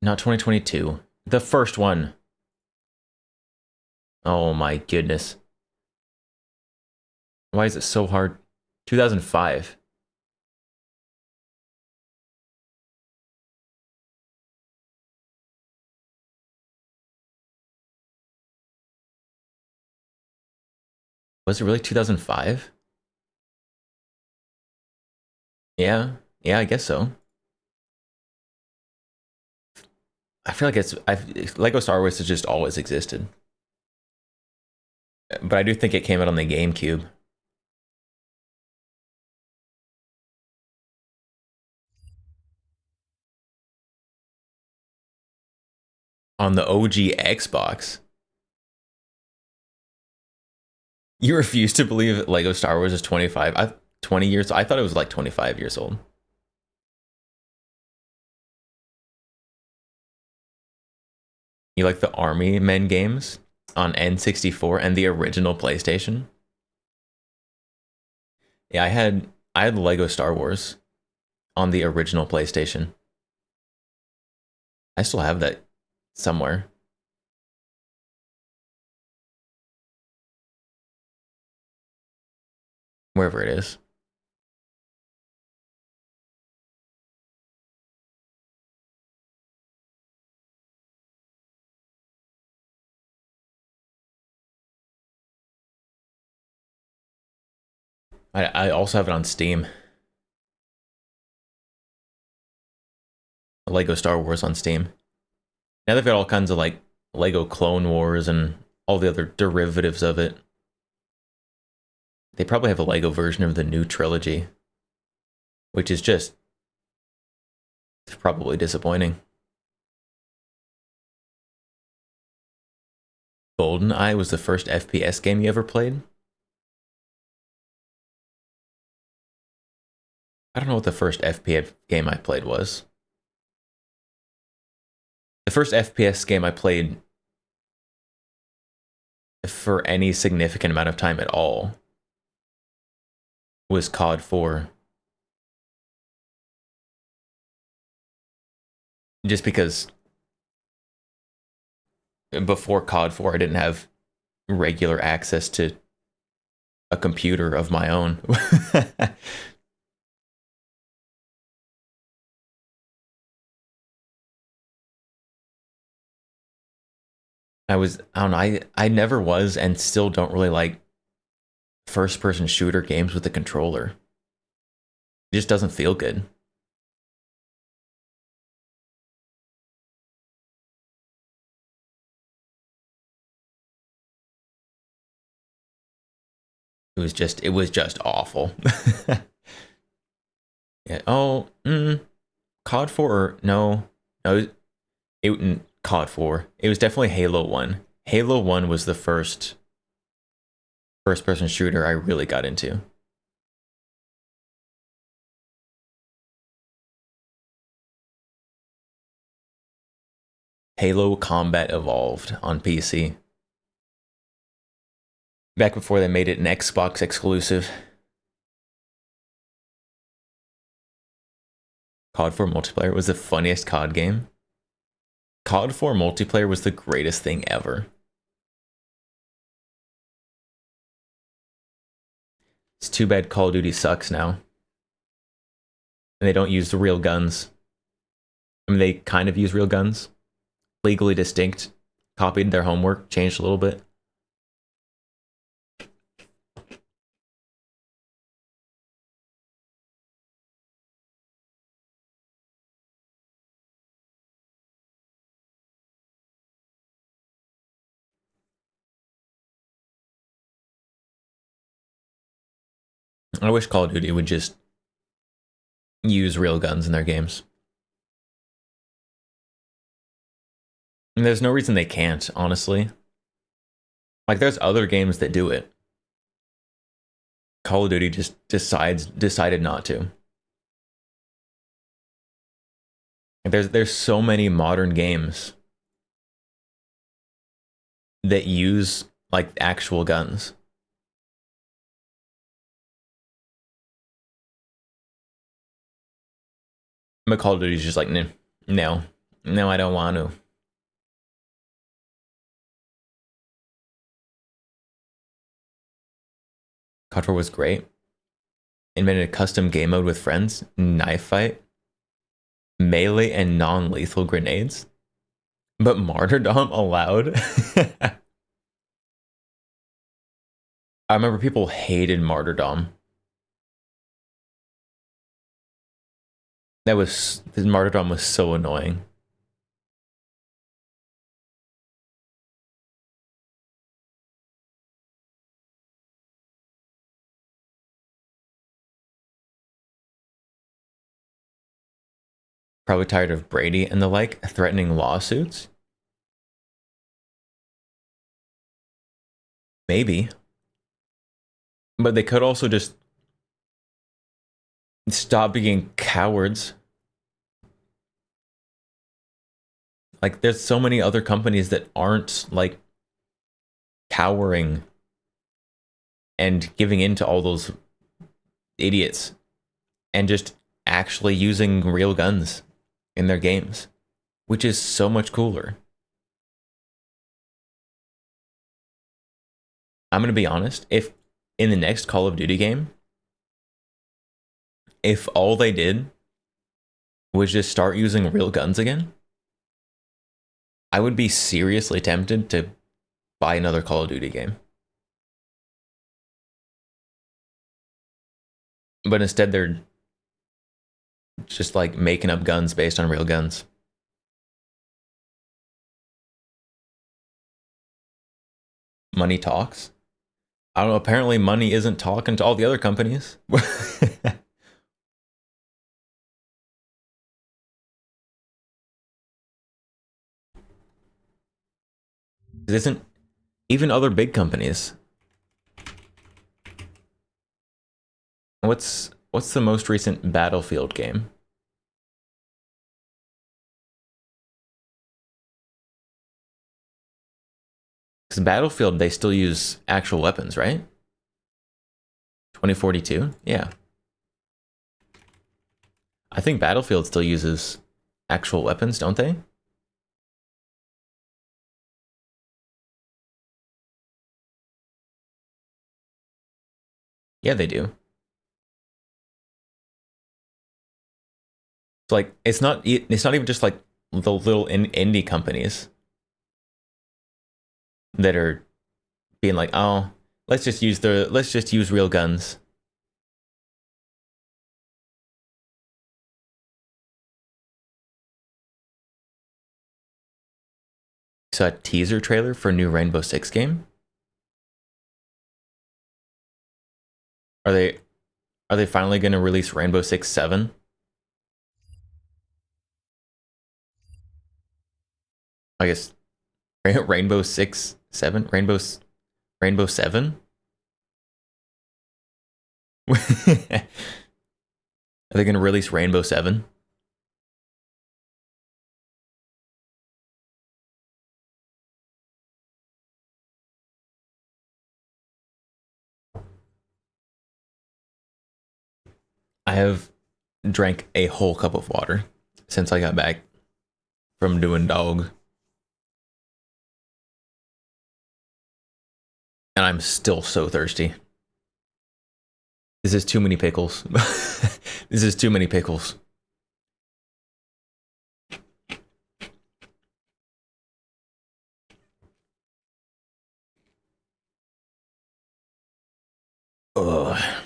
Not 2022. The first one. Oh my goodness. Why is it so hard? 2005. Was it really 2005? Yeah. Yeah, I guess so. I feel like Lego Star Wars has just always existed. But I do think it came out on the GameCube. On the OG Xbox. You refuse to believe that Lego Star Wars is 20 years. I thought it was like 25 years old. You like the Army Men games on N64 and the original PlayStation? Yeah, I had Lego Star Wars on the original PlayStation. I still have that somewhere. Wherever it is. I also have it on Steam. Lego Star Wars on Steam. Now they've got all kinds of like Lego Clone Wars and all the other derivatives of it. They probably have a Lego version of the new trilogy, which is just probably disappointing. GoldenEye was the first FPS game you ever played? I don't know what the first FPS game I played was. The first FPS game I played for any significant amount of time at all was COD 4. Just because before COD 4 I didn't have regular access to a computer of my own. I don't know, I never was and still don't really like first person shooter games with a controller. It just doesn't feel good. It was just awful. Yeah. Oh, COD 4, no. No, COD 4. It was definitely Halo 1. Halo 1 was the first person shooter I really got into. Halo Combat Evolved on PC. Back before they made it an Xbox exclusive. COD 4 multiplayer was the funniest COD game. COD 4 multiplayer was the greatest thing ever. It's too bad Call of Duty sucks now. And they don't use the real guns. I mean, they kind of use real guns. Legally distinct. Copied their homework, changed a little bit. I wish Call of Duty would just use real guns in their games. And there's no reason they can't, honestly. Like, there's other games that do it. Call of Duty just decided not to. There's so many modern games that use like actual guns. But Call of Duty's just like, no, I don't want to. COD 4 was great. Invented a custom game mode with friends, knife fight, melee and non-lethal grenades. But martyrdom allowed? I remember people hated martyrdom. This martyrdom was so annoying. Probably tired of Brady and the like threatening lawsuits. Maybe. But they could also just stop being cowards. Like, there's so many other companies that aren't, like, cowering and giving in to all those idiots and just actually using real guns in their games, which is so much cooler. I'm going to be honest, if in the next Call of Duty game, if all they did was just start using real guns again, I would be seriously tempted to buy another Call of Duty game. But instead they're just like making up guns based on real guns. Money talks. I don't know, apparently money isn't talking to all the other companies. It isn't even other big companies. What's the most recent Battlefield game? Because Battlefield, they still use actual weapons, right? 2042? Yeah. I think Battlefield still uses actual weapons, don't they? Yeah, they do. It's like it's not even just like the little indie companies that are being like, "Oh, let's just use real guns." So a teaser trailer for a new Rainbow Six game? Are they finally going to release Rainbow Six 7? I guess Rainbow Six 7? Rainbow 7? Are they going to release Rainbow 7? I have drank a whole cup of water since I got back from doing dog. And I'm still so thirsty. This is too many pickles. This is too many pickles. Ugh.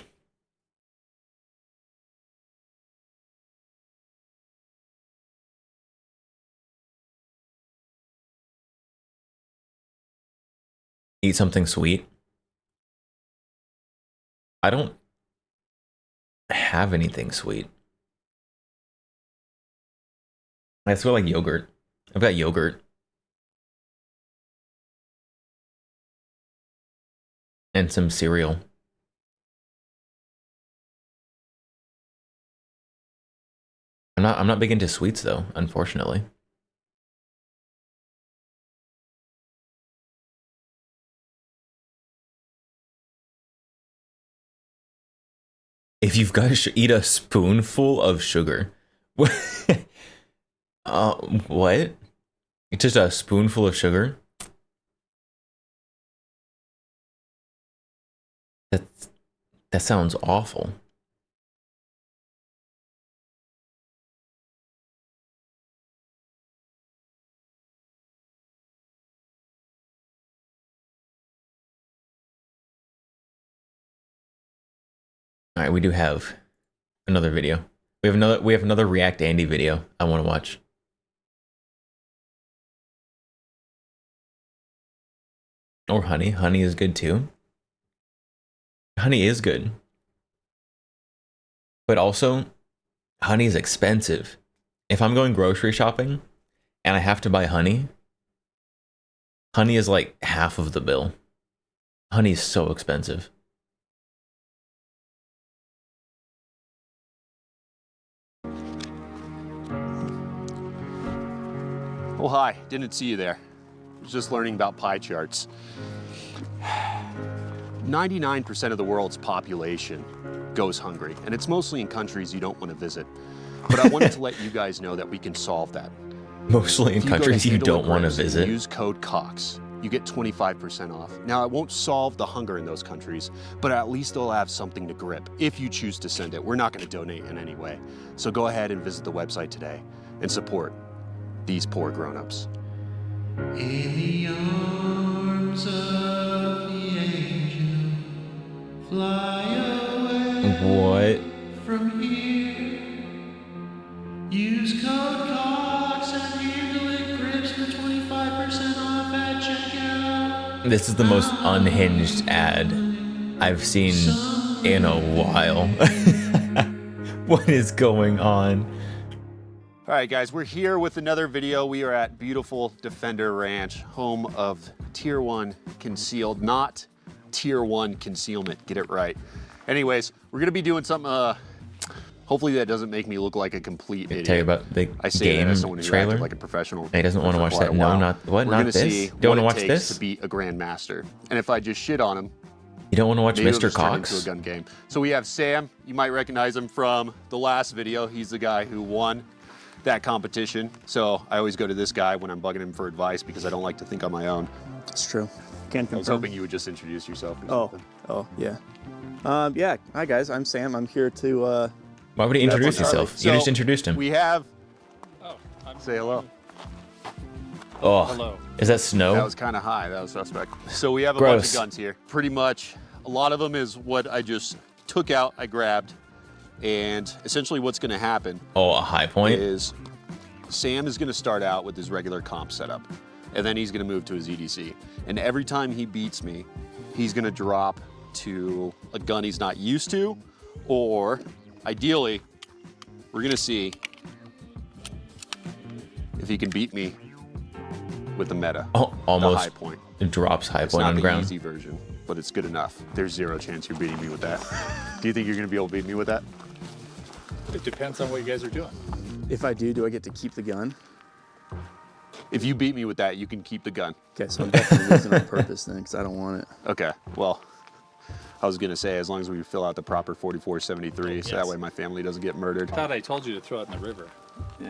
Eat something sweet. I don't have anything sweet. I still like yogurt. I've got yogurt. And some cereal. I'm not big into sweets though, unfortunately. If you've got to eat a spoonful of sugar. What? Just a spoonful of sugar? That sounds awful. All right, we do have another video. We have another React Andy video I want to watch. Or honey. Honey is good too. Honey is good. But also, honey is expensive. If I'm going grocery shopping and I have to buy honey, honey is like half of the bill. Honey is so expensive. Oh, hi. Didn't see you there. I was just learning about pie charts. 99% of the world's population goes hungry, and it's mostly in countries you don't want to visit. But I wanted to let you guys know that we can solve that. Mostly in countries you don't want to visit. Use code COX. You get 25% off. Now, it won't solve the hunger in those countries, but at least they'll have something to grip if you choose to send it. We're not going to donate in any way. So go ahead and visit the website today and support these poor grown-ups. In the arms of the angel, fly away. What? This is the most unhinged ad I've seen in a while. What is going on? All right, guys, we're here with another video. We are at beautiful Defender Ranch, home of Tier 1 concealed, not Tier 1 concealment. Get it right. Anyways, we're gonna be doing something. Hopefully that doesn't make me look like a complete idiot. Tell you about the I say game that as someone who trailer. acted like a professional. He doesn't want to watch that. No, not what? We're Not gonna this. see Don't want what to it watch takes this. to beat a grandmaster. And if I just shit on him, You don't want to watch maybe it'll Mr. just turn Cox? into a gun game. So we have Sam. You might recognize him from the last video. He's the guy who won that competition. So I always go to this guy when I'm bugging him for advice because I don't like to think on my own. It's true. Can't confirm. I was hoping you would just introduce yourself. Oh, yeah. Yeah. Hi guys, I'm Sam. I'm here to. Why would he introduce himself? So You just introduced him. We have. Say hello. Oh, Hello. Is that snow? That was kind of high. That was suspect. So we have a Gross. bunch of guns here. Pretty much, a lot of them is what I just took out, I grabbed, and essentially what's going to happen. Oh, a high point? Is Sam is going to start out with his regular comp setup, and then he's going to move to his EDC. And every time he beats me, he's going to drop to a gun he's not used to, or ideally, we're going to see if he can beat me with the meta. Oh, almost. The high point. It drops high It's point not on the the ground. easy version, but it's good enough. There's zero chance you're beating me with that. Do you think you're going to be able to beat me with that? It depends on what you guys are doing. If I do I get to keep the gun? If you beat me with that, you can keep the gun. Okay, so I'm definitely losing on purpose then, because I don't want it. Okay, well, I was going to say, as long as we fill out the proper 4473, so that way my family doesn't get murdered. I thought I told you to throw it in the river.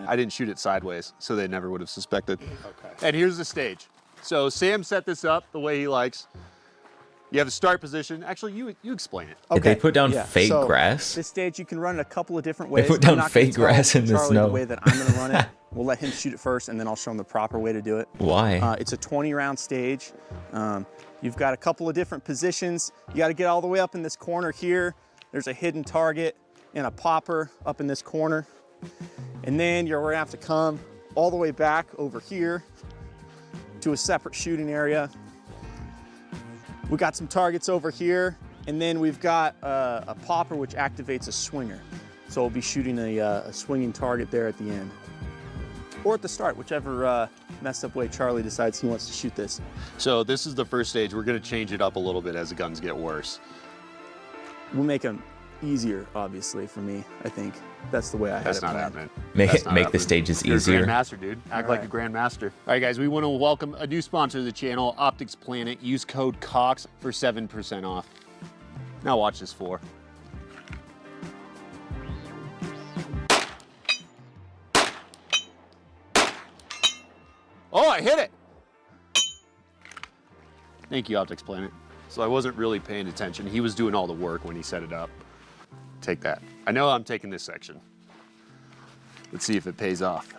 I didn't shoot it sideways, so they never would have suspected. Okay. And here's the stage. So Sam set this up the way he likes. You have a start position. Actually, you explain it. Did they put down Yeah, fake so grass? This stage you can run it a couple of different They ways. put down I'm not fake gonna tell grass in the Charlie snow. The way that I'm going to run it. We'll let him shoot it first, and then I'll show him the proper way to do it. Why? It's a 20-round stage. You've got a couple of different positions. You got to get all the way up in this corner here. There's a hidden target and a popper up in this corner. And then you're going to have to come all the way back over here to a separate shooting area. We got some targets over here, and then we've got a popper which activates a swinger. So we'll be shooting a swinging target there at the end. Or at the start, whichever messed up way Charlie decides he wants to shoot this. So this is the first stage. We're going to change it up a little bit as the guns get worse. We'll make them easier, obviously, for me, I think. That's the way I had That's it not planned. happening. Make That's not the happening. stages You're easier. a grandmaster, dude. Act like a grandmaster. All right, guys, we want to welcome a new sponsor to the channel, Optics Planet. Use code COX for 7% off. Now watch this for. Oh, I hit it! Thank you, Optics Planet. So I wasn't really paying attention. He was doing all the work when he set it up. Take that. I know I'm taking this section. Let's see if it pays off.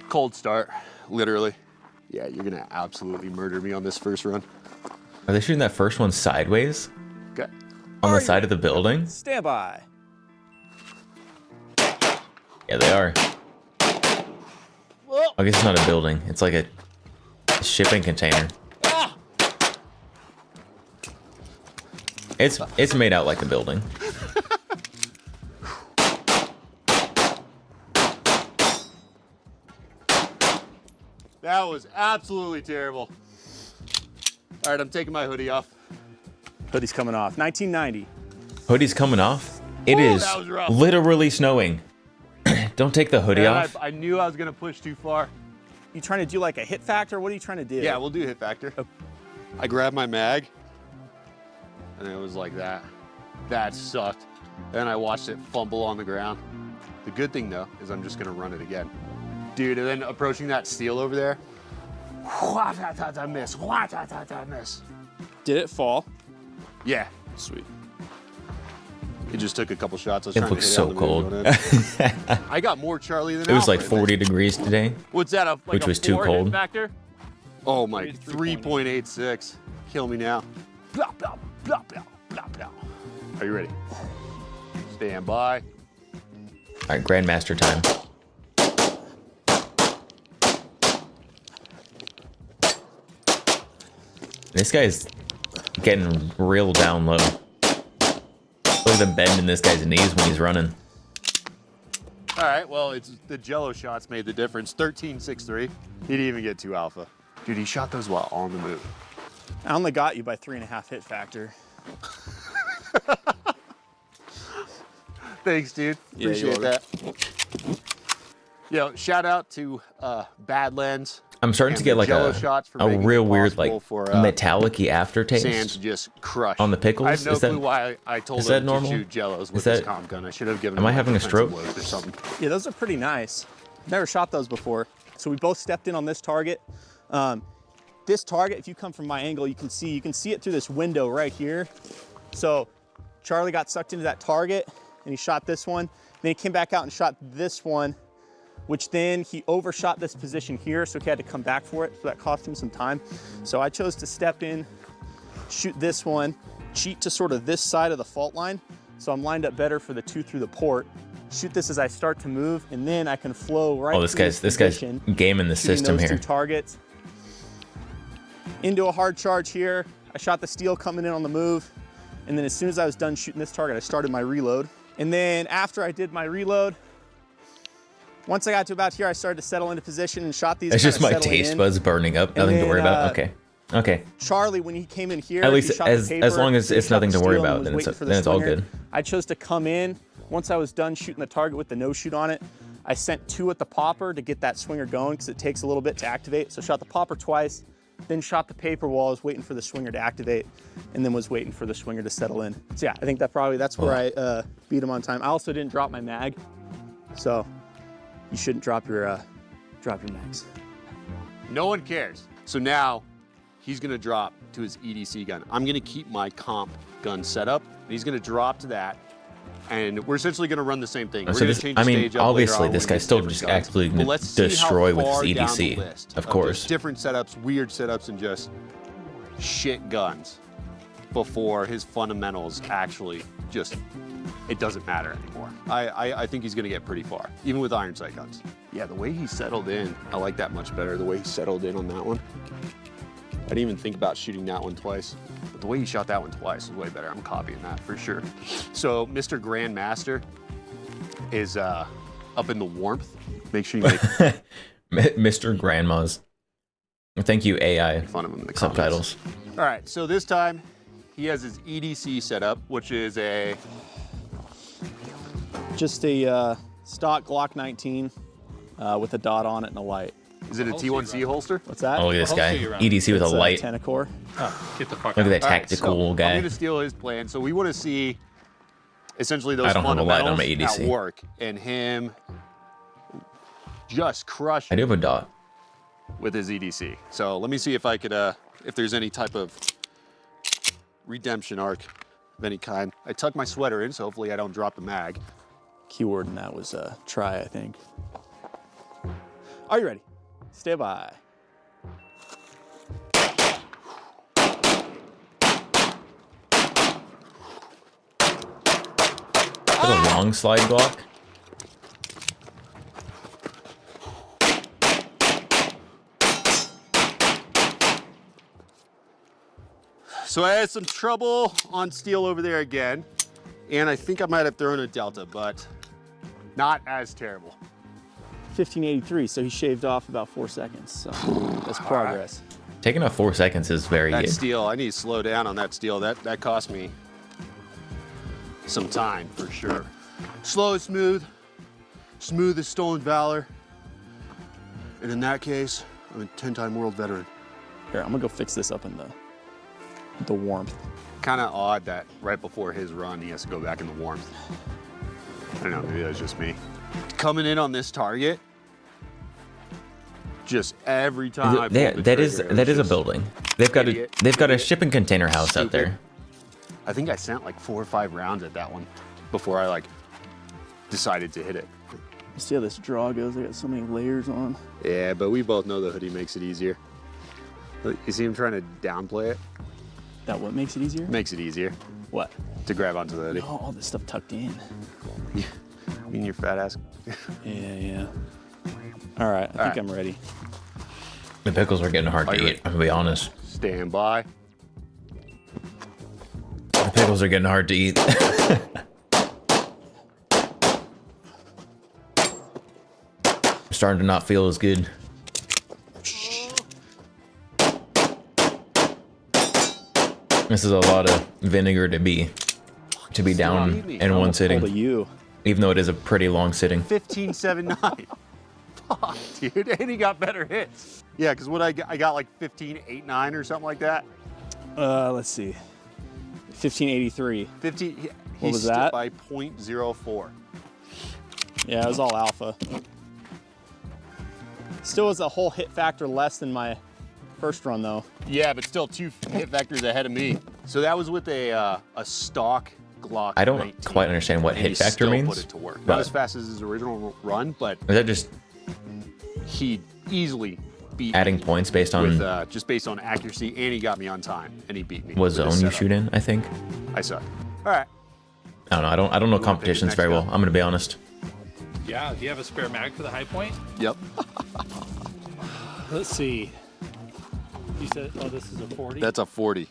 Cold start, literally. Yeah, you're gonna absolutely murder me on this first run. Are they shooting that first one sideways? Okay. On the side of the building? Stand by. Yeah, they are. I guess it's not a building. It's like a shipping container. It's made out like a building. That was absolutely terrible. All right, I'm taking my hoodie off. Hoodie's coming off. 1990. Hoodie's coming off. It is that was rough. literally snowing. Don't take the hoodie Man, off. I knew I was gonna push too far. You trying to do like a hit factor? What are you trying to do? Yeah, we'll do hit factor. I grabbed my mag, and it was like that. That sucked. Then I watched it fumble on the ground. The good thing though is I'm just gonna run it again. Dude, and then approaching that steel over there. Miss. Miss. Did it fall? Yeah. Sweet. It just took a couple shots. I was It trying to looks hit so on the moon cold. on it. I got more Charlie than It was like Alfred. 40 degrees today. What's that? Like which a was too 4 hit cold. factor? Oh my, 3.86. Kill me now. Blah, blah, blah, blah, blah, blah. Are you ready? Stand by. All right, Grandmaster time. This guy's getting real down low. Look at the bend in this guy's knees when he's running. All right, well, it's the Jello shots made the difference. 13.63. He didn't even get 2 alpha. Dude, he shot those while on the move. I only got you by 3.5 hit factor. Thanks, dude. Yeah, Appreciate that. Yo, shout out to Badlands. I'm starting to get like Jello shots for a making real it weird like possible for, metallic-y aftertaste. Sans just crush. On the pickles? I have no Is that- clue why I told is that him normal? to shoot Jellos with Is this that- comp gun. I should have given Am him I like having a defensive stroke? loads or something. Yeah, those are pretty nice. Never shot those before. So we both stepped in on this target. This target, if you come from my angle, you can see it through this window right here. So Charlie got sucked into that target and he shot this one. Then he came back out and shot this one, which then he overshot this position here, so he had to come back for it. So that cost him some time. So I chose to step in, shoot this one, cheat to sort of this side of the fault line. So I'm lined up better for the 2 through the port. Shoot this as I start to move, and then I can flow right. Oh, this guy's gaming the system those here. 2 targets into a hard charge here. I shot the steel coming in on the move, and then as soon as I was done shooting this target, I started my reload. And then after I did my reload, once I got to about here, I started to settle into position and shot these. It's just my settling taste in. buds burning up. And Nothing to then, worry about. Okay. Okay. Charlie, when he came in here, At least he shot the as paper, long as he it's shot nothing the to worry steel and about, was then waiting it's for the then it's all swinger. good. I chose to come in. Once I was done shooting the target with the no shoot on it, I sent 2 at the popper to get that swinger going because it takes a little bit to activate. So shot the popper twice, then shot the paper while I was waiting for the swinger to activate, and then was waiting for the swinger to settle in. So yeah, I think that's where I beat him on time. I also didn't drop my mag, so you shouldn't drop your mags. No one cares. So now he's gonna drop to his EDC gun. I'm gonna keep my comp gun set up, and he's gonna drop to that. And we're essentially gonna run the same thing. We're So gonna this, change I the mean, stage up later obviously on this when we guy's get still different just guns. absolutely But gonna let's see how destroy with his far down the EDC, list of course. just different setups, weird setups, and just shit guns before his fundamentals actually just, it doesn't matter anymore. I think he's gonna get pretty far, even with iron sight guns. Yeah, the way he settled in, I like that much better. The way he settled in on that one. I didn't even think about shooting that one twice, but the way he shot that one twice is way better. I'm copying that for sure. So Mr. Grandmaster is up in the warmth. Make sure you make Mr. Grandma's. Thank you, AI fun of him in the subtitles. All right, so this time he has his EDC set up, which is Just a stock Glock 19 with a dot on it and a light. Is it a T1C holster? What's that? Oh, look at this guy. EDC with a light. Tenacore. Oh, get the fuck Look at out. that tactical All right, so guy. I'm gonna steal his plan. So we want to see essentially those I don't have a light on my fundamentals EDC. at work and him just crush I do have a dot. with his EDC. So let me see if I could, if there's any type of redemption arc of any kind. I tuck my sweater in, so hopefully I don't drop the mag. Keyword in that was try, I think. Are you ready? Stay by. Is that a long slide Glock? So I had some trouble on steel over there again, and I think I might have thrown a Delta, but not as terrible. 1583, so he shaved off about 4 seconds. So that's progress. Taking off 4 seconds is very That good. steel, I need to slow down on that steel. That cost me some time for sure. Slow and smooth, smooth as stolen valor. And in that case, I'm a 10-time world veteran. Here, I'm gonna go fix this up in the warmth. Kind of odd that right before his run, he has to go back in the warmth. I don't know, maybe that's just me. Coming in on this target, just every time I pull the That is trigger, a just building. They've got idiot. a shipping container house out there. I think I sent like 4 or 5 rounds at that one before I like decided to hit it. You see how this draw goes? I got so many layers on. Yeah, but we both know the hoodie makes it easier. Look, you see him trying to downplay it? That what makes it easier? Makes it easier. What? To grab onto the hoodie. Oh, all this stuff tucked in. You mean your fat ass? Yeah. All right, I think I'm ready. The pickles are getting hard to eat, I'm gonna be honest. Stand by. Pickles are getting hard to eat. I'm starting to not feel as good. This is a lot of vinegar to be down in one sitting. Even though it is a pretty long sitting. 15.79. Fuck, dude, and he got better hits. Yeah, because what I got like 15.89 or something like that. Let's see. 1583. 15. What was that? By 0.04. Yeah, it was all alpha. Still was a whole hit factor less than my first run though. Yeah, but still 2 hit vectors ahead of me. So that was with a stock Glock. I don't 19, quite understand what hit factor still means. Put it to work. Not as fast as his original run, but is that just he easily beat adding me points based on with, just based on accuracy, and he got me on time, and he beat me. what zone you shoot in? I think. I suck. All right. I don't know. I don't know competitions very well. I'm gonna be honest. Yeah, do you have a spare mag for the high point? Yep. Let's see. You said, oh, this is a 40? That's a 40.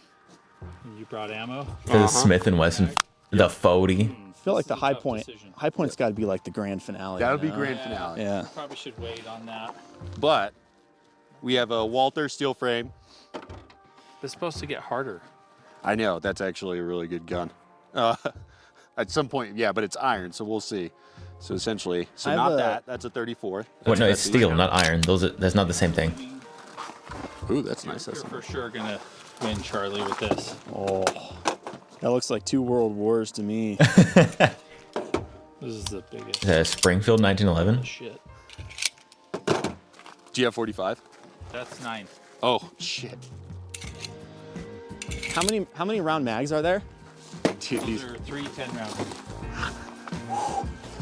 And you brought ammo? The Smith & Wesson, the 40. I feel like the high point's got to be like the grand finale. That would be grand finale. Yeah. Probably should wait on that. But we have a Walther steel frame. It's supposed to get harder. I know, that's actually a really good gun. At some point, yeah, but it's iron, so we'll see. So essentially, that's a 34. What? No, it's steel, not iron. That's not the same thing. Ooh, that's nice. You're for sure gonna win, Charlie, with this. Oh, that looks like 2 world wars to me. This is the biggest. Springfield 1911. Shit. Do you have 45? That's 9. Oh shit. How many round mags are there? Dude, These are 3 10-round.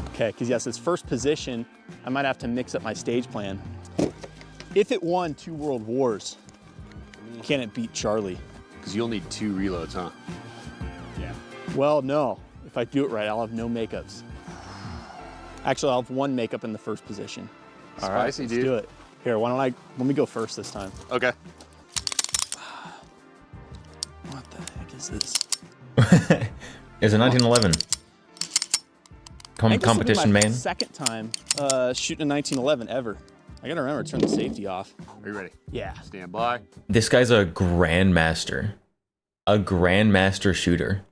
Okay, because yes, it's first position. I might have to mix up my stage plan. If it won 2 world wars, can it beat Charlie? Because you'll need 2 reloads, huh? Yeah. Well, no. If I do it right, I'll have no makeups. Actually, I'll have 1 makeup in the first position. All right, Spicy, let's dude. do it. Here, let me go first this time. Okay. What the heck is this? It's a 1911. I think this will be Competition my main. second time shooting a 1911 ever. I gotta remember to turn the safety off. Are you ready? Yeah. Stand by. This guy's a grandmaster shooter,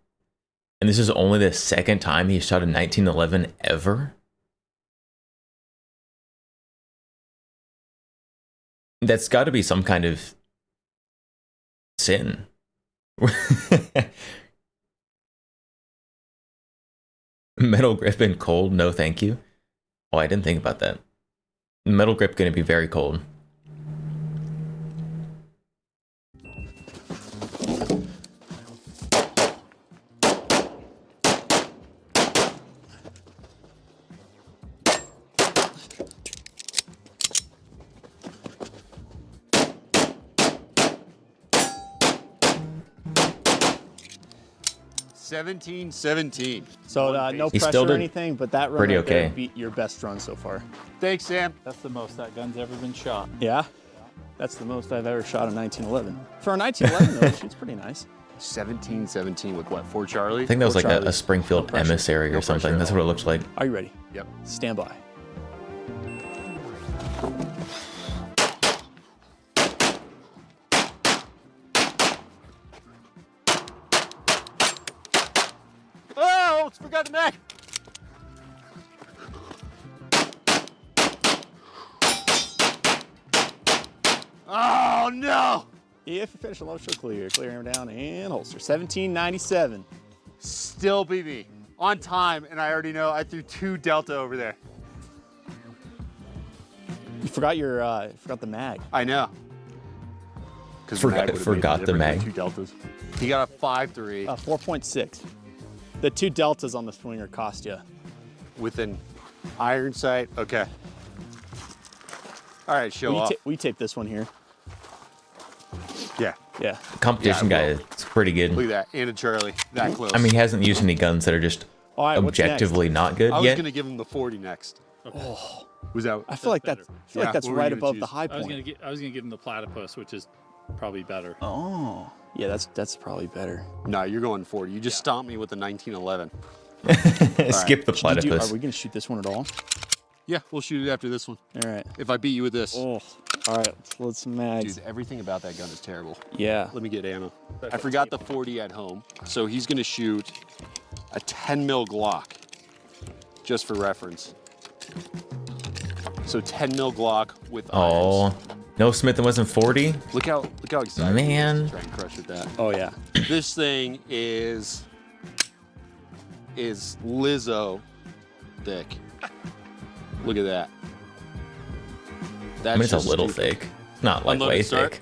and this is only the second time he shot a 1911 ever. That's got to be some kind of sin. Metal grip and cold, no thank you. Oh, I didn't think about that. Metal grip gonna be very cold. $17.17. So no He pressure still or did anything, but that run pretty right there okay. beat your best run so far. Thanks, Sam. That's the most that gun's ever been shot. Yeah? That's the most I've ever shot a 1911. For a 1911 though, it shoots pretty nice. 17-17 with what? 4 Charlie? I think that was like Charlie. a Springfield No pressure. emissary No or something. pressure. That's what it looks like. Are you ready? Yep. Stand by. Oh, almost forgot the mag. Oh no! If you finish a low, show clear. Clear him down and holster. 1797. Still beat me. On time, and I already know I threw 2 Delta over there. You forgot forgot the mag. I know. Forgot the mag. 2 Deltas. He got a 5.3 4.6. The 2 deltas on the swinger cost you. with an iron sight. Okay. All right, show off. We tape this one here. Yeah. Yeah. Competition guy is pretty good. Look at that, and a Charlie, that close. I mean, he hasn't used any guns that are just All right, what's objectively not good I was yet. gonna give him the 40 next. Oh. Was that? I feel like that's Yeah, right what were you gonna above choose? the high I was point. gonna give him the platypus, which is Probably better. Oh, yeah, that's probably better. No, you're going 40. You just stomped me with the 1911. Skip the platypus. Are we gonna shoot this one at all? Yeah, we'll shoot it after this one. All right. If I beat you with this. Oh, all right. Let's mags. Dude, everything about that gun is terrible. Yeah. Let me get ammo. I forgot the 40 at home, so he's gonna shoot a 10 mil Glock, just for reference. So 10 mil Glock with Oh, no Smith and Wesson 40. Look how excited Man. he is to try and crush with that. Oh yeah. This thing is Lizzo thick. Look at that. I mean, it's a little thick. Not like Unloaded way start? thick.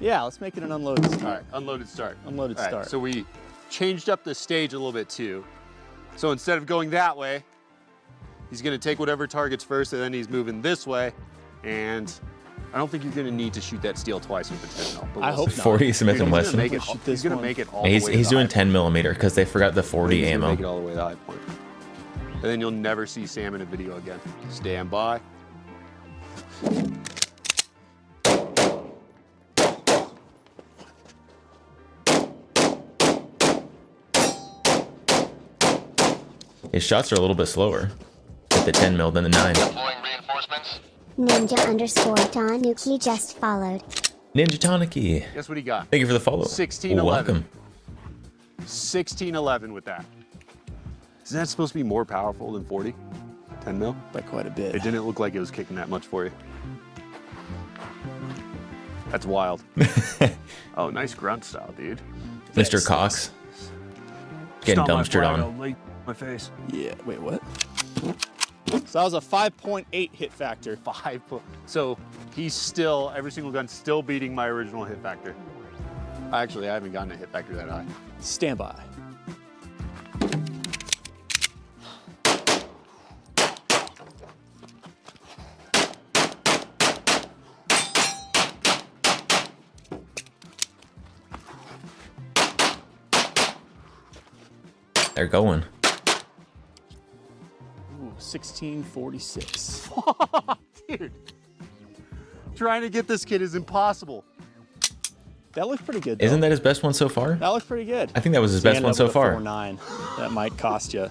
Yeah, let's make it an unloaded start. All right, unloaded start. Unloaded All right, start. so we changed up the stage a little bit too. So instead of going that way, he's gonna take whatever targets first, and then he's moving this way. And I don't think you're gonna need to shoot that steel twice with the 10 mil. But I we'll hope see. not. 40 Smith Dude, and he's gonna Wesson. make it- Shoot He's this gonna one. make it all the way to He's the doing high 10 millimeter because they forgot the 40 He's gonna ammo. Make it all the way to the high point. And then you'll never see Sam in a video again. Stand by. His shots are a little bit slower with the 10 mil than the 9. Ninja_Tanuki just followed. Ninja Taniki. Guess what he got? Thank you for the follow. 1611. Welcome. 1611 with that. Isn't that supposed to be more powerful than 40? 10 mil? By quite a bit. It didn't look like it was kicking that much for you. That's wild. Oh, nice grunt style, dude. Mr. Cox. Getting Stomp my dumpstered flag, on. I'll lick my face. Yeah. Wait, what? So that was a 5.8 hit factor. So he's still, every single gun's still beating my original hit factor. Actually, I haven't gotten a hit factor that high. Stand by. They're going. Ooh, 1646. Dude, trying to get this kid is impossible. That looks pretty good, though. Isn't that his best one so far? That looks pretty good. I think that was his So you best ended one up so with a far. 4.9. That might cost you.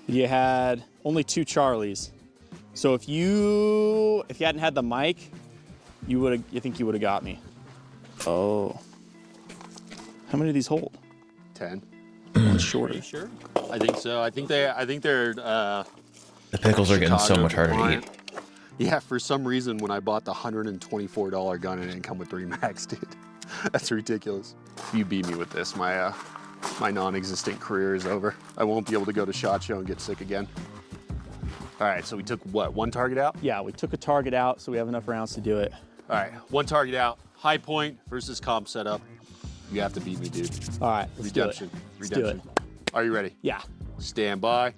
You had only 2 Charlies. So if you hadn't had the mic, you think you would have got me. Oh. How many of these hold? 10. One's shorter. Sure. I think so. I think they're The pickles are getting so Chicago much harder to compliant. eat. Yeah, for some reason when I bought the $124 gun, it didn't come with 3 mags, dude. That's ridiculous. If you beat me with this, my non-existent career is over. I won't be able to go to SHOT Show and get sick again. All right, so we took what, 1 target out? Yeah, we took a target out, so we have enough rounds to do it. All right, 1 target out. High point versus comp setup. You have to beat me, dude. All right, let's Redemption. do it. Let's Redemption. do it. Are you ready? Yeah. Stand by.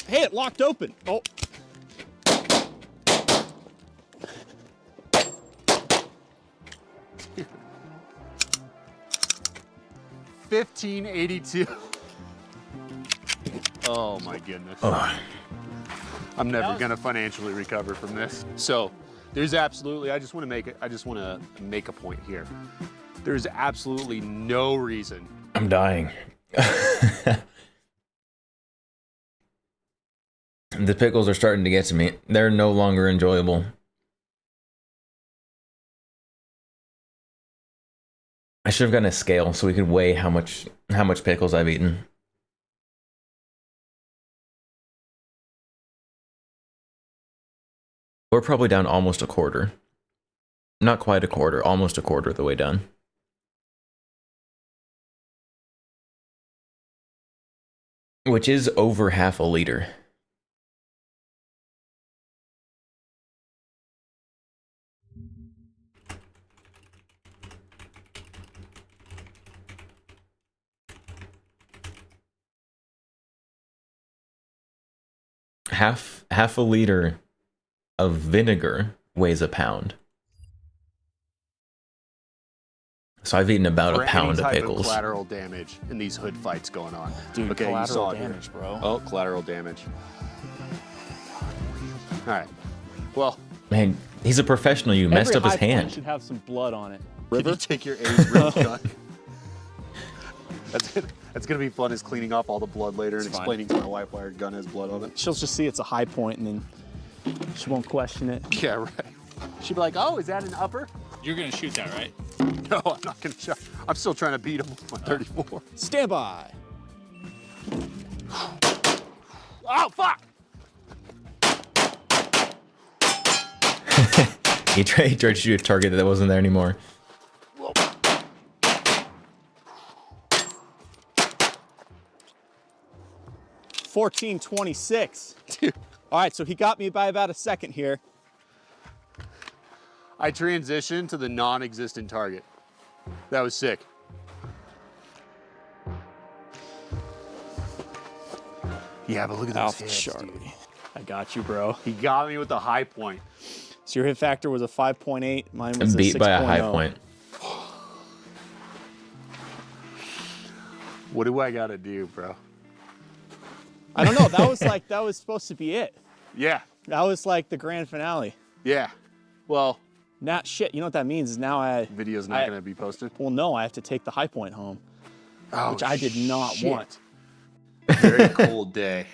Hey, it locked open. Oh. $15.82. Oh my goodness. Oh. I'm never gonna financially recover from this. So there's absolutely, I just want to make a point here. There's absolutely no reason. I'm dying. The pickles are starting to get to me. They're no longer enjoyable. I should have gotten a scale so we could weigh how much pickles I've eaten. We're probably down almost a quarter. Not quite a quarter, almost a quarter of the way down. Which is over half a liter. Half a liter of vinegar weighs a pound. So I've eaten about For a pound any of type pickles. collateral damage in these hood fights going on. Dude, okay, you collateral saw it damage, here. bro. Oh, collateral damage. All right. Well, Man, he's a professional. You messed up his hand. Should have some blood on it. Can you take your A's real gun? That's gonna be fun. Is cleaning off all the blood later and explaining to my wife why her gun has blood on it. She'll just see it's a high point and then she won't question it. Yeah, right. She'd be like, "Oh, is that an upper?" You're gonna shoot that, right? No, I'm not gonna shoot. I'm still trying to beat him with my 34. Stand by. Oh, fuck! He tried to shoot a target that wasn't there anymore. 1426. All right, so he got me by about a second here. I transitioned to the non-existent target. That was sick. Yeah, but look at those Alpha hits, Charlie. dude. I got you, bro. He got me with the high point. So your hit factor was a 5.8. Mine was Beat a 6.0. by a high point. What do I gotta do, bro? I don't know. That was supposed to be it. Yeah. That was like the grand finale. Yeah. Well, now shit. You know what that means is now video's not gonna be posted. Well, no, I have to take the high point home, which I did not want. Very cold day,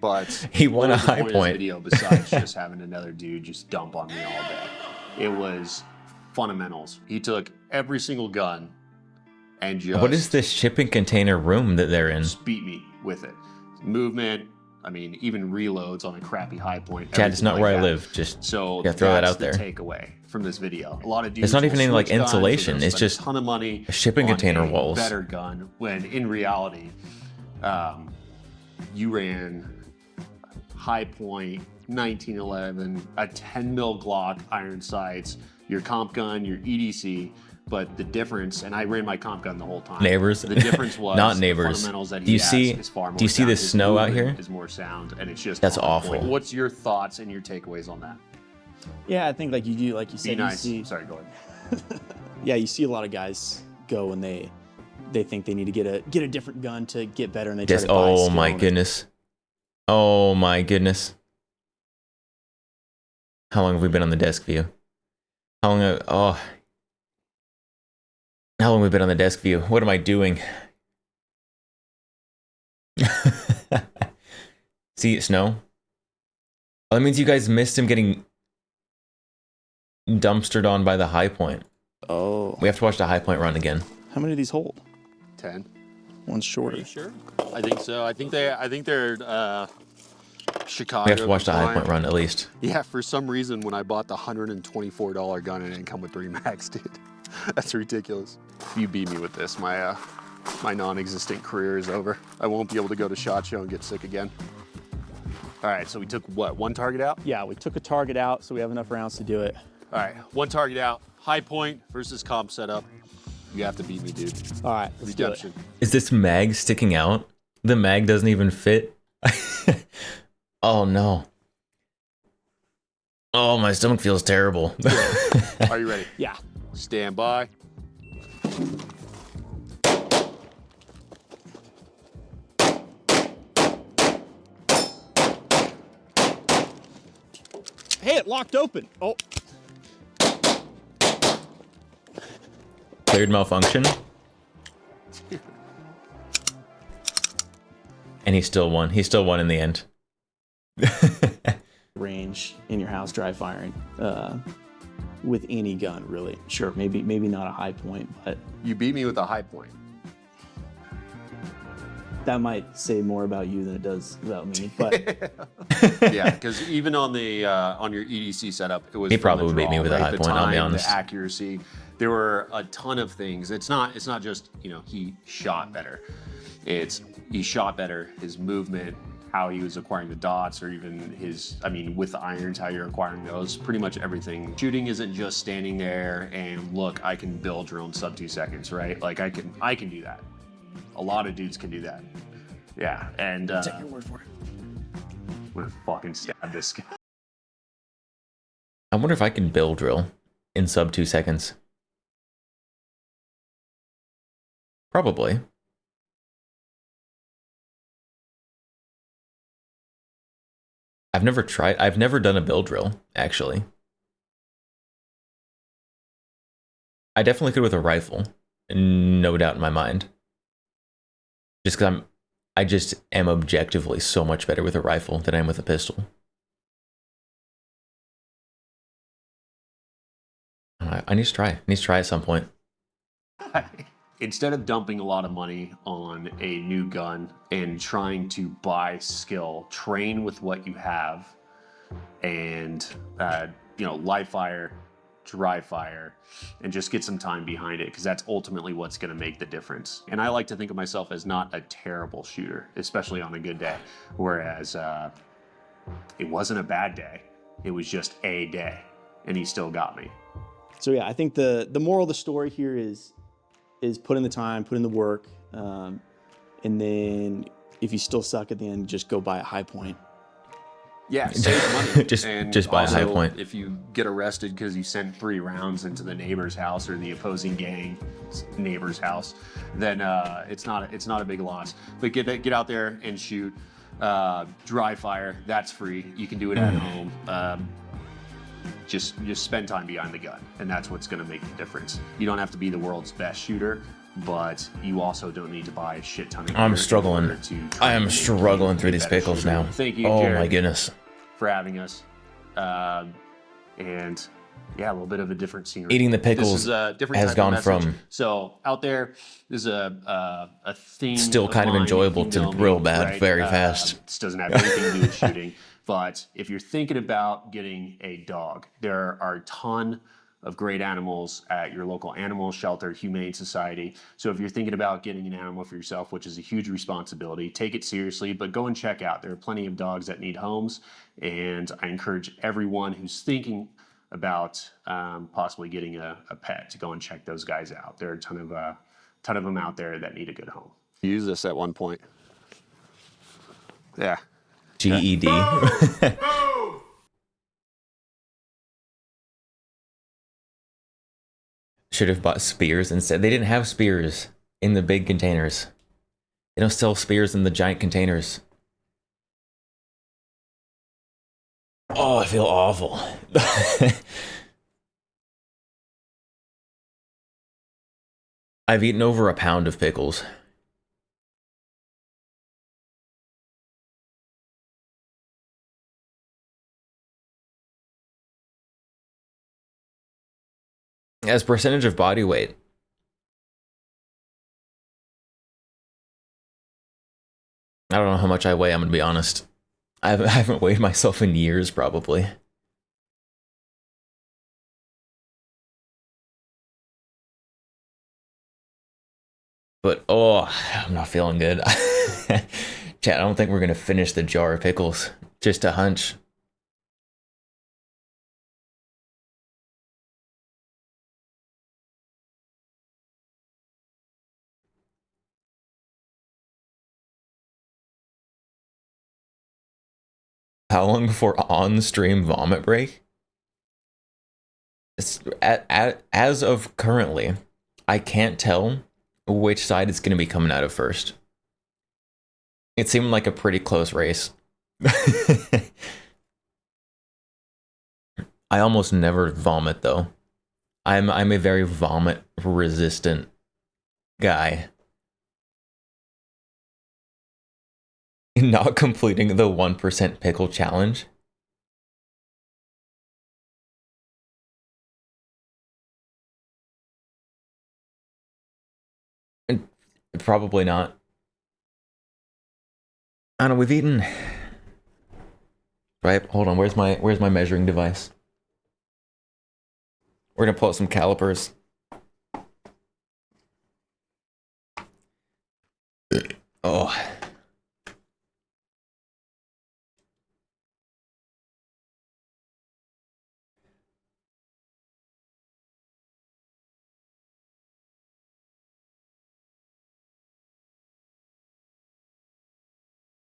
but he won a what was the high point of this point. video besides just having another dude just dump on me all day. It was fundamentals. He took every single gun and just What is this shipping container room that they're in? beat me with it. Movement, I mean, even reloads on a crappy high point. Chad, it's everything not like where I that. live. Just So yeah, throw that that's out there. the takeaway from this video. A lot of dudes It's not even will any like switch guns, or insulation. they'll It's spend just a ton of money shipping on container a walls. better gun when in reality, you ran high point 1911, a 10 mil Glock, iron sights, your comp gun, your EDC. But the difference, and I ran my comp gun the whole time. Neighbors. The difference was Not the neighbors. fundamentals that Do you he has see- is far more do you see sound. this His snow out movement here? Is more sound, and it's just That's on awful. point. What's your thoughts and your takeaways on that? Yeah, I think like you do, like you Be said. nice. You see, Sorry, go ahead. yeah, you see a lot of guys go and they think they need to get a different gun to get better, and they try Just to buy oh skill my in it. goodness. Oh my goodness. How long have we been on the desk view? How long have we been on the desk view? What am I doing? See, snow? Oh, that means you guys missed him getting dumpstered on by the high point. Oh. We have to watch the high point run again. How many do these hold? 10. One's shorter. Sure. I think so. I think they're Chicago. We have to watch the high compliant. point run at least. Yeah, for some reason when I bought the $124 gun, it didn't come with 3 mags, dude. That's ridiculous. You beat me with this. My non-existent career is over. I won't be able to go to SHOT Show and get sick again. All right, so we took what, 1 target out? Yeah, we took a target out, so we have enough rounds to do it. All right, 1 target out. High point versus comp setup. You have to beat me, dude. All right, let's do it. Redemption. Is this mag sticking out? The mag doesn't even fit. Oh no. Oh, my stomach feels terrible. Are you ready? Yeah. Stand by. Hey, it locked open. Oh. Cleared malfunction. And he still won. He still won in the end. Range in your house, dry firing, with any gun, really. Sure, maybe not a high point, but You beat me with a high point. that might say more about you than it does about me. But Yeah, because even on the on your EDC setup, it was He from probably the beat me draw, with a right? high The point, I'll be time, honest. The accuracy, there were a ton of things. It's not just he shot better. It's he shot better. His movement, how he was acquiring the dots, or even his, with the irons, how you're acquiring those. Pretty much everything. Shooting isn't just standing there and look, I can build drone sub 2 seconds, right? Like I can do that. A lot of dudes can do that. Yeah, and take your word for it. I'm gonna fucking stab this guy. I wonder if I can bill drill in sub 2 seconds. Probably. I've never done a bill drill, actually. I definitely could with a rifle, no doubt in my mind. Just because I just am objectively so much better with a rifle than I am with a pistol. I need to try. I need to try at some point. Instead of dumping a lot of money on a new gun and trying to buy skill, train with what you have, and live fire, dry fire, and just get some time behind it, because that's ultimately what's going to make the difference. And I like to think of myself as not a terrible shooter, especially on a good day, whereas it wasn't a bad day, it was just a day, and he still got me. So yeah, I think the moral of the story here is put in the time, put in the work, and then if you still suck at the end, just go buy a high point. Yeah, save money. just buy a high point. If you get arrested because you sent 3 rounds into the neighbor's house or the opposing gang neighbor's house, then it's not a big loss. But get out there and shoot. Dry fire, that's free. You can do it at home. Just spend time behind the gun, and that's what's going to make the difference. You don't have to be the world's best shooter, but you also don't need to buy a shit ton of gear. I'm struggling. I am struggling through these pickles now. Thank you, oh Jared, my goodness, for having us. And yeah, a little bit of a different scenery. Eating the pickles this is a different has type gone of message. from so out there. There's a thing. still kind of mine, enjoyable if you know to me, real bad right? very fast. This doesn't have anything to do with shooting. But if you're thinking about getting a dog, there are a ton of great animals at your local animal shelter, humane society. So if you're thinking about getting an animal for yourself, which is a huge responsibility, take it seriously, but go and check out. There are plenty of dogs that need homes, and I encourage everyone who's thinking about possibly getting a pet to go and check those guys out. There are a ton of them out there that need a good home. Use this at one point. Yeah. GED. Should have bought spears instead. They didn't have spears in the big containers. They don't sell spears in the giant containers. Oh, I feel awful. I've eaten over a pound of pickles. As percentage of body weight, I don't know how much I weigh, I'm gonna be honest. I haven't weighed myself in years, probably. But, oh, I'm not feeling good. Chat, I don't think we're gonna finish the jar of pickles. Just a hunch. How long before on-stream vomit break? As of currently, I can't tell which side it's going to be coming out of first. It seemed like a pretty close race. I almost never vomit though. I'm a very vomit resistant guy. Not completing the 1% pickle challenge. Probably not. I don't know, we've eaten. Right, hold on, where's my measuring device? We're gonna pull out some calipers. Oh.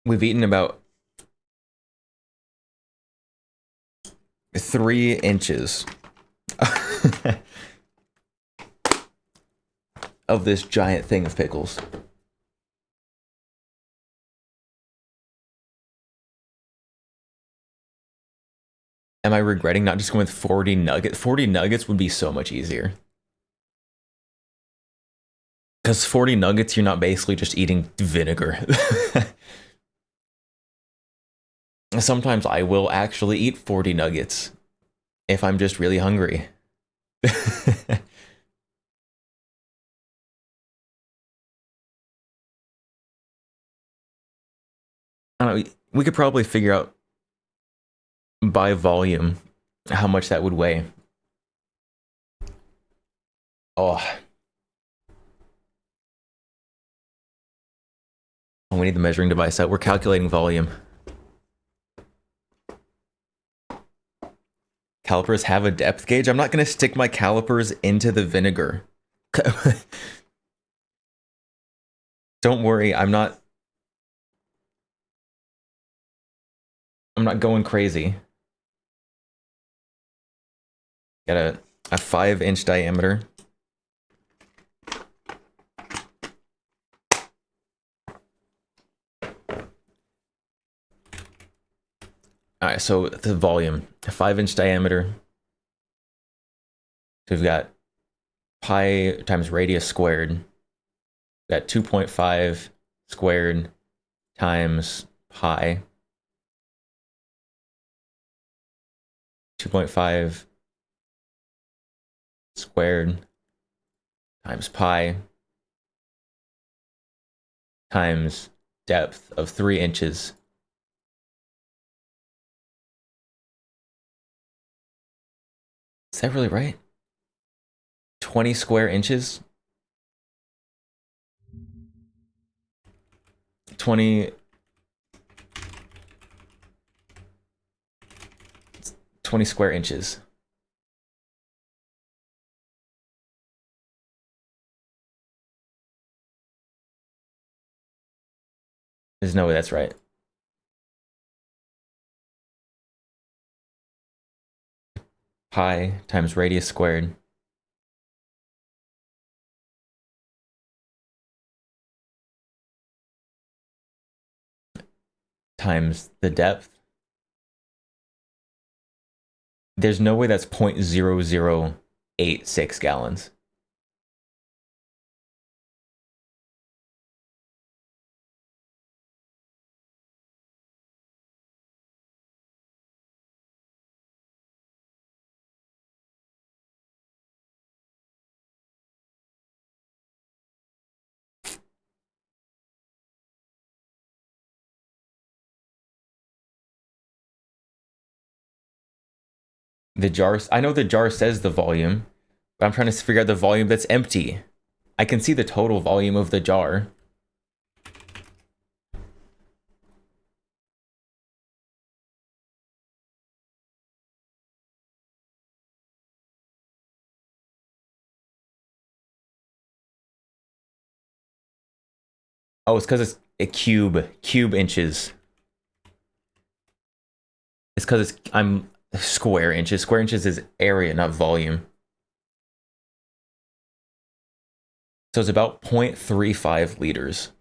We've eaten about 3 inches of this giant thing of pickles. Am I regretting not just going with 40 nuggets? 40 nuggets would be so much easier. Because 40 nuggets, you're not basically just eating vinegar. Sometimes I will actually eat 40 nuggets if I'm just really hungry. I don't know, we could probably figure out by volume how much that would weigh. Oh. We need the measuring device out. We're calculating volume. Calipers have a depth gauge? I'm not going to stick my calipers into the vinegar. Don't worry, I'm not going crazy. Got a 5-inch diameter. All right, so the volume, a 5-inch diameter. So we've got pi times radius squared. We've got 2.5 squared times pi. 2.5 squared times pi times depth of 3 inches. Is that really right? 20 square inches? 20 square inches. There's no way that's right. Pi times radius squared times the depth. There's no way that's 0.0086 gallons. The jar, I know the jar says the volume, but I'm trying to figure out the volume that's empty. I can see the total volume of the jar. Oh, it's because it's a cube inches. It's because I'm square inches. Square inches is area, not volume. So it's about 0.35 liters.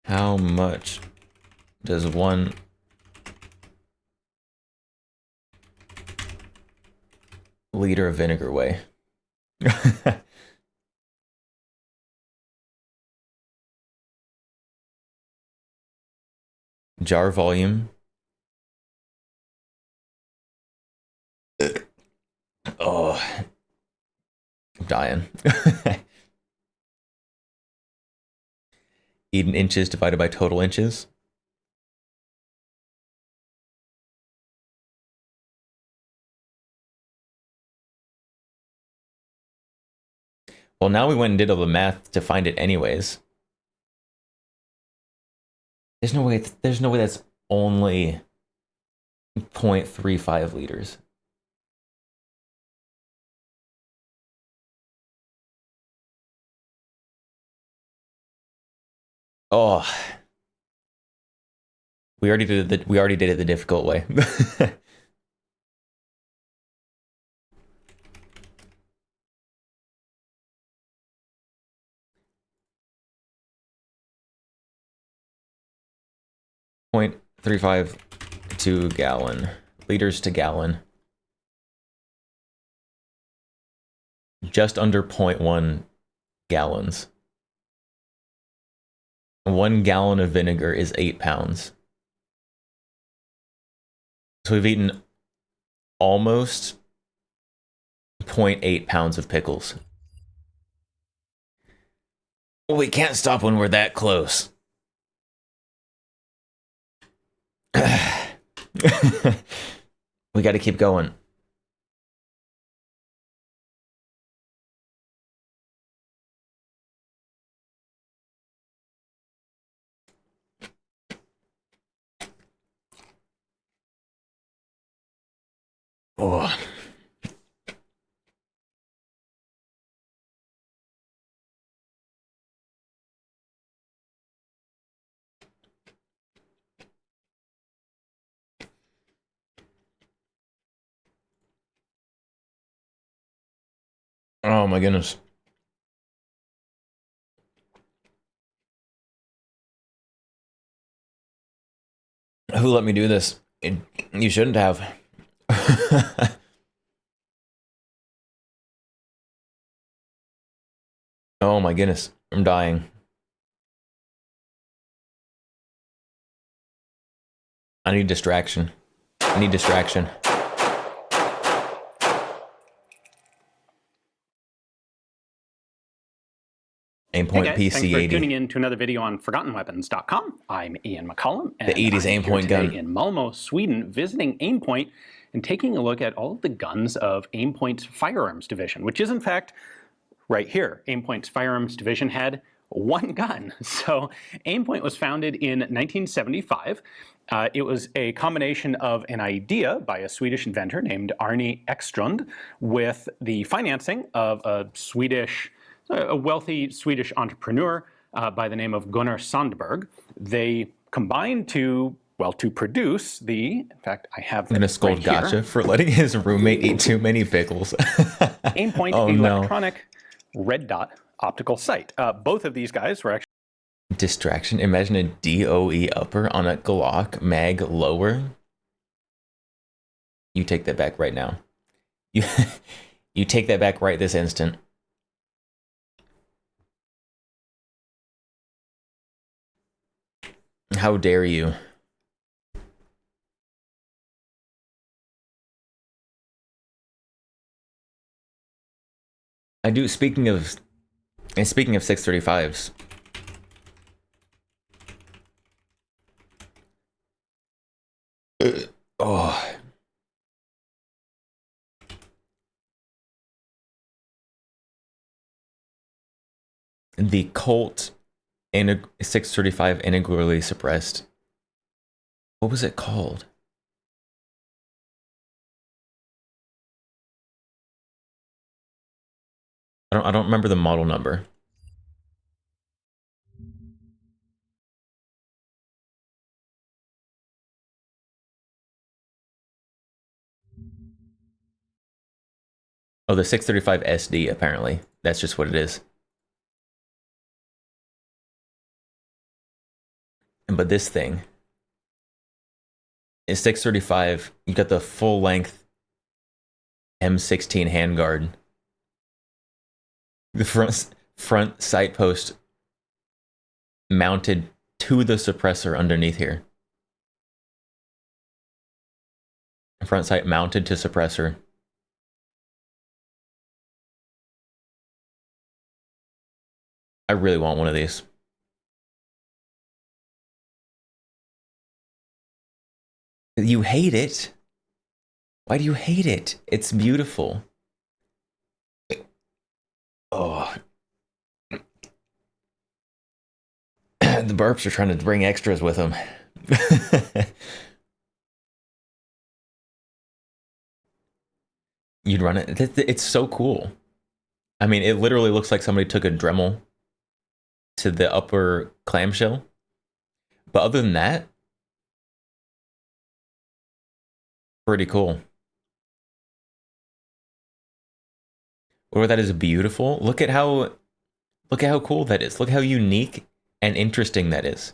How much does 1 liter of vinegar weigh? Jar volume. Oh, I'm dying. Eaten inches divided by total inches. Well, now we went and did all the math to find it anyways. There's no way that's only 0.35 liters. Oh. We already did it the difficult way. 0.35 to gallon. Liters to gallon. Just under 0.1 gallons. 1 gallon of vinegar is 8 pounds. So we've eaten almost 0.8 pounds of pickles. We can't stop when we're that close. We got to keep going. Oh. Oh my goodness. Who let me do this? You shouldn't have. Oh my goodness. I'm dying. I need distraction. I need distraction. Aimpoint Hey guys, thanks for PC-80. tuning in to another video on ForgottenWeapons.com. I'm Ian McCollum, and The 80s I'm Aimpoint here today gun. in Malmo, Sweden, visiting Aimpoint and taking a look at all of the guns of Aimpoint's firearms division, which is in fact right here. Aimpoint's firearms division had one gun. So Aimpoint was founded in 1975. It was a combination of an idea by a Swedish inventor named Arne Ekstrand with the financing of a wealthy Swedish entrepreneur by the name of Gunnar Sandberg. They combined to produce the, in fact, I have I'm gonna scold Gotcha for letting his roommate eat too many pickles. Aimpoint Oh, no. electronic red dot optical sight. Both of these guys were actually Distraction. Imagine a DOE upper on a Glock mag lower. You take that back right now. You take that back right this instant. How dare you? I do. Speaking of 635s. Oh. The Colt 635 integrally suppressed. What was it called? I don't remember the model number. Oh, the 635 SD, apparently. That's just what it is. But this thing is 635. You got the full length M16 handguard. The front sight post mounted to the suppressor underneath here. Front sight mounted to suppressor. I really want one of these. You hate it? Why do you hate it? It's beautiful. Oh. The burps are trying to bring extras with them. You'd run it. It's so cool. I mean, it literally looks like somebody took a Dremel to the upper clamshell. But other than that, Pretty cool. Or that is beautiful. Look at how cool that is. Look how unique and interesting that is.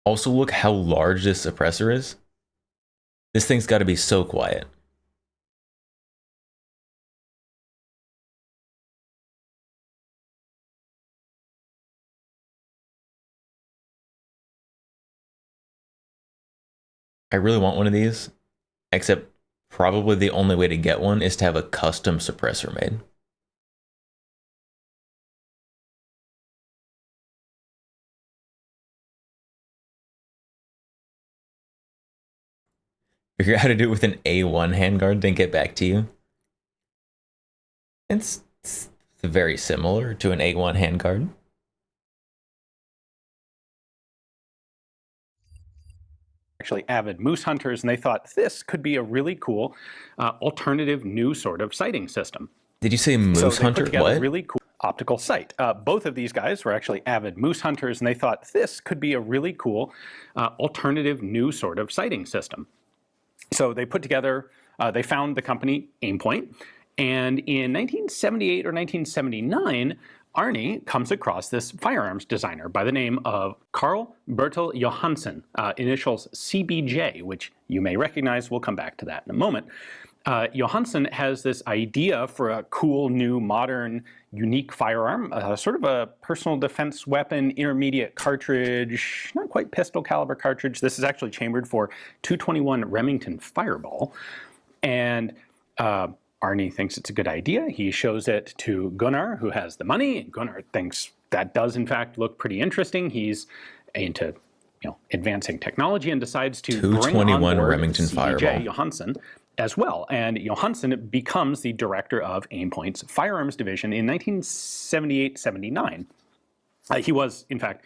Also, look how large this suppressor is. This thing's got to be so quiet. I really want one of these, except probably the only way to get one is to have a custom suppressor made. Figure out how to do it with an A1 handguard, then get back to you. It's very similar to an A1 handguard. Actually avid moose hunters, and they thought this could be a really cool alternative new sort of sighting system. Did you say moose hunter? What? Really cool optical sight. Both of these guys were actually avid moose hunters, and they thought this could be a really cool alternative new sort of sighting system. So they put together, they found the company Aimpoint, and in 1978 or 1979, Arnie comes across this firearms designer by the name of Carl Bertil Johansson, initials CBJ, which you may recognize. We'll come back to that in a moment. Johansson has this idea for a cool, new, modern, unique firearm, sort of a personal defense weapon, intermediate cartridge, not quite pistol caliber cartridge. This is actually chambered for .221 Remington Fireball. And Arnie thinks it's a good idea. He shows it to Gunnar, who has the money, and Gunnar thinks that does in fact look pretty interesting. He's into advancing technology and decides to bring on board Remington CBJ Fireball. Johansson as well. And Johansson becomes the director of Aimpoint's firearms division in 1978-79. He was, in fact,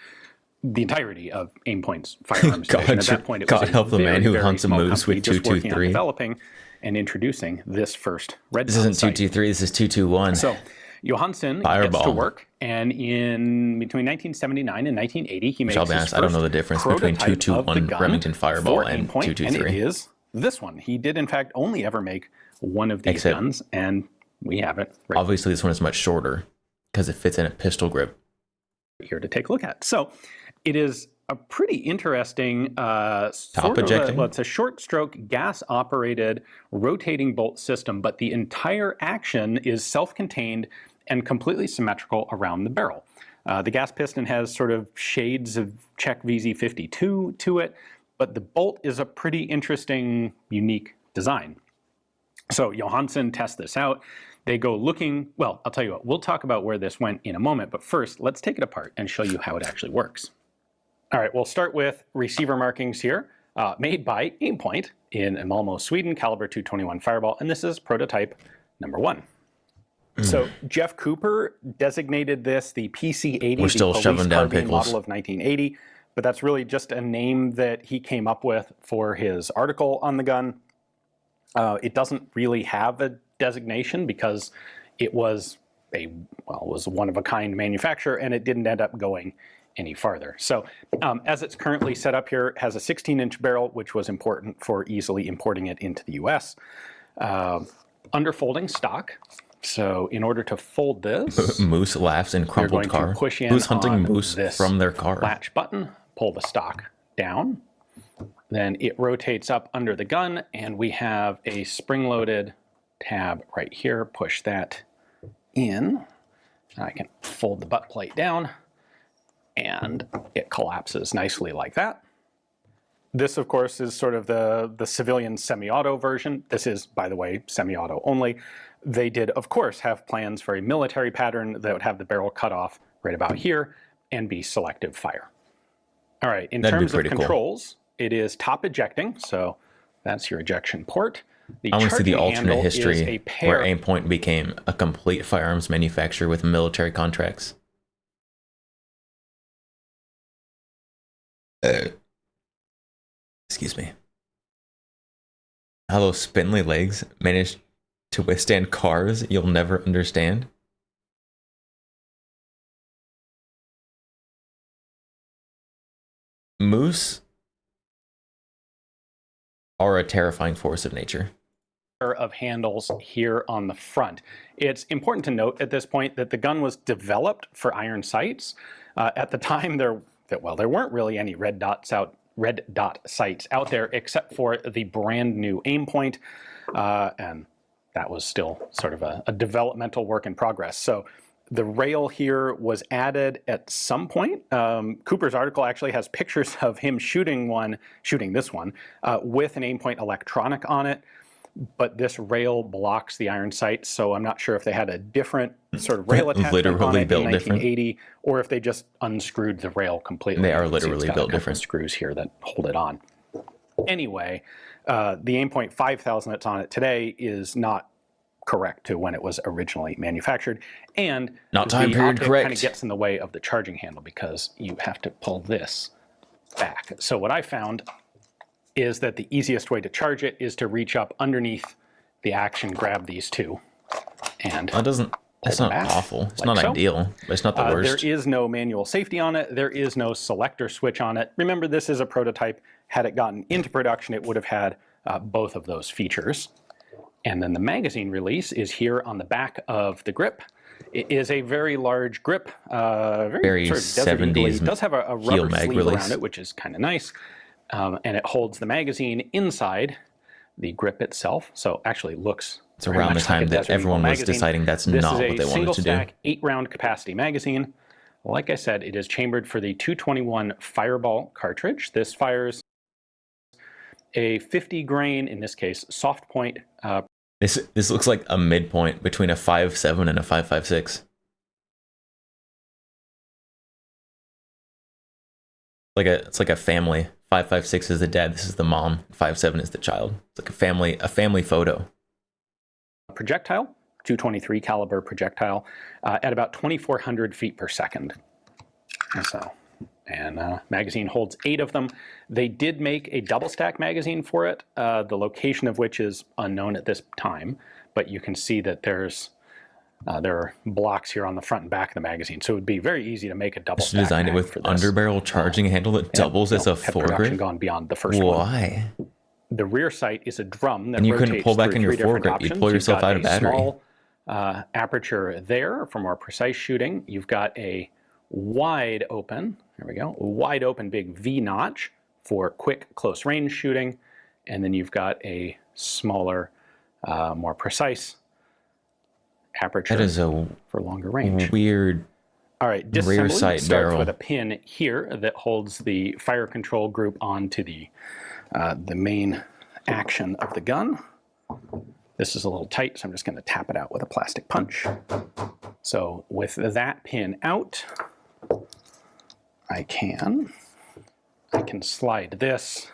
the entirety of Aimpoint's firearms division. At that point, it was God help the man who hunts a moose with just working on 223. developing and introducing this first red This dot isn't sight. 223, this is 221. So Johansson gets to work, and in between 1979 and 1980, he makes I'll be his honest, first I don't know the difference between prototype of the 221 gun Remington Fireball for and Aimpoint, 223. And it is this one. He did, in fact, only ever make one of these guns, and we have it right Obviously, this one is much shorter because it fits in a pistol grip. here to take a look at. So it is a pretty interesting Top ejecting? well, it's a short stroke gas operated rotating bolt system, but the entire action is self-contained and completely symmetrical around the barrel. The gas piston has sort of shades of Czech VZ52 to it, but the bolt is a pretty interesting, unique design. So Johansson tests this out. They go looking, well, I'll tell you what, we'll talk about where this went in a moment, but first, let's take it apart and show you how it actually works. All right, we'll start with receiver markings here, made by Aimpoint in Malmo, Sweden, caliber .221 Fireball, and this is prototype number 1. So Jeff Cooper designated this the PC-80, We're still the shoving police down carbine pickles. model of 1980, but that's really just a name that he came up with for his article on the gun. It doesn't really have a designation because it was was one of a kind manufacturer, and it didn't end up going any farther. So as it's currently set up here, it has a 16-inch barrel, which was important for easily importing it into the US. Underfolding stock. So in order to fold this, Moose laughs in you're crumpled going car. to push in Who's hunting on moose this from their car? latch button, pull the stock down, then it rotates up under the gun, and we have a spring-loaded tab right here. Push that in. I can fold the butt plate down, and it collapses nicely like that. This, of course, is sort of the civilian semi-auto version. This is, by the way, semi-auto only. They did, of course, have plans for a military pattern that would have the barrel cut off right about here and be selective fire. All right, in That'd be terms of pretty cool. controls, it is top ejecting, so that's your ejection port. The I want to see the charging alternate handle is history a pair where Aimpoint became a complete firearms manufacturer with military contracts. Excuse me. How those spindly legs managed to withstand cars you'll never understand. Moose are a terrifying force of nature. Of handles here on the front. It's important to note at this point that the gun was developed for iron sights. At the time, there weren't really any red dot sights out there except for the brand new Aimpoint, and that was still sort of a developmental work in progress. So the rail here was added at some point. Cooper's article actually has pictures of him shooting this one with an Aimpoint electronic on it. But this rail blocks the iron sights, so I'm not sure if they had a different sort of rail attachment on it in 1980, or if they just unscrewed the rail completely. They are literally built different. Screws here that hold it on. Anyway, the Aimpoint 5000 that's on it today is not correct to when it was originally manufactured, and not time period correct. Kind of gets in the way of the charging handle because you have to pull this back. So what I found is that the easiest way to charge it is to reach up underneath the action, grab these two, and that's not awful. It's not ideal, but it's not the worst. There is no manual safety on it. There is no selector switch on it. Remember, this is a prototype. Had it gotten into production, it would have had both of those features. And then the magazine release is here on the back of the grip. It is a very large grip, very sort of 70s. It does have a rubber sleeve release around it, which is kind of nice. And it holds the magazine inside the grip itself. So actually looks it's around the time that everyone was deciding that's not what they wanted to do. This is a single-stack 8-round capacity magazine. Like I said, it is chambered for the 221 Fireball cartridge. This fires a 50 grain, in this case, soft point. This looks like a midpoint between a 5.7 and a 5.56. It's like a family. 5.56 is the dad. This is the mom. 5.7 is the child. It's like a family photo. Projectile, 223 caliber projectile, at about 2,400 feet per second. And magazine holds 8 of them. They did make a double stack magazine for it, the location of which is unknown at this time, but you can see that there are blocks here on the front and back of the magazine, so it would be very easy to make a double stack. Designed it with underbarrel charging handle that doubles as a foregrip. Gone beyond the first one. Why? The rear sight is a drum that and you rotates couldn't pull back in your foregrip. You pull yourself out of battery. Small aperture there for more precise shooting. You've got a wide open. There we go. Wide open big V notch for quick close range shooting, and then you've got a smaller, more precise aperture that is for longer range. Weird. All right, rear sight starts barrel with a pin here that holds the fire control group onto the main action of the gun. This is a little tight, so I'm just going to tap it out with a plastic punch. So with that pin out, I can slide this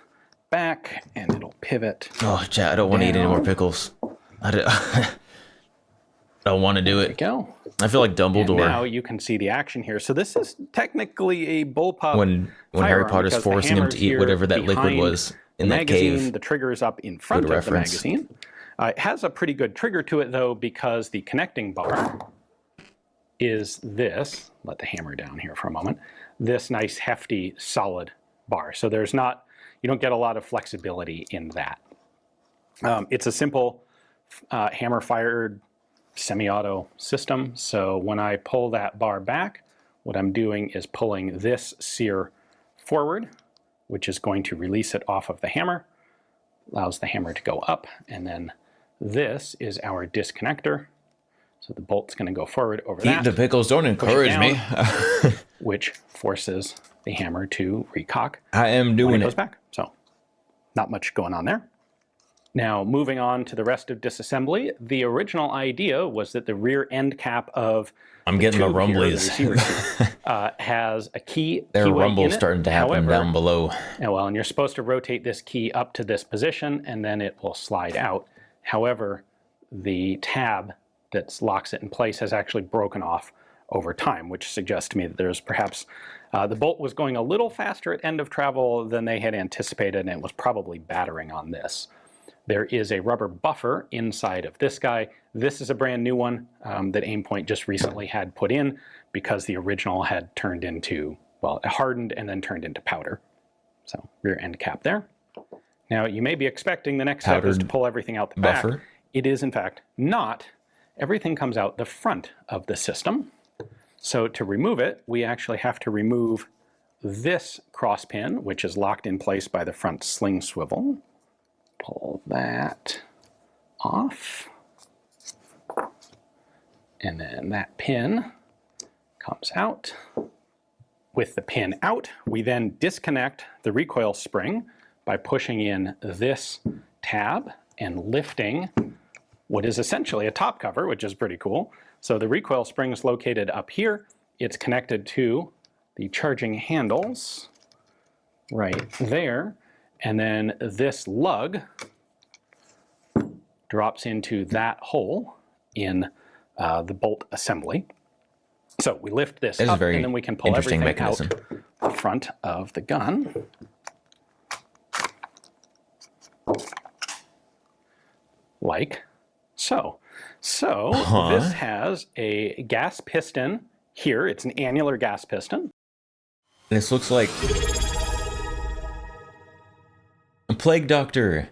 back and it'll pivot. Oh, Chad, I don't want to eat any more pickles. I don't want to do it. There we go. I feel like Dumbledore. And now you can see the action here. So this is technically a bullpup. When Harry Potter's forcing him to eat whatever that liquid was in that cave. The trigger is up in front of the magazine. It has a pretty good trigger to it though, because the connecting bar is this. Let the hammer down here for a moment. This nice hefty solid bar. So you don't get a lot of flexibility in that. It's a simple hammer fired semi-auto system. So when I pull that bar back, what I'm doing is pulling this sear forward, which is going to release it off of the hammer, allows the hammer to go up, and then this is our disconnector. So the bolt's going to go forward over that. Eat the pickles, don't encourage me. Which forces the hammer to recock. I am doing when it goes back. So not much going on there. Now, moving on to the rest of disassembly, the original idea was that the rear end cap of I'm getting the rumblies. Has a key. There are rumbles starting to happen down below. And you're supposed to rotate this key up to this position, and then it will slide out. However, the tab that locks it in place has actually broken off over time, which suggests to me that there's perhaps the bolt was going a little faster at end of travel than they had anticipated, and it was probably battering on this. There is a rubber buffer inside of this guy. This is a brand new one that Aimpoint just recently had put in because the original had turned into, well, it hardened and then turned into powder. So rear end cap there. Now, you may be expecting the next step is to pull everything out the back. Buffer. It is, in fact, not. Everything comes out the front of the system. So to remove it, we actually have to remove this cross pin, which is locked in place by the front sling swivel. Pull that off. And then that pin comes out. With the pin out, we then disconnect the recoil spring by pushing in this tab and lifting what is essentially a top cover, which is pretty cool. So the recoil spring is located up here. It's connected to the charging handles right there. And then this lug drops into that hole in the bolt assembly. So we lift this up, and then we can pull everything out the front of the gun. Like so. So this has a gas piston here. It's an annular gas piston. This looks like a Plague Doctor.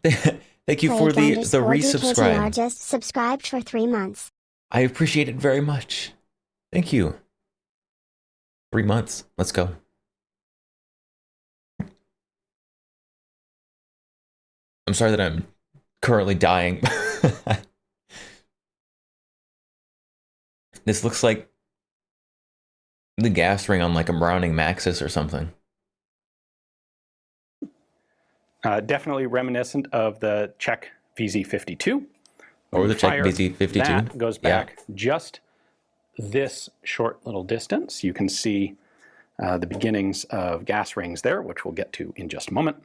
Thank you for the resubscribe. KTR just subscribed for 3 months. I appreciate it very much. Thank you. 3 months. Let's go. I'm sorry that I'm currently dying. This looks like the gas ring on like a Browning Maxus or something. Definitely reminiscent of the Czech VZ52. Or the Czech VZ52. That goes back just this short little distance. You can see the beginnings of gas rings there, which we'll get to in just a moment.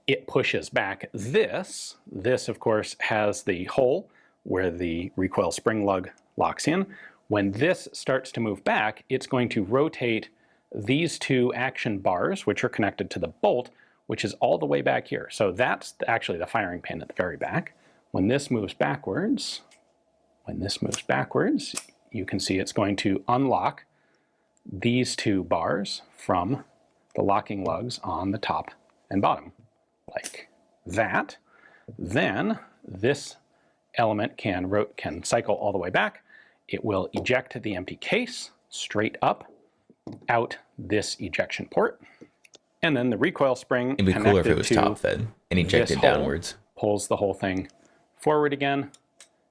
It pushes back this. This, of course, has the hole where the recoil spring lug locks in. When this starts to move back, it's going to rotate these two action bars, which are connected to the bolt, which is all the way back here. So that's actually the firing pin at the very back. When this moves backwards, you can see it's going to unlock these two bars from the locking lugs on the top and bottom, like that. Then this element can cycle all the way back. It will eject the empty case straight up out this ejection port. And then the recoil spring, it'd be cooler if it was top fed and ejected downwards, pulls the whole thing forward again,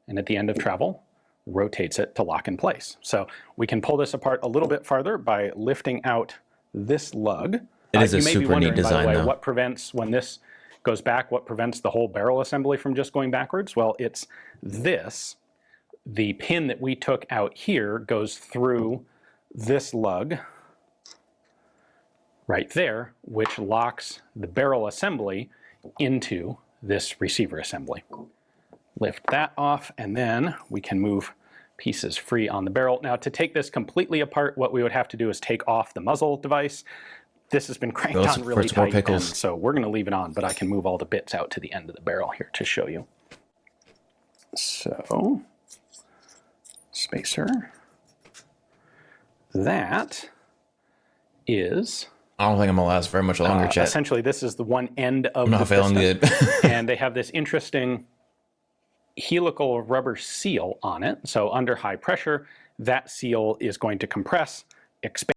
and at the end of travel, rotates it to lock in place. So we can pull this apart a little bit farther by lifting out this lug. It is a super neat design, by the way, though. what prevents, when this goes back, what prevents the whole barrel assembly from just going backwards? Well, it's this. The pin that we took out here goes through this lug right there, which locks the barrel assembly into this receiver assembly. Lift that off, and then we can move pieces free on the barrel. Now, to take this completely apart, what we would have to do is take off the muzzle device. This has been cranked on really tight, and so we're going to leave it on, but I can move all the bits out to the end of the barrel here to show you. So, spacer. That is... I don't think I'm gonna last very much longer, chat. Essentially, this is the one end of the piston, and they have this interesting helical rubber seal on it. So under high pressure, that seal is going to compress, expand.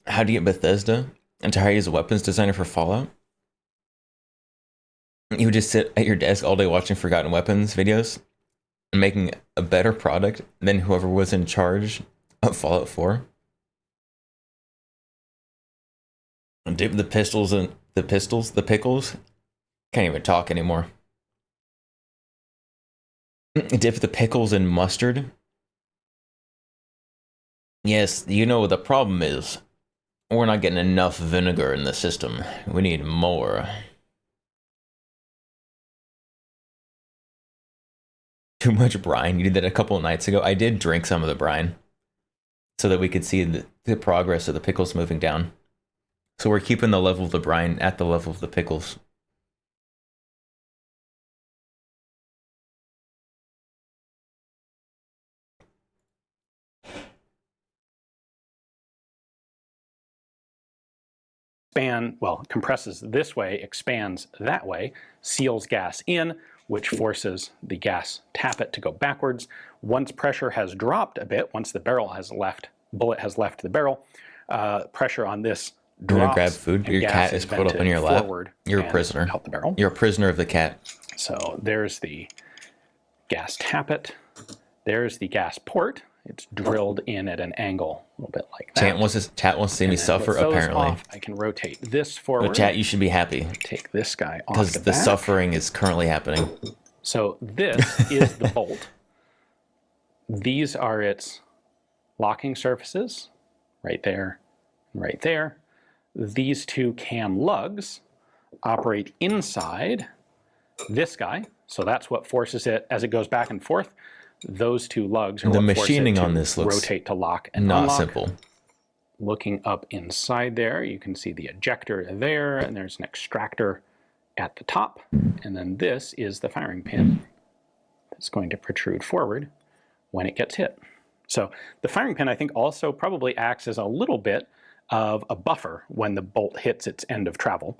How do you get Bethesda to hire you as a weapons designer for Fallout? You would just sit at your desk all day watching Forgotten Weapons videos and making a better product than whoever was in charge of Fallout 4. And dip the pistols and the pickles. Can't even talk anymore. Dip the pickles in mustard. Yes, you know what the problem is. We're not getting enough vinegar in the system. We need more. Too much brine. You did that a couple of nights ago. I did drink some of the brine so that we could see the progress of the pickles moving down. So we're keeping the level of the brine at the level of the pickles. compresses this way, expands that way, seals gas in, which forces the gas tappet to go backwards. Once pressure has dropped a bit, once the bullet has left the barrel, pressure on this drops. You want to grab food? Your cat is curled up on your lap. You're a prisoner. Out the barrel. You're a prisoner of the cat. So there's the gas tappet. There's the gas port. It's drilled in at an angle, a little bit like that. Chat wants to see me suffer, apparently. Off, I can rotate this forward. But chat, you should be happy. Take this guy off because the suffering is currently happening. So this is the bolt. These are its locking surfaces, right there, right there. These two cam lugs operate inside this guy, so that's what forces it as it goes back and forth. Those two lugs are the what machining force it to on this looks rotate to lock and not unlock. simple. Looking up inside there, you can see the ejector there, and there's an extractor at the top, and then this is the firing pin that's going to protrude forward when it gets hit. So the firing pin, I think, also probably acts as a little bit of a buffer when the bolt hits its end of travel.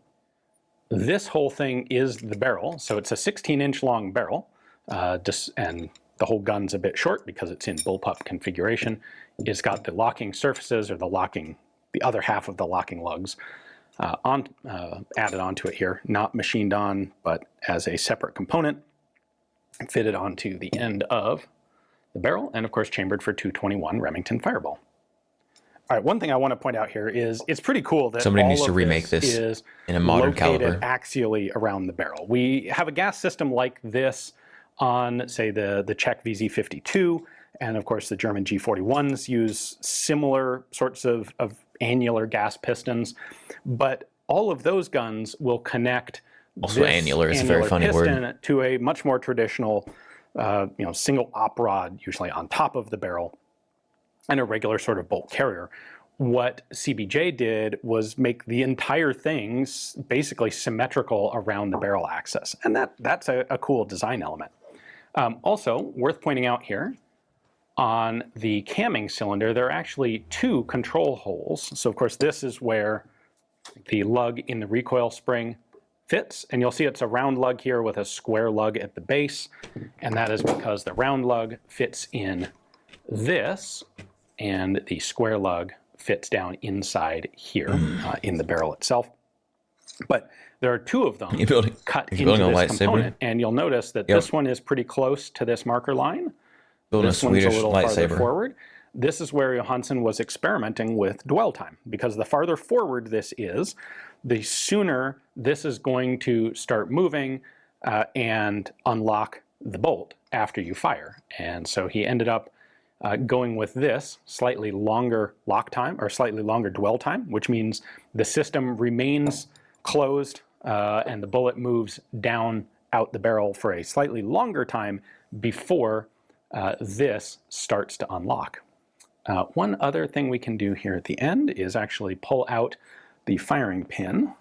This whole thing is the barrel, so it's a 16-inch long barrel, and the whole gun's a bit short because it's in bullpup configuration. It's got the locking surfaces, or the other half of the locking lugs added onto it here, not machined on, but as a separate component, fitted onto the end of the barrel, and of course chambered for 221 Remington Fireball. All right, one thing I want to point out here is it's pretty cool that somebody needs to remake this in a modern caliber, axially around the barrel. We have a gas system like this on, say, the Czech VZ52, and of course the German G41s use similar sorts of annular gas pistons, but all of those guns will connect also annular is a very funny word, to a much more traditional single op rod, usually on top of the barrel, and a regular sort of bolt carrier. What CBJ did was make the entire thing basically symmetrical around the barrel axis, and that's a cool design element. Also, worth pointing out here, on the camming cylinder, there are actually two control holes. So of course this is where the lug in the recoil spring fits, and you'll see it's a round lug here with a square lug at the base, and that is because the round lug fits in this, and the square lug fits down inside here in the barrel itself. But there are two of them cut into this component, and you'll notice that this one is pretty close to this marker line. This one's a little farther forward. This is where Johansson was experimenting with dwell time, because the farther forward this is, the sooner this is going to start moving and unlock the bolt after you fire. And so he ended up going with this slightly longer lock time, or slightly longer dwell time, which means the system remains closed and the bullet moves down out the barrel for a slightly longer time before this starts to unlock. One other thing we can do here at the end is actually pull out the firing pin.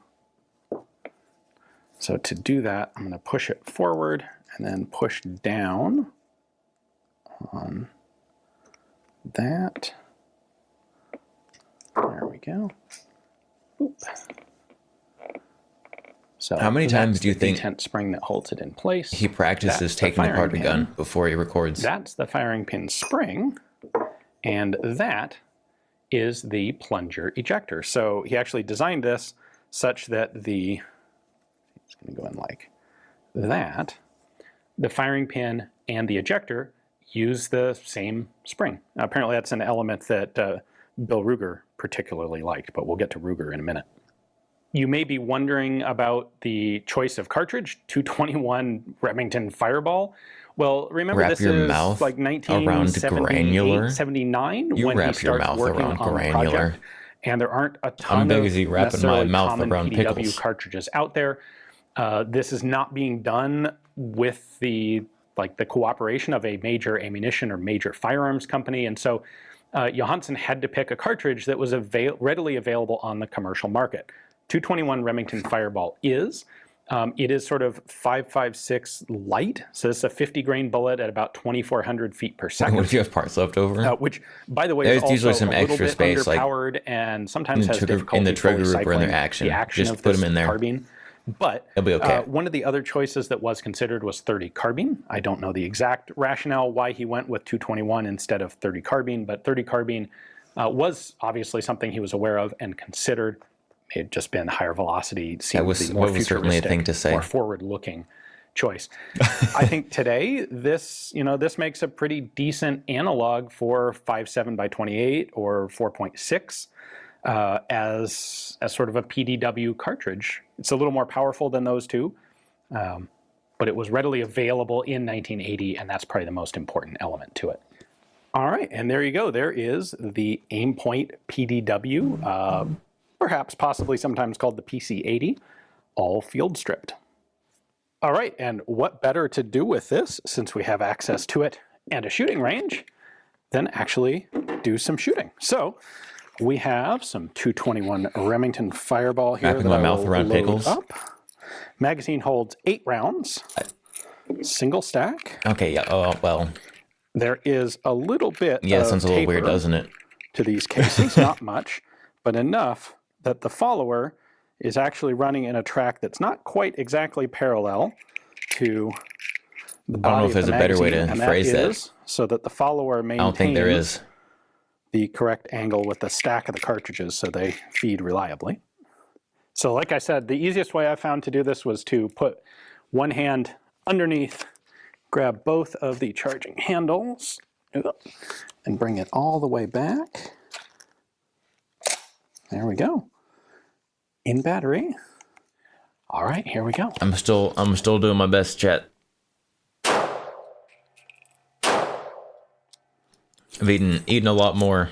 So to do that, I'm going to push it forward and then push down on that. There we go. Oop. So how many times do you think detent spring that holds it in place? He practices taking apart the gun before he records? That's the firing pin spring, and that is the plunger ejector. So he actually designed this such that it's going to go in like that. The firing pin and the ejector use the same spring. Now, apparently that's an element that Bill Ruger particularly liked, but we'll get to Ruger in a minute. You may be wondering about the choice of cartridge, 221 Remington Fireball. Well, remember this is like 1978, 79 when he starts working on the project, and there aren't a ton of necessarily common PDW cartridges out there. This is not being done with the cooperation of a major ammunition or major firearms company, and so Johansson had to pick a cartridge that was readily available on the commercial market. 221 Remington Fireball is. It is sort of 5.56 light, so it's a 50 grain bullet at about 2,400 feet per second. What if you have parts left over? Which, by the way, there's is usually also some a little extra bit space, like underpowered and sometimes has in difficulty the trigger fully group or in their cycling action. the action Just of put this them in there. carbine. But It'll be okay. One of the other choices that was considered was 30 carbine. I don't know the exact rationale why he went with 221 instead of 30 carbine, but 30 carbine was obviously something he was aware of and considered. It had just been higher velocity, seemed to be more was certainly a thing to say. more forward-looking choice. I think today this makes a pretty decent analog for 5.7 by 28 or 4.6 as sort of a PDW cartridge. It's a little more powerful than those two, but it was readily available in 1980, and that's probably the most important element to it. All right, and there you go. There is the Aimpoint PDW, perhaps possibly sometimes called the PC-80, all field stripped. All right, and what better to do with this, since we have access to it and a shooting range, than actually do some shooting. So we have some 221 Remington Fireball here. Wrapping my mouth around pickles. Up. Magazine holds 8 rounds, single stack. Okay, yeah, oh, well. There is a little bit Yeah, it of sounds a little weird, taper doesn't it? to these cases, not much, but enough that the follower is actually running in a track that's not quite exactly parallel to the body I don't know if of there's the a better way magazine, to and phrase that. is so that the follower maintains I don't think there is. the correct angle with the stack of the cartridges so they feed reliably. So like I said, the easiest way I found to do this was to put one hand underneath, grab both of the charging handles, and bring it all the way back. There we go. In battery. All right, here we go. I'm still doing my best, chat. I've eaten a lot more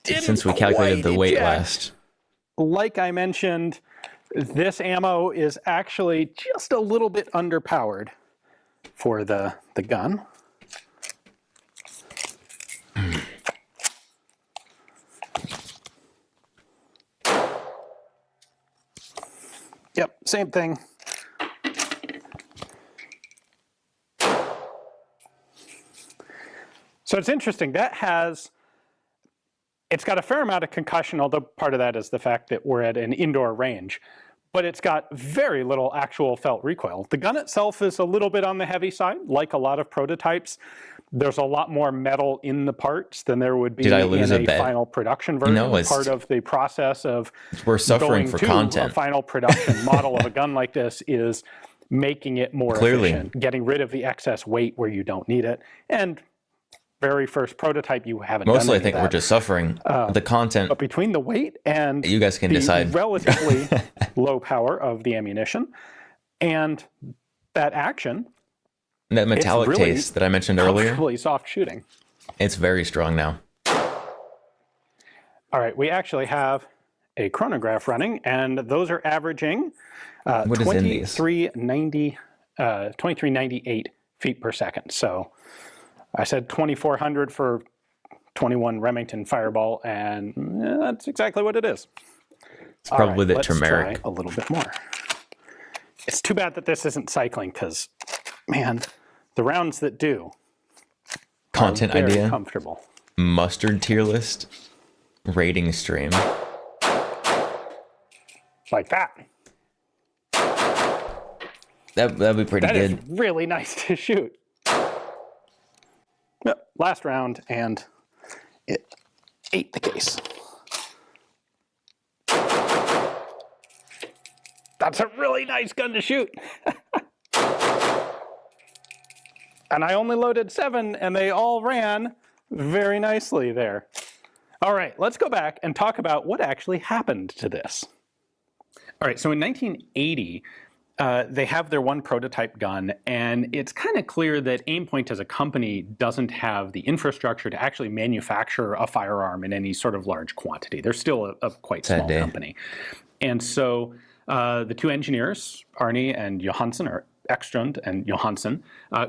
since we calculated the weight last. Like I mentioned, this ammo is actually just a little bit underpowered for the gun. Yep, same thing. So it's interesting, it's got a fair amount of concussion, although part of that is the fact that we're at an indoor range, but it's got very little actual felt recoil. The gun itself is a little bit on the heavy side, like a lot of prototypes. There's a lot more metal in the parts than there would be in a final production version. No, part of the process of we're suffering for content. A final production model of a gun like this is making it more efficient, getting rid of the excess weight where you don't need it, and very first prototype you haven't done Mostly, any I think of that. we're just suffering the content. But between the weight and you guys can decide. Relatively low power of the ammunition and that action, that metallic really taste that I mentioned earlier, really soft shooting. It's very strong now. All right, we actually have a chronograph running, and those are averaging 2398 feet per second. So I said 2,400 for 21 Remington Fireball, and that's exactly what it is. It's probably the let's turmeric. Try a little bit more. It's too bad that this isn't cycling, because, man, the rounds that do content are very idea, comfortable. Mustard tier list, rating stream, like that. That'd be pretty good. That is really nice to shoot. Yep, last round, and it ate the case. That's a really nice gun to shoot. And I only loaded 7, and they all ran very nicely there. All right, let's go back and talk about what actually happened to this. All right, so in 1980, they have their one prototype gun, and it's kind of clear that Aimpoint as a company doesn't have the infrastructure to actually manufacture a firearm in any sort of large quantity. They're still a quite small company. And so the two engineers, Arne and Johansson, or Ekstrand and Johansson,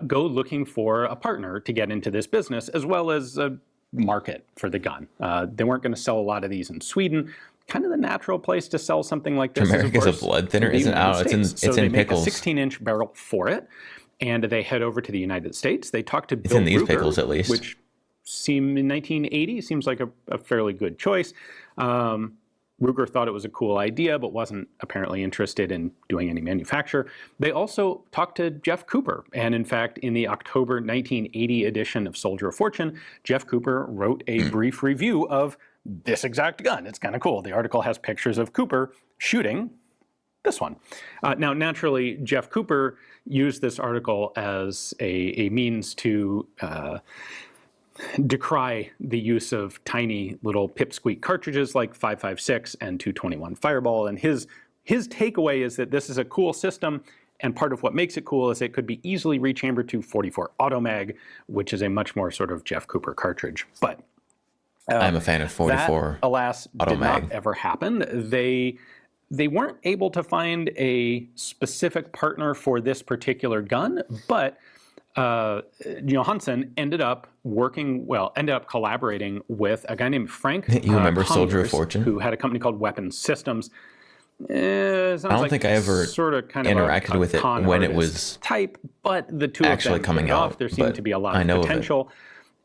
go looking for a partner to get into this business, as well as a market for the gun. They weren't going to sell a lot of these in Sweden, kind of the natural place to sell something like this. Turmeric is a blood thinner, isn't it? Oh, it's in pickles. Make a 16-inch barrel for it, and they head over to the United States. They talk to It's Bill in these Ruger, pickles, at least. which in 1980 seems like a fairly good choice. Ruger thought it was a cool idea, but wasn't apparently interested in doing any manufacture. They also talked to Jeff Cooper, and in fact, in the October 1980 edition of Soldier of Fortune, Jeff Cooper wrote a brief review of this exact gun. It's kind of cool. The article has pictures of Cooper shooting this one. Now, naturally, Jeff Cooper used this article as a means to decry the use of tiny little pipsqueak cartridges like 5.56 and 221 Fireball. And his takeaway is that this is a cool system, and part of what makes it cool is it could be easily rechambered to 44 Automag, which is a much more sort of Jeff Cooper cartridge. But I'm a fan of 44 that, alas, did not Automag. ever happen. They weren't able to find a specific partner for this particular gun, but Johansson ended up collaborating with a guy named Frank. You remember Conyers, Soldier of Fortune? Who had a company called Weapons Systems. I don't think I ever interacted with it when it was type, but the two actually of them coming hit it out. off. There seemed to be a lot I know of of it. potential.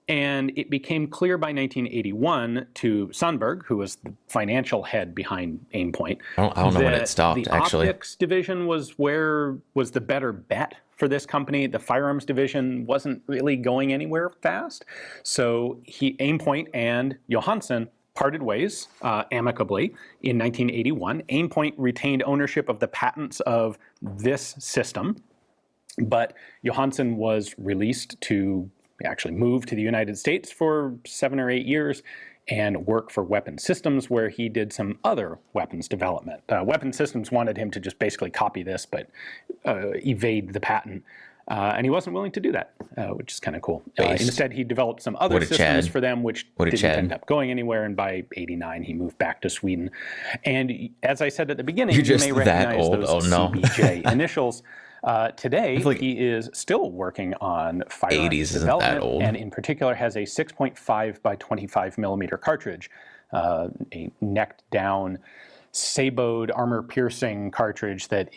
And it became clear by 1981 to Sundberg, who was the financial head behind Aimpoint, I don't know when it stopped, the actually. optics division was the better bet for this company. The firearms division wasn't really going anywhere fast. So Aimpoint and Johansson parted ways amicably in 1981. Aimpoint retained ownership of the patents of this system, but Johansson was released to actually move to the United States for 7 or 8 years and work for Weapon Systems, where he did some other weapons development. Weapon Systems wanted him to just basically copy this, but evade the patent. And he wasn't willing to do that, which is kind of cool. Instead, he developed some other systems for them, which didn't end up going anywhere. And by '89, he moved back to Sweden. And as I said at the beginning, You're you may just that recognize old. those Oh, no. CBJ initials. Today, he is still working on firearms 80s isn't development, that old. and in particular has a 6.5 by 25 millimeter cartridge, a necked down, saboed, armor-piercing cartridge that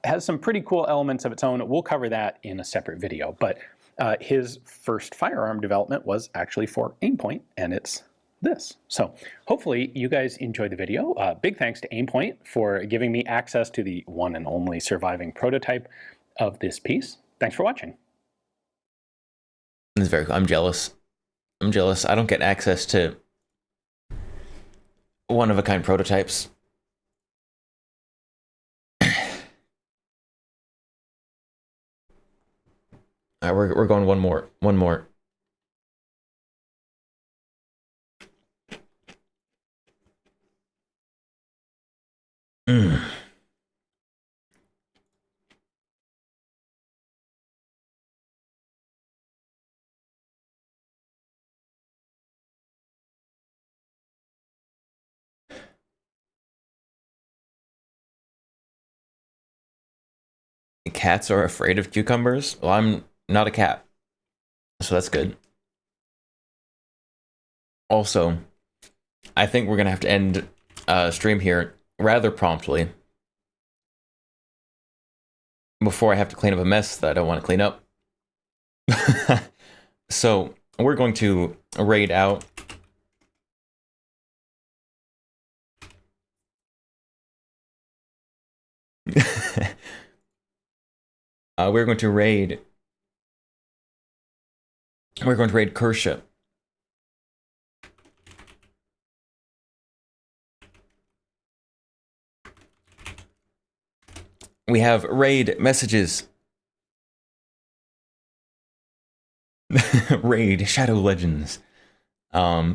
has some pretty cool elements of its own. We'll cover that in a separate video, but his first firearm development was actually for Aimpoint, and it's this. So hopefully you guys enjoyed the video. Big thanks to Aimpoint for giving me access to the one and only surviving prototype of this piece. Thanks for watching. It's very cool. I'm jealous. I don't get access to one-of-a-kind prototypes. All right, we're going one more. Cats are afraid of cucumbers? Well, I'm not a cat, so that's good. Also, I think we're gonna have to end stream here rather promptly before I have to clean up a mess that I don't want to clean up. So we're going to raid out we're going to raid Kershaw. We have raid messages. Raid Shadow Legends. We're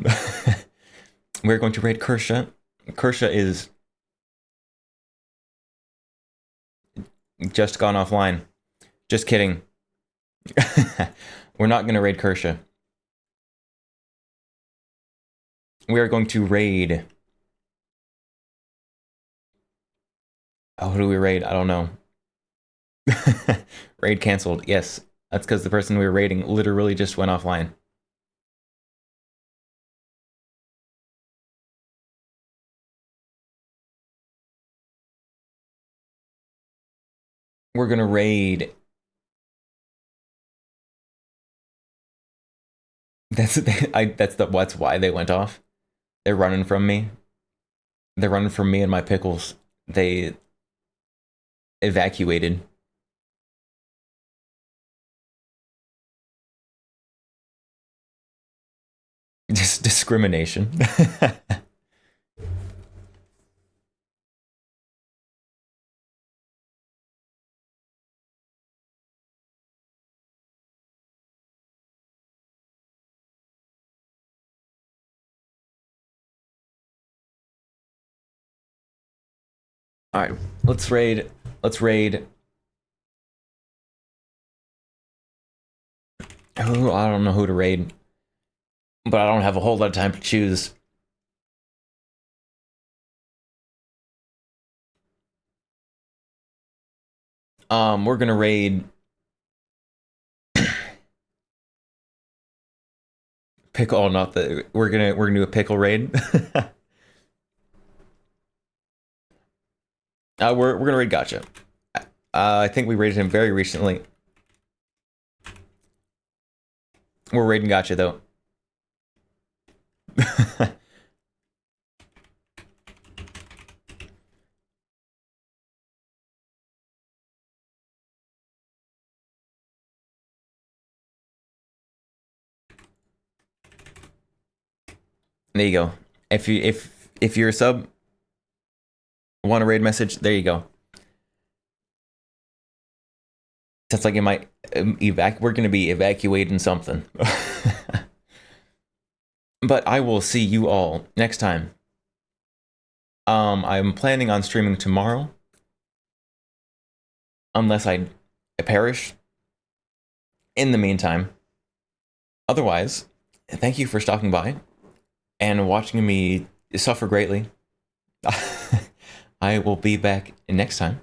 going to raid Kershaw. Kershaw is just gone offline. Just kidding. We're not going to raid Kershaw. We are going to raid. Oh, who do we raid? I don't know. Raid canceled. Yes, that's because the person we were raiding literally just went offline. we're gonna raid. That's why they went off. They're running from me. They're running from me and my pickles. They evacuated. Just discrimination. All right, let's raid. Let's raid. Who? I don't know who to raid, but I don't have a whole lot of time to choose. We're gonna raid pickle. Oh, not the. We're gonna do a pickle raid. We're gonna raid Gotcha. I think we raided him very recently. We're raiding Gotcha though. There you go. If you're a sub, want a raid message, there you go. Sounds like it might we're gonna be evacuating something. But I will see you all next time. I'm planning on streaming tomorrow. Unless I perish. In the meantime. Otherwise, thank you for stopping by and watching me suffer greatly. I will be back next time.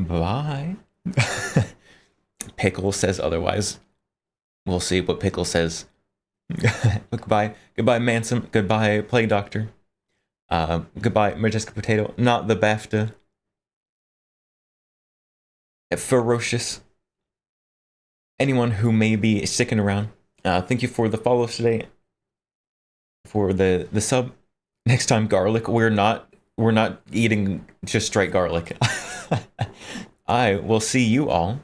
Bye. Pickle says otherwise. We'll see what Pickle says. Goodbye. Goodbye, Manson. Goodbye, Plague Doctor. Goodbye, Majestic Potato. Not the BAFTA. Ferocious. Anyone who may be sticking around. Thank you for the follows today. For the sub. Next time, garlic. We're not eating just straight garlic. I will see you all